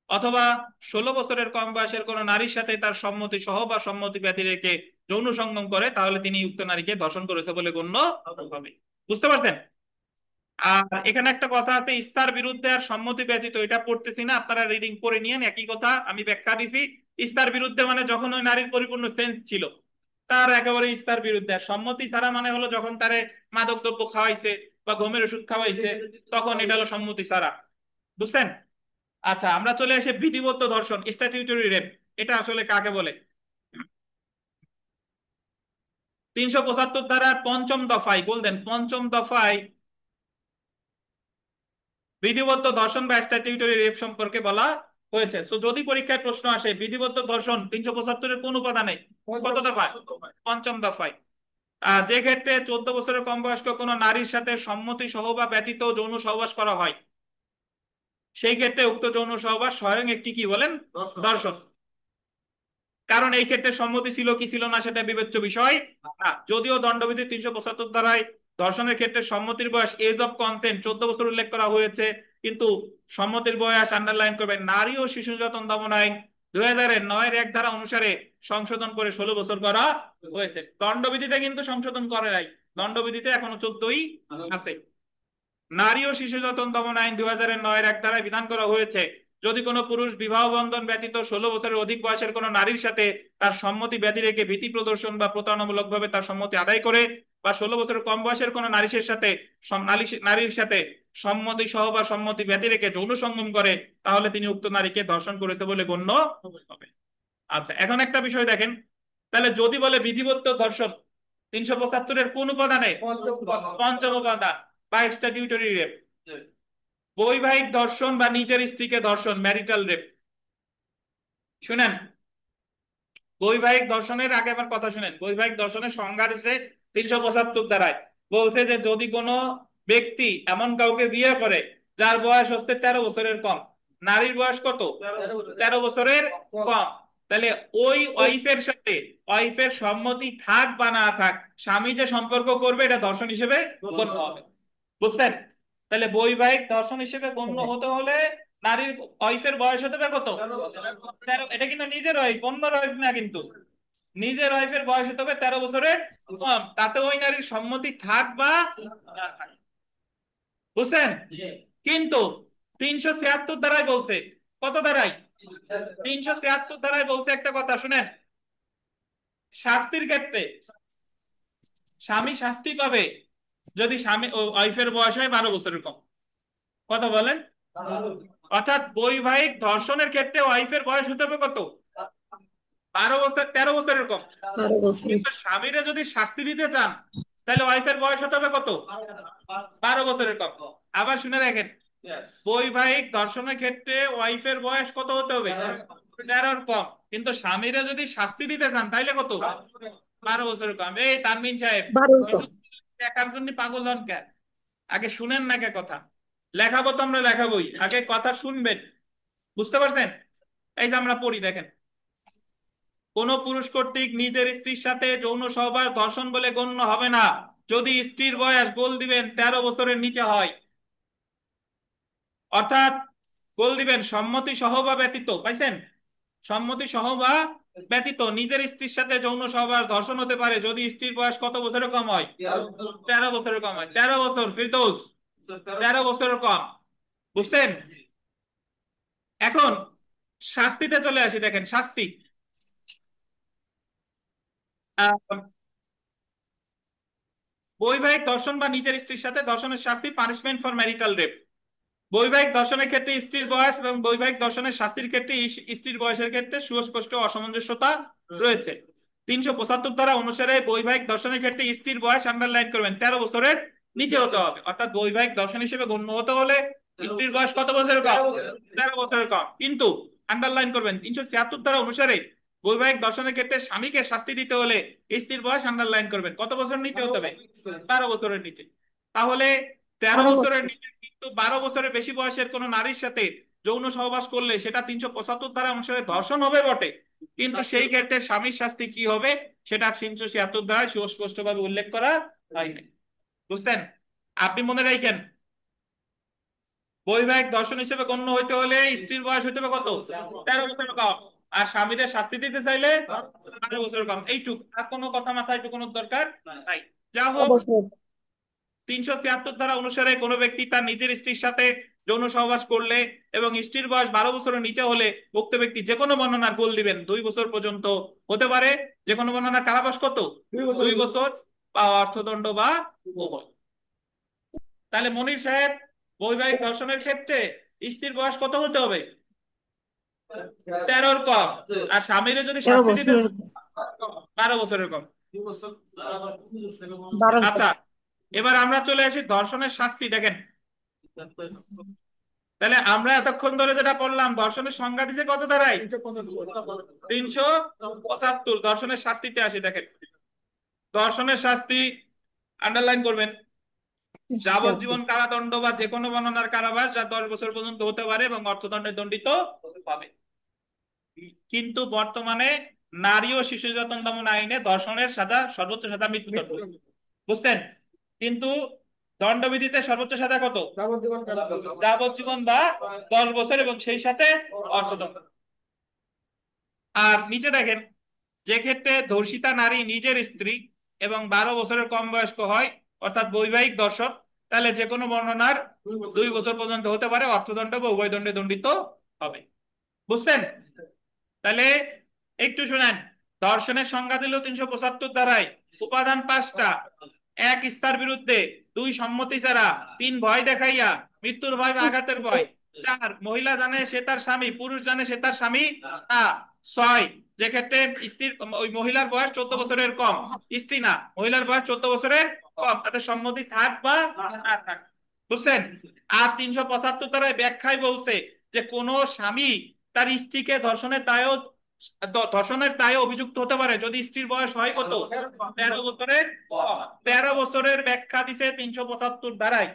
অথবা 16 বছরের কম বয়সের কোন নারীর সাথে তার সম্মতি সহ বা সম্মতি ব্যতি রেখে যৌন সঙ্গম করে, তাহলে তিনি উক্ত নারীকে ধর্ষণ করেছে বলে গণ্য হবে। বুঝতে পারছেন? আর এখানে একটা কথা আছে, ইচ্ছার বিরুদ্ধে আর সম্মতি ব্যতীত, এটা পড়তেছি না, আপনারা রিডিং করে নিয়েন, একই কথা আমি ব্যাখ্যা দিছি। ইচ্ছার বিরুদ্ধে মানে যখন ওই নারীর পরিপূর্ণ সেন্স ছিল, তার একেবারে ইচ্ছার বিরুদ্ধে। আর সম্মতি ছাড়া মানে হলো যখন তারে মাদক দ্রব্য খাওয়াইছে বা ঘুমের ওষুধ খাওয়াইছে, তখন এটা হলো সম্মতি ছাড়া। বুঝছেন? আচ্ছা, আমরা চলে আসি বিধিবদ্ধ ধর্ষণ, স্ট্যাটিউটরি রেপ। এটা আসলে কাকে বলে? 375 ধারার 5ম দফায়, বলতেন 5ম দফায় বিধিবদ্ধ ধর্ষণ বা স্ট্যাটিউটরি রেপ সম্পর্কে বলা হয়েছে। তো যদি পরীক্ষায় প্রশ্ন আসে বিধিবদ্ধ ধর্ষণ 375-এর কোন উপাদানে, কত দফায়? 5ম দফায়। যে ক্ষেত্রে 14 বছরের কম বয়স্ক কোন নারীর সাথে সম্মতি সহ বা ব্যতীত যৌন সহবাস করা হয়, সেই ক্ষেত্রে উক্ত যৌন সহবাস স্বয়ং একটি কি বলেন? ধর্ষণ। কারণ এই ক্ষেত্রে সম্মতি ছিল কি ছিল না সেটা বিবেচ্য বিষয় না। যদিও দণ্ডবিধি 375 ধারায় ধর্ষণের ক্ষেত্রে সম্মতির বয়স, এজ অফ কনসেন্ট, 14 বছর উল্লেখ করা হয়েছে, কিন্তু সম্মতির বয়স আন্ডারলাইন করবেন। নারী ও শিশু নির্যাতন দমন আইন 2009-এর 1 ধারা অনুসারে সংশোধন করে 16 বছর করা হয়েছে। দণ্ডবিধিতে কিন্তু সংশোধন করে নাই, দণ্ডবিধিতে এখনো 14ই আছে। নারী ও শিশু নির্যাতন দমন আইন 2009-এর 1 ধারায় বিধান করা হয়েছে, যদি কোনো পুরুষ বিবাহ বন্ধন ব্যতীত 16 বছরের অধিক বয়সের কোনো নারীর সাথে তার সম্মতি ব্যতি রেখে ভীতি প্রদর্শন বা প্রতারণামূলক ভাবে তার সম্মতি আদায় করে, বা 16 বছরের কম বয়সের কোনো নারীর সাথে সম্মতি সহ বা সম্মতি ব্যতি রেখে যৌন সঙ্গম করে, তাহলে তিনি উক্ত নারীকে ধর্ষণ করেছে বলে গণ্য হবে। আচ্ছা, এখন একটা বিষয় দেখেন, তাহলে যদি বলে বিধিবদ্ধ ধর্ষণ 375-এর কোন উপাদানে? 5ম উপাদান বা স্ট্যাটিউটরি রেপ। বৈবাহিক ধর্ষণ বা নিজের স্ত্রীকে ধর্ষণ, ম্যারিটাল রেপ। শুনেন, বৈবাহিক ধর্ষণের আগে আমার কথা শুনেন। বৈবাহিক ধর্ষণের সংজ্ঞা দিচ্ছে 375 ধারায়, বলছে যে যদি কোনো ব্যক্তি এমন কাউকে বিয়ে করে যার বয়স হচ্ছে 13 বছরের কম, নারীর বয়স কত? 13 বছরের কম, তাহলে ওই ওয়াইফের সাথে ওয়াইফের সম্মতি থাক বা না থাক, স্বামী যে সম্পর্ক করবে এটা ধর্ষণ হিসেবে গণ্য হবে। বুঝছেন? তাহলে বৈবাহিক ধর্ষণ হিসেবে গণ্য হতে হলে নারীর ওয়াইফের বয়স হতে হবে কত? 13। এটা কিন্তু নিজের ওয়াইফ, অন্যর ওয়াইফ না, কিন্তু নিজের ওয়াইফের বয়স হতে হবে 13 বছরের কম, তাতে ওই নারীর সম্মতি থাক বা না থাক। বুঝছেন? কিন্তু 376 ধারায় বলছে, কত ধারায়? 376 ধারায় বলছে একটা কথা শুনেন, শাস্তির ক্ষেত্রে স্বামী শাস্তি পাবে যদি স্বামী ওয়াইফের বয়স হয় 12 বছরের কম। কথা বলেন? অর্থাৎ বৈবাহিক ধর্ষণের ক্ষেত্রে ওয়াইফের বয়স হতে হবে কত? 12 বছর, 13 বছরের কম। 12 বছর। কিন্তু স্বামীরা যদি শাস্তি দিতে চান তাহলে ওয়াইফের বয়স হতে হবে কত? 12 বছরের কম। আবার শুনে রাখেন, বৈবাহিক ধর্ষণের ক্ষেত্রে ওয়াইফের বয়স কত হতে হবে? 13-র কম। কিন্তু স্বামীরা যদি শাস্তি দিতে চান তাহলে কত? 12 বছরের কম। এই তানমিন সাহেব, 12 কম। দেখার জন্য পাগল হন কেন? আগে শুনেন না কে কথা, লেখাবো তো আমরা লেখাবোই, আগে কথা শুনবেন। বুঝতে পারছেন? এই যে আমরা পড়ি দেখেন, কোন পুরুষ কর্তৃক নিজের স্ত্রীর সাথে যৌন সহবাস ধর্ষণ বলে গণ্য হবে না যদি স্ত্রীর বয়স গোল দিবেন 13 বছরের নিচে হয়। অর্থাৎ গোল দিবেন সম্মতি সহ বা ব্যতীত, পাইছেন? সম্মতি সহ বা ব্যতীত নিজের স্ত্রীর সাথে যৌন সহবাস ধর্ষণ হতে পারে যদি স্ত্রীর বয়স কত বছরের কম হয়? 13 বছরের কম হয়। 13 বছর ফিরদৌস, 13 বছরের কম। বুঝছেন? এখন শাস্তিতে চলে আসি, দেখেন শাস্তি। বৈবাহিক ধর্ষণ বা নিজের স্ত্রীর সাথে ধর্ষণের শাস্তি, পানিশমেন্ট ফর ম্যারিটাল রেপ। বৈবাহিক ধর্ষণের ক্ষেত্রে স্ত্রীর বয়স এবং বৈবাহিক ধর্ষণের শাস্তির ক্ষেত্রে স্ত্রীর বয়সের ক্ষেত্রে সুস্পষ্ট অসামঞ্জস্যতা রয়েছে। 375 ধারা অনুসারে বৈবাহিক ধর্ষণের ক্ষেত্রে স্ত্রীর বয়স আন্ডারলাইন করবেন 13 বছরের নিচে হতে হবে। অর্থাৎ বৈবাহিক ধর্ষণ হিসেবে গণ্য হতে হলে স্ত্রীর বয়স কত বছরের কম? 13 বছরের কম। কিন্তু আন্ডারলাইন করবেন 376 ধারা অনুসারে বৈবাহিক ধর্ষণের ক্ষেত্রে স্বামীকে শাস্তি দিতে হলে স্ত্রীর বয়স আন্ডারলাইন করবেন কত বছর নিচে হতে হবে? 13 বছরের নিচে। তাহলে 13 13 বছরের বছর। নিচে কিন্তু 12 বছরের বেশি বয়সের কোন নারীর সাথে যৌন সহবাস করলে সেটা 375 ধারা অনুসারে ধর্ষণ হবে বটে, কিন্তু সেই ক্ষেত্রে স্বামীর শাস্তি কি হবে সেটা 376 ধারায় সুস্পষ্টভাবে উল্লেখ করা হয়নি। বুঝছেন? আপনি মনে রাখেন, বৈবাহিক ধর্ষণ হিসেবে গণ্য হইতে হলে স্ত্রীর বয়স হইতে হবে কত? 13 বছর কম। আর স্বামীদের শাস্তি দিতে চাইলে 12 বছর কম। এইটুক, আর কোনো কথা মাথায় ঢুকানোর দরকার নাই। যা হোক, অবশ্যই। 376 ধারা অনুসারে কোনো ব্যক্তি তার নিজের স্ত্রীর সাথে যৌন সহবাস করলে এবং স্ত্রীর বয়স 12 বছরের নিচে হলে উক্ত ব্যক্তি যে কোনো বর্ণনার গোল দিবেন 2 বছর পর্যন্ত হতে পারে। যে কোনো বর্ণনার কারাবাস কত? 2 বছর বা অর্থদণ্ড বা উভয়। তাহলে মনির সাহেব, বৈবাহিক ধর্ষণের ক্ষেত্রে স্ত্রীর বয়স কত হতে হবে? 13-র কম। আর স্বামীর যদি 13 শাস্তি দিতে বছরের 12 বছরের কম। 12 আচ্ছা, এবার আমরা চলে আসি ধর্ষণের শাস্তি। দেখেন, তাহলে আমরা এতক্ষণ ধরে যেটা পড়লাম, ধর্ষণের সংজ্ঞা দিছে কত ধারায়? 375। ধর্ষণের শাস্তিতে আসি, দেখেন ধর্ষণের শাস্তি আন্ডারলাইন করবেন যাবজ্জীবন কারাদণ্ড বা যে কোনো বর্ণনার কারাবাস যা 10 বছর পর্যন্ত হতে পারে এবং অর্থদণ্ডে দণ্ডিত হবে। কিন্তু বর্তমানে নারী ও শিশু নির্যাতন দমন আইনে ধর্ষণের সাজা সর্বোচ্চ সাজা মৃত্যুদণ্ড। বুঝছেন? কিন্তু দণ্ডবিধিতে সর্বোচ্চ সাজা কত? যাবজ্জীবন বা 10 বছর এবং সেই সাথে অর্থদণ্ড। আর নিচে দেখেন, যে ক্ষেত্রে ধর্ষিতা নারী নিজের স্ত্রী এবং 12 বছরের কম বয়স্ক হয় অর্থাৎ বৈবাহিক ধর্ষণ, তাহলে যে কোনো বর্ণনার 2 বছর পর্যন্ত হতে পারে, অর্থদণ্ড বা উভয় দণ্ডে দণ্ডিত হবে। বুঝছেন? তাহলে একটু শুনেন, ধর্ষণের সংজ্ঞা দিল 375 ধারায়। উপাদান 5টা: 1 ইচ্ছার বিরুদ্ধে, 2 সম্মতি ছাড়া, 3 ভয় দেখাইয়া, মৃত্যুর ভয় বা আঘাতের ভয়, 4 মহিলা জানে সে তার স্বামী, পুরুষ জানে সে তার স্বামী না, 6 যে ক্ষেত্রে স্ত্রীর ওই মহিলার বয়স 14 বছরের কম, স্ত্রী না মহিলার বয়স 14 বছরের কম, তাতে সম্মতি থাক বা না থাক। বুঝছেন? আর 375 ধারায় ব্যাখ্যায় বলছে যে কোন স্বামী তার স্ত্রীকে ধর্ষণের দায়ে অভিযুক্ত হতে পারে যদি স্ত্রীর বয়স হয় কত? 13 বছরের কম। 13 বছরের ব্যাখ্যা দিছে 375 ধারায়।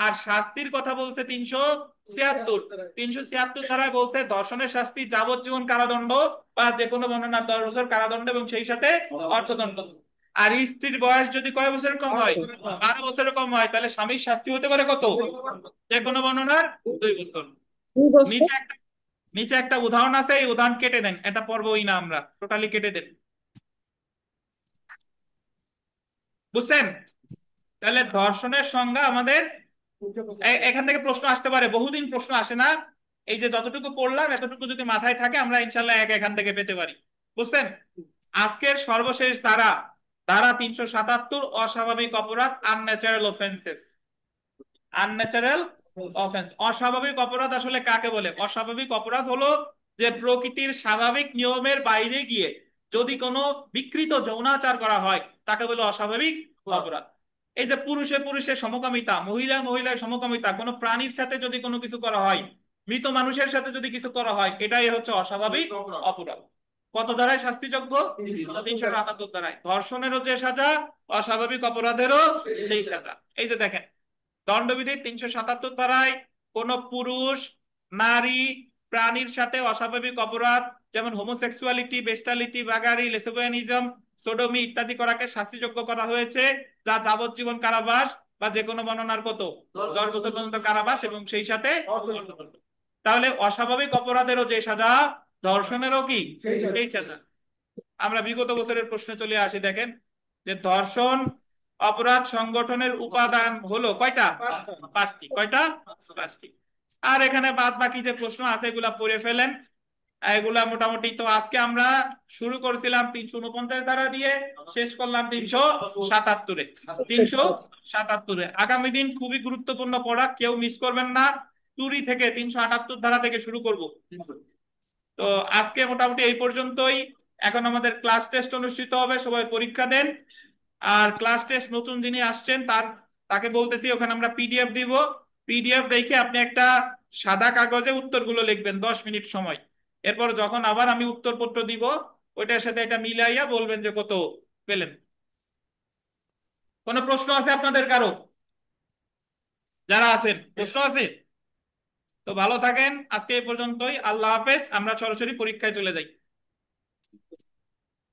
আর শাস্তির কথা বলছে 376। 376 ধারায় বলছে ধর্ষণের শাস্তি যাবজ্জীবন কারাদণ্ড বা যে কোনো বর্ণনা 10 বছর কারাদণ্ড এবং সেই সাথে অর্থদণ্ড। আর স্ত্রীর বয়স যদি কয় বছরের কম হয়? 12 বছরের কম হয়, তাহলে স্বামীর শাস্তি হতে পারে কত? যে কোনো বর্ণনার 2 বছর। 2 বছর। নিচে একটা উদাহরণ আছে, এই উদাহরণ কেটে দেন, এটা পড়বোই না আমরা, টোটালি কেটে দেন। বুঝছেন? তাহলে ধর্ষণের সংজ্ঞা আমাদের এখান থেকে প্রশ্ন আসতে পারে, বহুদিন প্রশ্ন আসে না। এই যে যতটুকু পড়লাম এতটুকু যদি মাথায় থাকে আমরা ইনশাল্লাহ এখান থেকে পেতে পারি। বুঝছেন? আজকের সর্বশেষ ধারা, ধারা 377, অস্বাভাবিক অপরাধ, আনন্যাচারাল অফেন্সেস। আনন্যাচারাল অফেন্স, অস্বাভাবিক অপরাধ আসলে কাকে বলে? অস্বাভাবিক অপরাধ হলো যে প্রকৃতির স্বাভাবিক নিয়মের বাইরে গিয়ে যদি কোনো বিকৃত যৌনাচার করা হয় তাকে বলে অস্বাভাবিক অপরাধ। এই যে পুরুষে পুরুষে সমকামিতা, মহিলা মহিলার সমকামিতা, কোনো প্রাণীর সাথে যদি কোনো কিছু করা হয়, মৃত মানুষের সাথে যদি কিছু করা হয়, এটাই হচ্ছে অস্বাভাবিক অপরাধ। কত ধারায় শাস্তিযোগ্য? 377 ধারায়। ধর্ষণেরও যে সাজা, অস্বাভাবিক অপরাধেরও সেই সাজা। এই যে দেখেন, দণ্ডবিধির 377 ধারায় কোন পুরুষ, নারী প্রাণীর সাথে অস্বাভাবিক অপরাধ যেমন হোমোসেক্সুয়ালিটি, বেস্টালিটি, বাগারি, লেসবিয়ানিজম, সোডোমি ইত্যাদি করাকে শাস্তিযোগ্য করা হয়েছে, যা যাবজ্জীবন কারাবাস বা যে কোনো বর্ণনার কত 10 বছর পর্যন্ত কারাবাস এবং সেই সাথে অর্থদণ্ড। তাহলে অস্বাভাবিক অপরাধেরও যে সাজা, ধর্ষণেরও কি সেই সাজা। আমরা বিগত বছরের প্রশ্নে চলে আসি, দেখেন যে ধর্ষণ অপরাধ সংগঠনের উপাদান হলো কয়টা? 5টি। কয়টা? 5টি। আর এখানে বাদ বাকি যে প্রশ্ন আছে এগুলা পড়ে ফেলেন, এগুলা মোটামুটি। তো আজকে আমরা শুরু করেছিলাম 349 ধারা দিয়ে, শেষ করলাম 377-এ। 377-এ আগামী দিন খুবই গুরুত্বপূর্ণ পড়া, কেউ মিস করবেন না। চুরি থেকে 378 ধারা থেকে শুরু করব। তো আজকে মোটামুটি এই পর্যন্তই। এখন আমাদের ক্লাস টেস্ট অনুষ্ঠিত হবে, সবাই পরীক্ষা দেন। আর ক্লাস টেস্ট নতুন যিনি আসছেন তাকে বলতেছি, ওখানে আমরা পিডিএফ দিব। পিডিএফ দেখে আপনি একটা সাদা কাগজে উত্তরগুলো লিখবেন 10 মিনিট সময়। এরপর যখন আবার আমি উত্তরপত্র দিব, ওইটার সাথে এটা মিলাইয়া বলবেন যে কত পেলেন। কোনো প্রশ্ন আছে আপনাদের কারো? যারা আছেন প্রশ্ন আছে? তো ভালো থাকেন, আজকে এই পর্যন্তই। আল্লাহ হাফেজ। আমরা সরাসরি পরীক্ষায় চলে যাই।